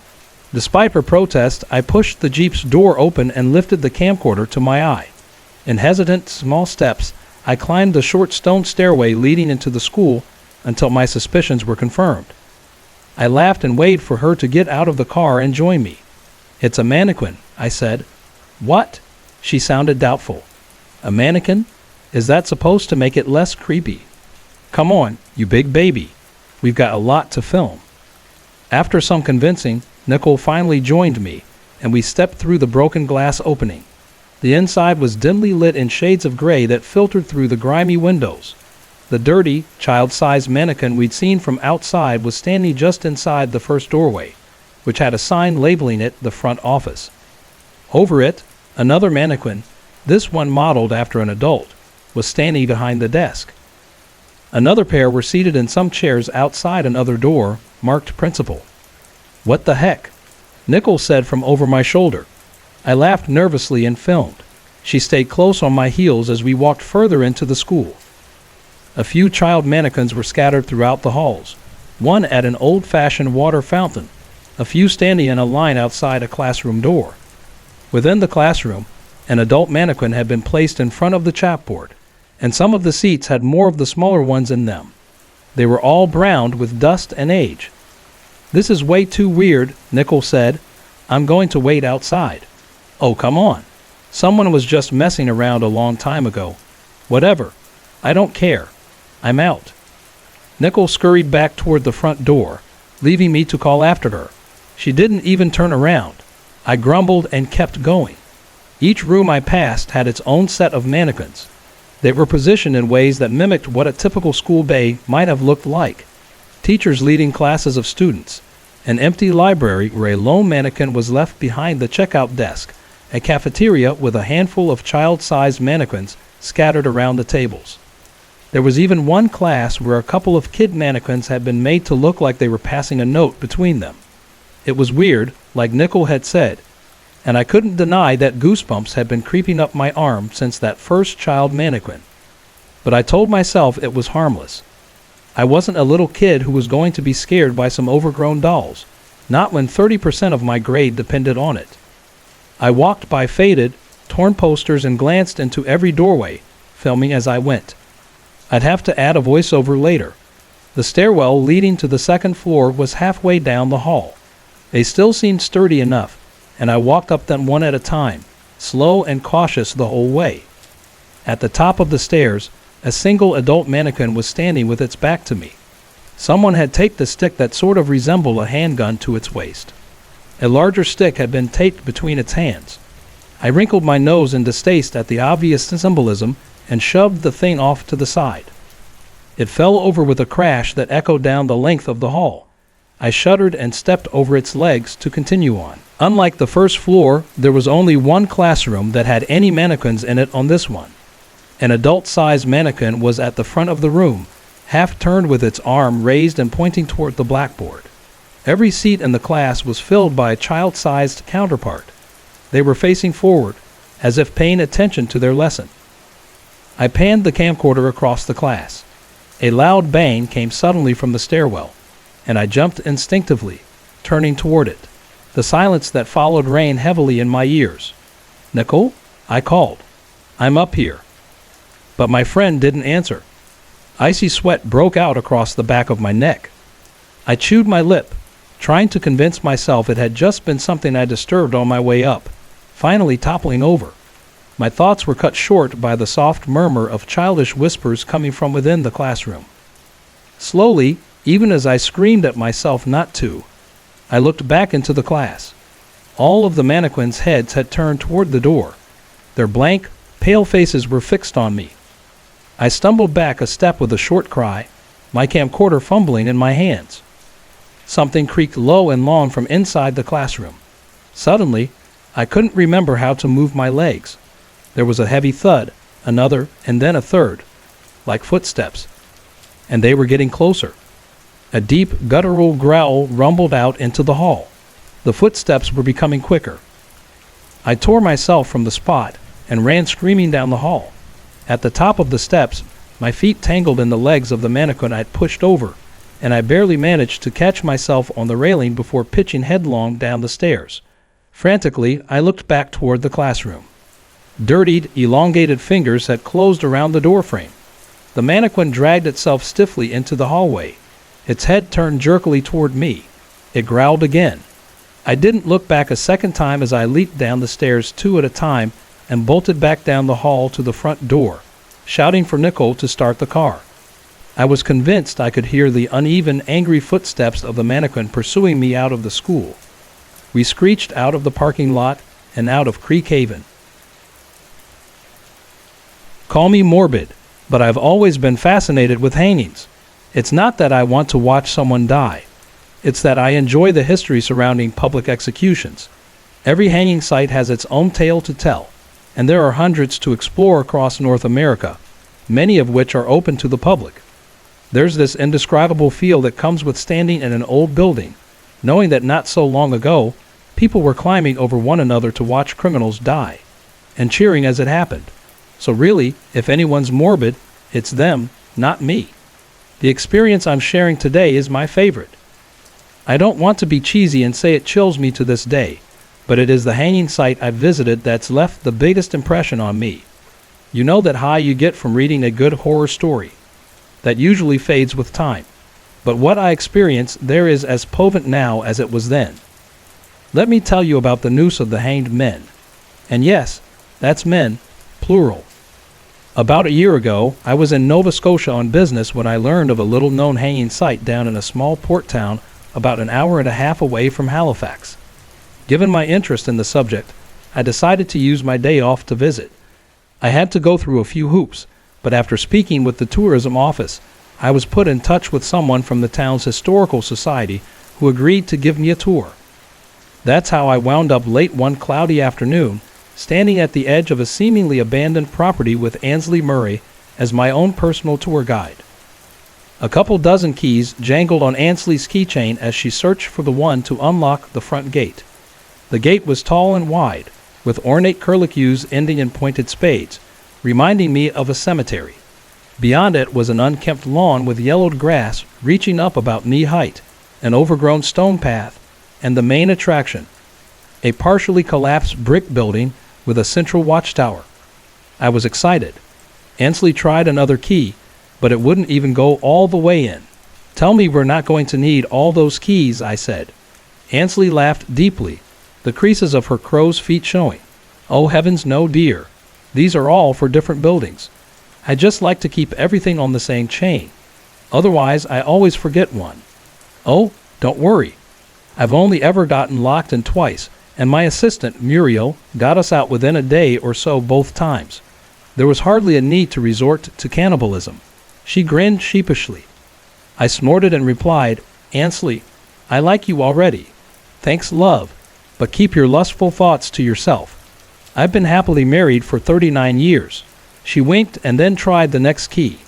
S1: Despite her protest, I pushed the Jeep's door open and lifted the camcorder to my eye. In hesitant, small steps, I climbed the short stone stairway leading into the school until my suspicions were confirmed. I laughed and waited for her to get out of the car and join me. "It's a mannequin," I said. "What?" She sounded doubtful. "A mannequin? Is that supposed to make it less creepy?" "Come on, you big baby. We've got a lot to film." After some convincing, Nickel finally joined me, and we stepped through the broken glass opening. The inside was dimly lit in shades of gray that filtered through the grimy windows. The dirty, child-sized mannequin we'd seen from outside was standing just inside the first doorway, which had a sign labeling it the front office. Over it, another mannequin, this one modeled after an adult, was standing behind the desk. Another pair were seated in some chairs outside another door, marked Principal. "What the heck?" Nickel said from over my shoulder. I laughed nervously and filmed. She stayed close on my heels as we walked further into the school. A few child mannequins were scattered throughout the halls, one at an old-fashioned water fountain, a few standing in a line outside a classroom door. Within the classroom, an adult mannequin had been placed in front of the chalkboard, and some of the seats had more of the smaller ones in them. They were all browned with dust and age. "This is way too weird," Nickel said. "I'm going to wait outside." "Oh, come on. Someone was just messing around a long time ago." "Whatever. I don't care. I'm out." Nickel scurried back toward the front door, leaving me to call after her. She didn't even turn around. I grumbled and kept going. Each room I passed had its own set of mannequins. They were positioned in ways that mimicked what a typical school bay might have looked like. Teachers leading classes of students, an empty library where a lone mannequin was left behind the checkout desk, a cafeteria with a handful of child-sized mannequins scattered around the tables. There was even one class where a couple of kid mannequins had been made to look like they were passing a note between them. It was weird, like Nickel had said, and I couldn't deny that goosebumps had been creeping up my arm since that first child mannequin. But I told myself it was harmless. I wasn't a little kid who was going to be scared by some overgrown dolls, not when 30% of my grade depended on it. I walked by faded, torn posters and glanced into every doorway, filming as I went. I'd have to add a voiceover later. The stairwell leading to the second floor was halfway down the hall. They still seemed sturdy enough, and I walked up them one at a time, slow and cautious the whole way. At the top of the stairs, a single adult mannequin was standing with its back to me. Someone had taped a stick that sort of resembled a handgun to its waist. A larger stick had been taped between its hands. I wrinkled my nose in distaste at the obvious symbolism and shoved the thing off to the side. It fell over with a crash that echoed down the length of the hall. I shuddered and stepped over its legs to continue on. Unlike the first floor, there was only one classroom that had any mannequins in it on this one. An adult-sized mannequin was at the front of the room, half turned with its arm raised and pointing toward the blackboard. Every seat in the class was filled by a child-sized counterpart. They were facing forward, as if paying attention to their lesson. I panned the camcorder across the class. A loud bang came suddenly from the stairwell, and I jumped instinctively, turning toward it. The silence that followed rang heavily in my ears. "Nicole?" I called. "I'm up here." But my friend didn't answer. Icy sweat broke out across the back of my neck. I chewed my lip, trying to convince myself it had just been something I disturbed on my way up, finally toppling over. My thoughts were cut short by the soft murmur of childish whispers coming from within the classroom. Slowly, even as I screamed at myself not to, I looked back into the class. All of the mannequins' heads had turned toward the door. Their blank, pale faces were fixed on me. I stumbled back a step with a short cry, my camcorder fumbling in my hands. Something creaked low and long from inside the classroom. Suddenly, I couldn't remember how to move my legs. There was a heavy thud, another, and then a third, like footsteps. And they were getting closer. A deep, guttural growl rumbled out into the hall. The footsteps were becoming quicker. I tore myself from the spot and ran screaming down the hall. At the top of the steps, my feet tangled in the legs of the mannequin I'd pushed over, and I barely managed to catch myself on the railing before pitching headlong down the stairs. Frantically, I looked back toward the classroom. Dirtied, elongated fingers had closed around the doorframe. The mannequin dragged itself stiffly into the hallway. Its head turned jerkily toward me. It growled again. I didn't look back a second time as I leaped down the stairs two at a time and bolted back down the hall to the front door, shouting for Nicole to start the car. I was convinced I could hear the uneven, angry footsteps of the mannequin pursuing me out of the school. We screeched out of the parking lot and out of Creek Haven. Call me morbid, but I've always been fascinated with hangings. It's not that I want to watch someone die. It's that I enjoy the history surrounding public executions. Every hanging site has its own tale to tell, and there are hundreds to explore across North America, many of which are open to the public. There's this indescribable feel that comes with standing in an old building, knowing that not so long ago, people were climbing over one another to watch criminals die, and cheering as it happened. So really, if anyone's morbid, it's them, not me. The experience I'm sharing today is my favorite. I don't want to be cheesy and say it chills me to this day, but it is the hanging site I've visited that's left the biggest impression on me. You know that high you get from reading a good horror story. That usually fades with time. But what I experienced there is as potent now as it was then. Let me tell you about the noose of the hanged men. And yes, that's men, plural. About a year ago, I was in Nova Scotia on business when I learned of a little-known hanging site down in a small port town about an hour and a half away from Halifax. Given my interest in the subject, I decided to use my day off to visit. I had to go through a few hoops, but after speaking with the tourism office, I was put in touch with someone from the town's historical society who agreed to give me a tour. That's how I wound up late one cloudy afternoon, standing at the edge of a seemingly abandoned property with Ansley Murray as my own personal tour guide. A couple dozen keys jangled on Ansley's keychain as she searched for the one to unlock the front gate. The gate was tall and wide, with ornate curlicues ending in pointed spades, reminding me of a cemetery. Beyond it was an unkempt lawn with yellowed grass reaching up about knee-height, an overgrown stone path, and the main attraction, a partially collapsed brick building with a central watchtower. I was excited. Ansley tried another key, but it wouldn't even go all the way in. "Tell me we're not going to need all those keys," I said. Ansley laughed deeply, the creases of her crow's feet showing. Oh heavens no, dear. These are all for different buildings. I just like to keep everything on the same chain. Otherwise, I always forget one. Oh, don't worry. I've only ever gotten locked in twice, and my assistant, Muriel, got us out within a day or so both times. There was hardly a need to resort to cannibalism. She grinned sheepishly. I snorted and replied, Ansley, I like you already. Thanks, love, but keep your lustful thoughts to yourself. I've been happily married for 39 years. She winked and then tried the next key.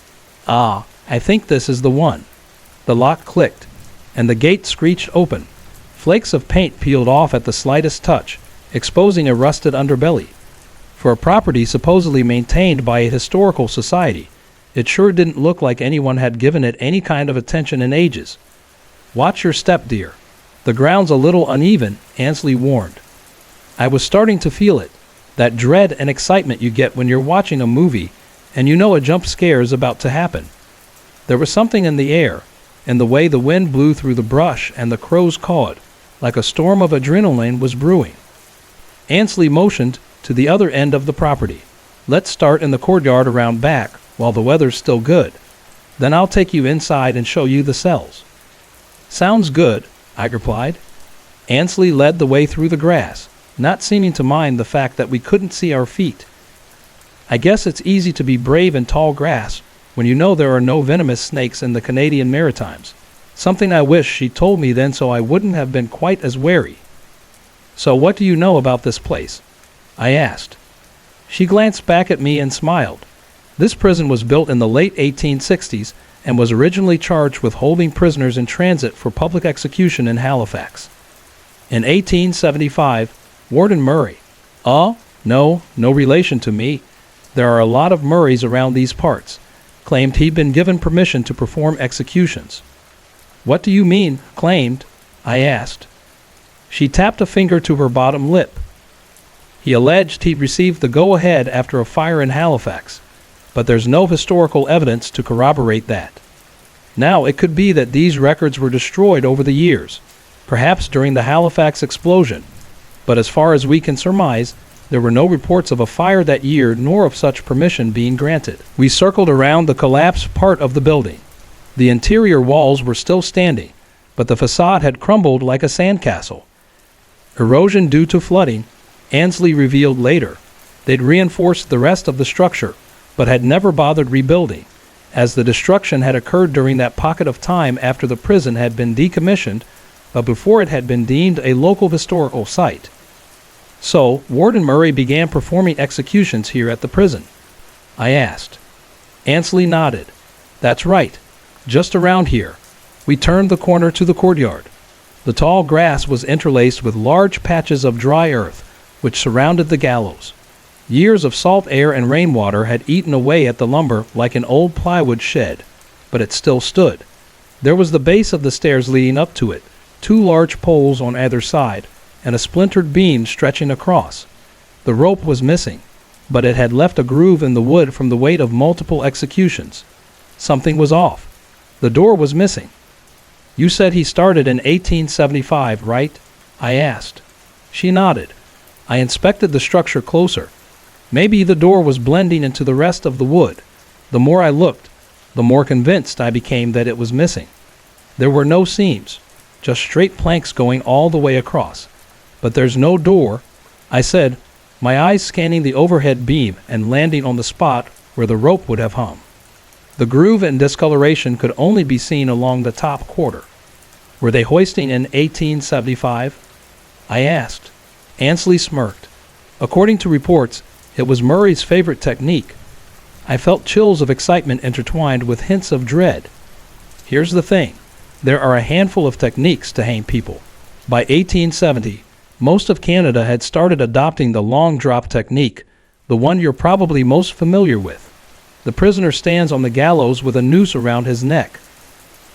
S1: Ah, I think this is the one. The lock clicked, and the gate screeched open. Flakes of paint peeled off at the slightest touch, exposing a rusted underbelly. For a property supposedly maintained by a historical society, it sure didn't look like anyone had given it any kind of attention in ages. Watch your step, dear. The ground's a little uneven, Ansley warned. I was starting to feel it, that dread and excitement you get when you're watching a movie and you know a jump scare is about to happen. There was something in the air, in the way the wind blew through the brush and the crows cawed, like a storm of adrenaline was brewing. Ansley motioned to the other end of the property. Let's start in the courtyard around back while the weather's still good. Then I'll take you inside and show you the cells. Sounds good, I replied. Ansley led the way through the grass, not seeming to mind the fact that we couldn't see our feet. I guess it's easy to be brave in tall grass when you know there are no venomous snakes in the Canadian Maritimes. Something I wish she'd told me then so I wouldn't have been quite as wary. So what do you know about this place? I asked. She glanced back at me and smiled. This prison was built in the late 1860s and was originally charged with holding prisoners in transit for public execution in Halifax. In 1875, Warden Murray. No relation to me. There are a lot of Murrays around these parts. Claimed he'd been given permission to perform executions. What do you mean, claimed? I asked. She tapped a finger to her bottom lip. He alleged he'd received the go-ahead after a fire in Halifax, but there's no historical evidence to corroborate that. Now, it could be that these records were destroyed over the years, perhaps during the Halifax explosion, but as far as we can surmise, there were no reports of a fire that year nor of such permission being granted. We circled around the collapsed part of the building. The interior walls were still standing, but the facade had crumbled like a sandcastle. Erosion due to flooding, Ansley revealed later. They'd reinforced the rest of the structure, but had never bothered rebuilding, as the destruction had occurred during that pocket of time after the prison had been decommissioned, but before it had been deemed a local historical site. So, Warden Murray began performing executions here at the prison? I asked. Ansley nodded. That's right. Just around here. We turned the corner to the courtyard. The tall grass was interlaced with large patches of dry earth, which surrounded the gallows. Years of salt air and rainwater had eaten away at the lumber like an old plywood shed, but it still stood. There was the base of the stairs leading up to it, 2 large poles on either side, and a splintered beam stretching across. The rope was missing, but it had left a groove in the wood from the weight of multiple executions. Something was off. The door was missing. You said he started in 1875, right? I asked. She nodded. I inspected the structure closer. Maybe the door was blending into the rest of the wood. The more I looked, the more convinced I became that it was missing. There were no seams, just straight planks going all the way across. But there's no door, I said, my eyes scanning the overhead beam and landing on the spot where the rope would have hung. The groove and discoloration could only be seen along the top quarter. Were they hoisting in 1875? I asked. Ansley smirked. According to reports, it was Murray's favorite technique. I felt chills of excitement intertwined with hints of dread. Here's the thing. There are a handful of techniques to hang people. By 1870, most of Canada had started adopting the long drop technique, the one you're probably most familiar with. The prisoner stands on the gallows with a noose around his neck.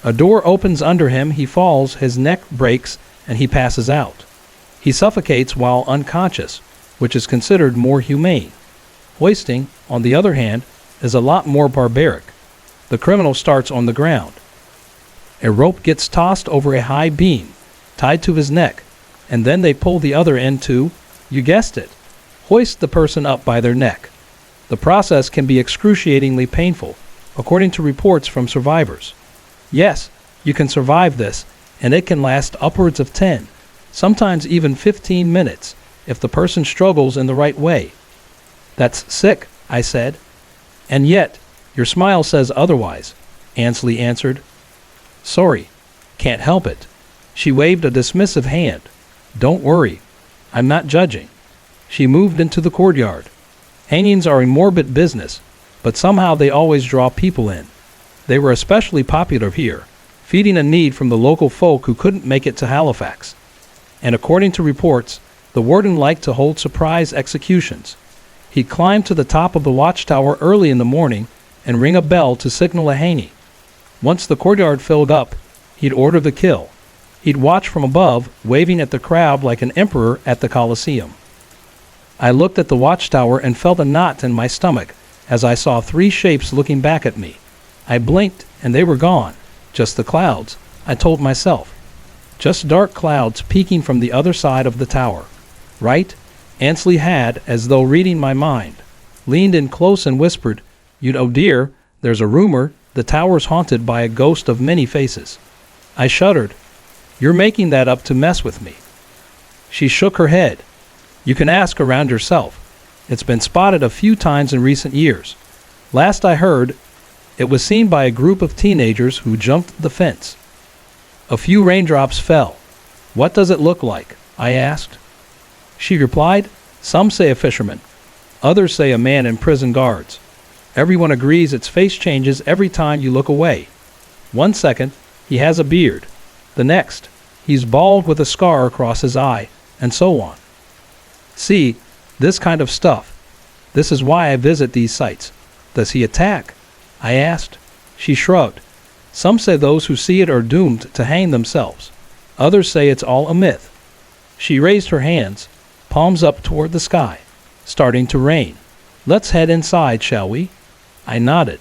S1: A door opens under him, he falls, his neck breaks, and he passes out. He suffocates while unconscious, which is considered more humane. Hoisting, on the other hand, is a lot more barbaric. The criminal starts on the ground. A rope gets tossed over a high beam, tied to his neck, and then they pull the other end to, you guessed it, Hoist the person up by their neck. The process can be excruciatingly painful, according to reports from survivors. Yes, you can survive this, and it can last upwards of 10, sometimes even 15 minutes, if the person struggles in the right way. That's sick, I said. And yet, your smile says otherwise, Ansley answered. Sorry, can't help it. She waved a dismissive hand. Don't worry, I'm not judging. She moved into the courtyard. Hangings are a morbid business, but somehow they always draw people in. They were especially popular here, feeding a need from the local folk who couldn't make it to Halifax. And according to reports, the warden liked to hold surprise executions. He'd climb to the top of the watchtower early in the morning and ring a bell to signal a hanging. Once the courtyard filled up, he'd order the kill. He'd watch from above, waving at the crowd like an emperor at the Colosseum. I looked at the watchtower and felt a knot in my stomach as I saw 3 shapes looking back at me. I blinked and they were gone. Just the clouds, I told myself. Just dark clouds peeking from the other side of the tower. Right? Ansley had, as though reading my mind, leaned in close and whispered, "You know, dear, there's a rumor the tower's haunted by a ghost of many faces." I shuddered. You're making that up to mess with me. She shook her head. You can ask around yourself. It's been spotted a few times in recent years. Last I heard, it was seen by a group of teenagers who jumped the fence. A few raindrops fell. What does it look like? I asked. She replied, some say a fisherman. Others say a man in prison guards. Everyone agrees its face changes every time you look away. 1 second, he has a beard. The next, he's bald with a scar across his eye, and so on. See, this kind of stuff. This is why I visit these sites. Does he attack? I asked. She shrugged. Some say those who see it are doomed to hang themselves. Others say it's all a myth. She raised her hands, palms up toward the sky. Starting to rain. Let's head inside, shall we? I nodded.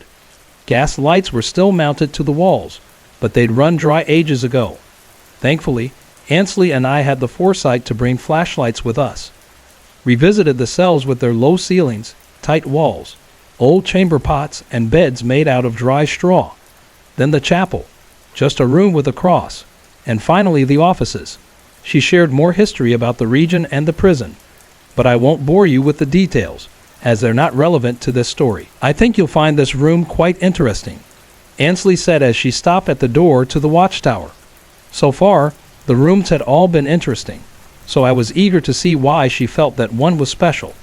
S1: Gas lights were still mounted to the walls, but they'd run dry ages ago. Thankfully, Ansley and I had the foresight to bring flashlights with us. We visited the cells with their low ceilings, tight walls, old chamber pots, and beds made out of dry straw. Then the chapel, just a room with a cross, and finally the offices. She shared more history about the region and the prison, but I won't bore you with the details, as they're not relevant to this story. I think you'll find this room quite interesting, Ansley said as she stopped at the door to the watchtower. So far, the rooms had all been interesting, so I was eager to see why she felt that one was special.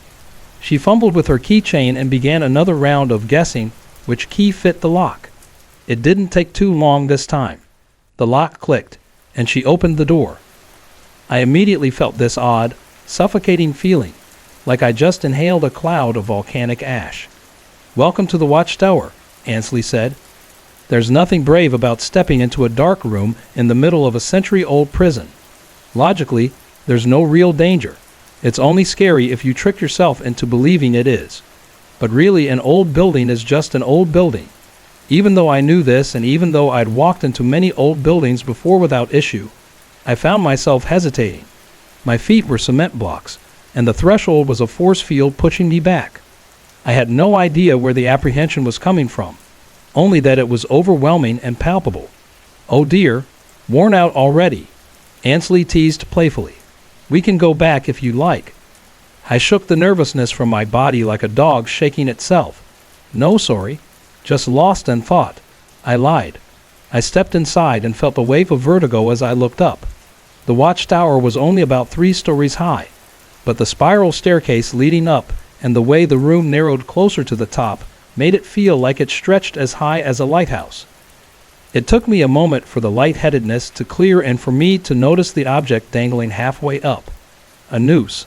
S1: She fumbled with her keychain and began another round of guessing which key fit the lock. It didn't take too long this time. The lock clicked, and she opened the door. I immediately felt this odd, suffocating feeling, like I just inhaled a cloud of volcanic ash. Welcome to the watchtower, Ansley said. There's nothing brave about stepping into a dark room in the middle of a century-old prison. Logically, there's no real danger. It's only scary if you trick yourself into believing it is. But really, an old building is just an old building. Even though I knew this, and even though I'd walked into many old buildings before without issue, I found myself hesitating. My feet were cement blocks, and the threshold was a force field pushing me back. I had no idea where the apprehension was coming from, only that it was overwhelming and palpable. Oh dear, worn out already, Ansley teased playfully. We can go back if you like. I shook the nervousness from my body like a dog shaking itself. No, sorry, just lost in thought. I lied. I stepped inside and felt a wave of vertigo as I looked up. The watchtower was only about 3 stories high, but the spiral staircase leading up and the way the room narrowed closer to the top made it feel like it stretched as high as a lighthouse. It took me a moment for the lightheadedness to clear and for me to notice the object dangling halfway up. A noose.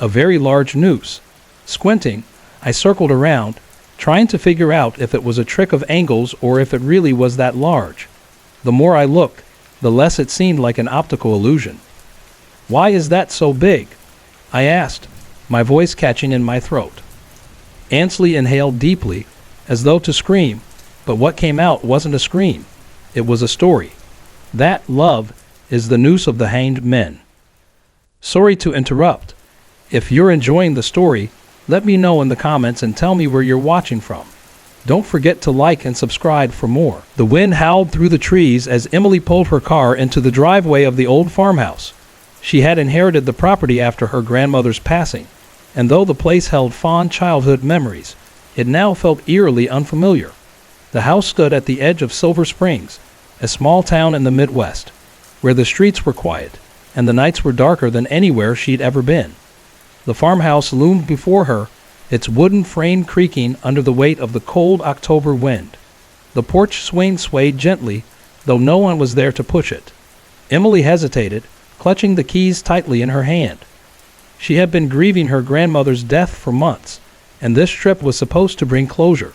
S1: A very large noose. Squinting, I circled around, trying to figure out if it was a trick of angles or if it really was that large. The more I looked, the less it seemed like an optical illusion. Why is that so big? I asked, my voice catching in my throat. Ansley inhaled deeply, as though to scream, but what came out wasn't a scream. It was a story. That, love, is the noose of the hanged men. Sorry to interrupt. If you're enjoying the story, let me know in the comments and tell me where you're watching from. Don't forget to like and subscribe for more. The wind howled through the trees as Emily pulled her car into the driveway of the old farmhouse. She had inherited the property after her grandmother's passing, and though the place held fond childhood memories, it now felt eerily unfamiliar. The house stood at the edge of Silver Springs, a small town in the Midwest, where the streets were quiet and the nights were darker than anywhere she'd ever been. The farmhouse loomed before her, its wooden frame creaking under the weight of the cold October wind. The porch swing swayed gently, though no one was there to push it. Emily hesitated, clutching the keys tightly in her hand. She had been grieving her grandmother's death for months, and this trip was supposed to bring closure.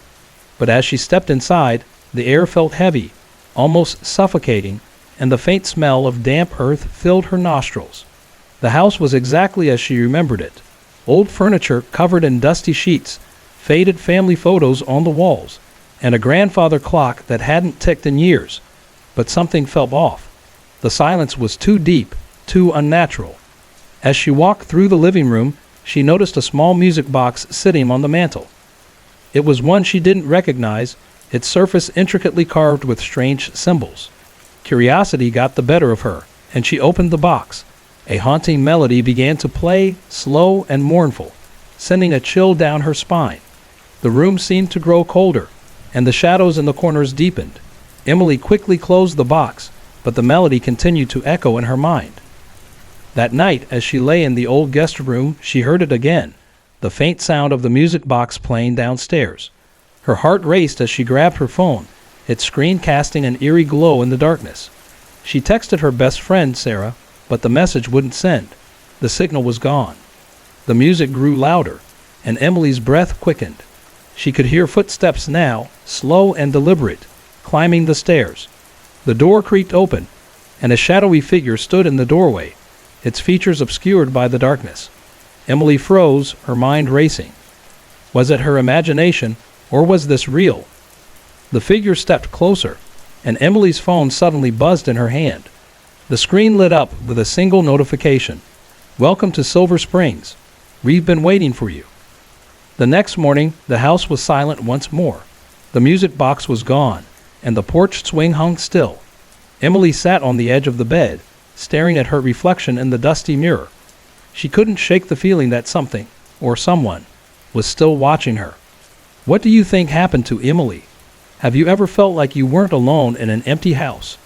S1: But as she stepped inside, the air felt heavy, almost suffocating, and the faint smell of damp earth filled her nostrils. The house was exactly as she remembered it. Old furniture covered in dusty sheets, faded family photos on the walls, and a grandfather clock that hadn't ticked in years. But something felt off. The silence was too deep, too unnatural. As she walked through the living room, she noticed a small music box sitting on the mantel. It was one she didn't recognize, its surface intricately carved with strange symbols. Curiosity got the better of her, and she opened the box. A haunting melody began to play, slow and mournful, sending a chill down her spine. The room seemed to grow colder, and the shadows in the corners deepened. Emily quickly closed the box, but the melody continued to echo in her mind. That night, as she lay in the old guest room, she heard it again, the faint sound of the music box playing downstairs. Her heart raced as she grabbed her phone, its screen casting an eerie glow in the darkness. She texted her best friend, Sarah, but the message wouldn't send. The signal was gone. The music grew louder, and Emily's breath quickened. She could hear footsteps now, slow and deliberate, climbing the stairs. The door creaked open, and a shadowy figure stood in the doorway, its features obscured by the darkness. Emily froze, her mind racing. Was it her imagination, or was this real? The figure stepped closer, and Emily's phone suddenly buzzed in her hand. The screen lit up with a single notification. "Welcome to Silver Springs. We've been waiting for you." The next morning, the house was silent once more. The music box was gone, and the porch swing hung still. Emily sat on the edge of the bed, staring at her reflection in the dusty mirror. She couldn't shake the feeling that something, or someone, was still watching her. What do you think happened to Emily? Have you ever felt like you weren't alone in an empty house?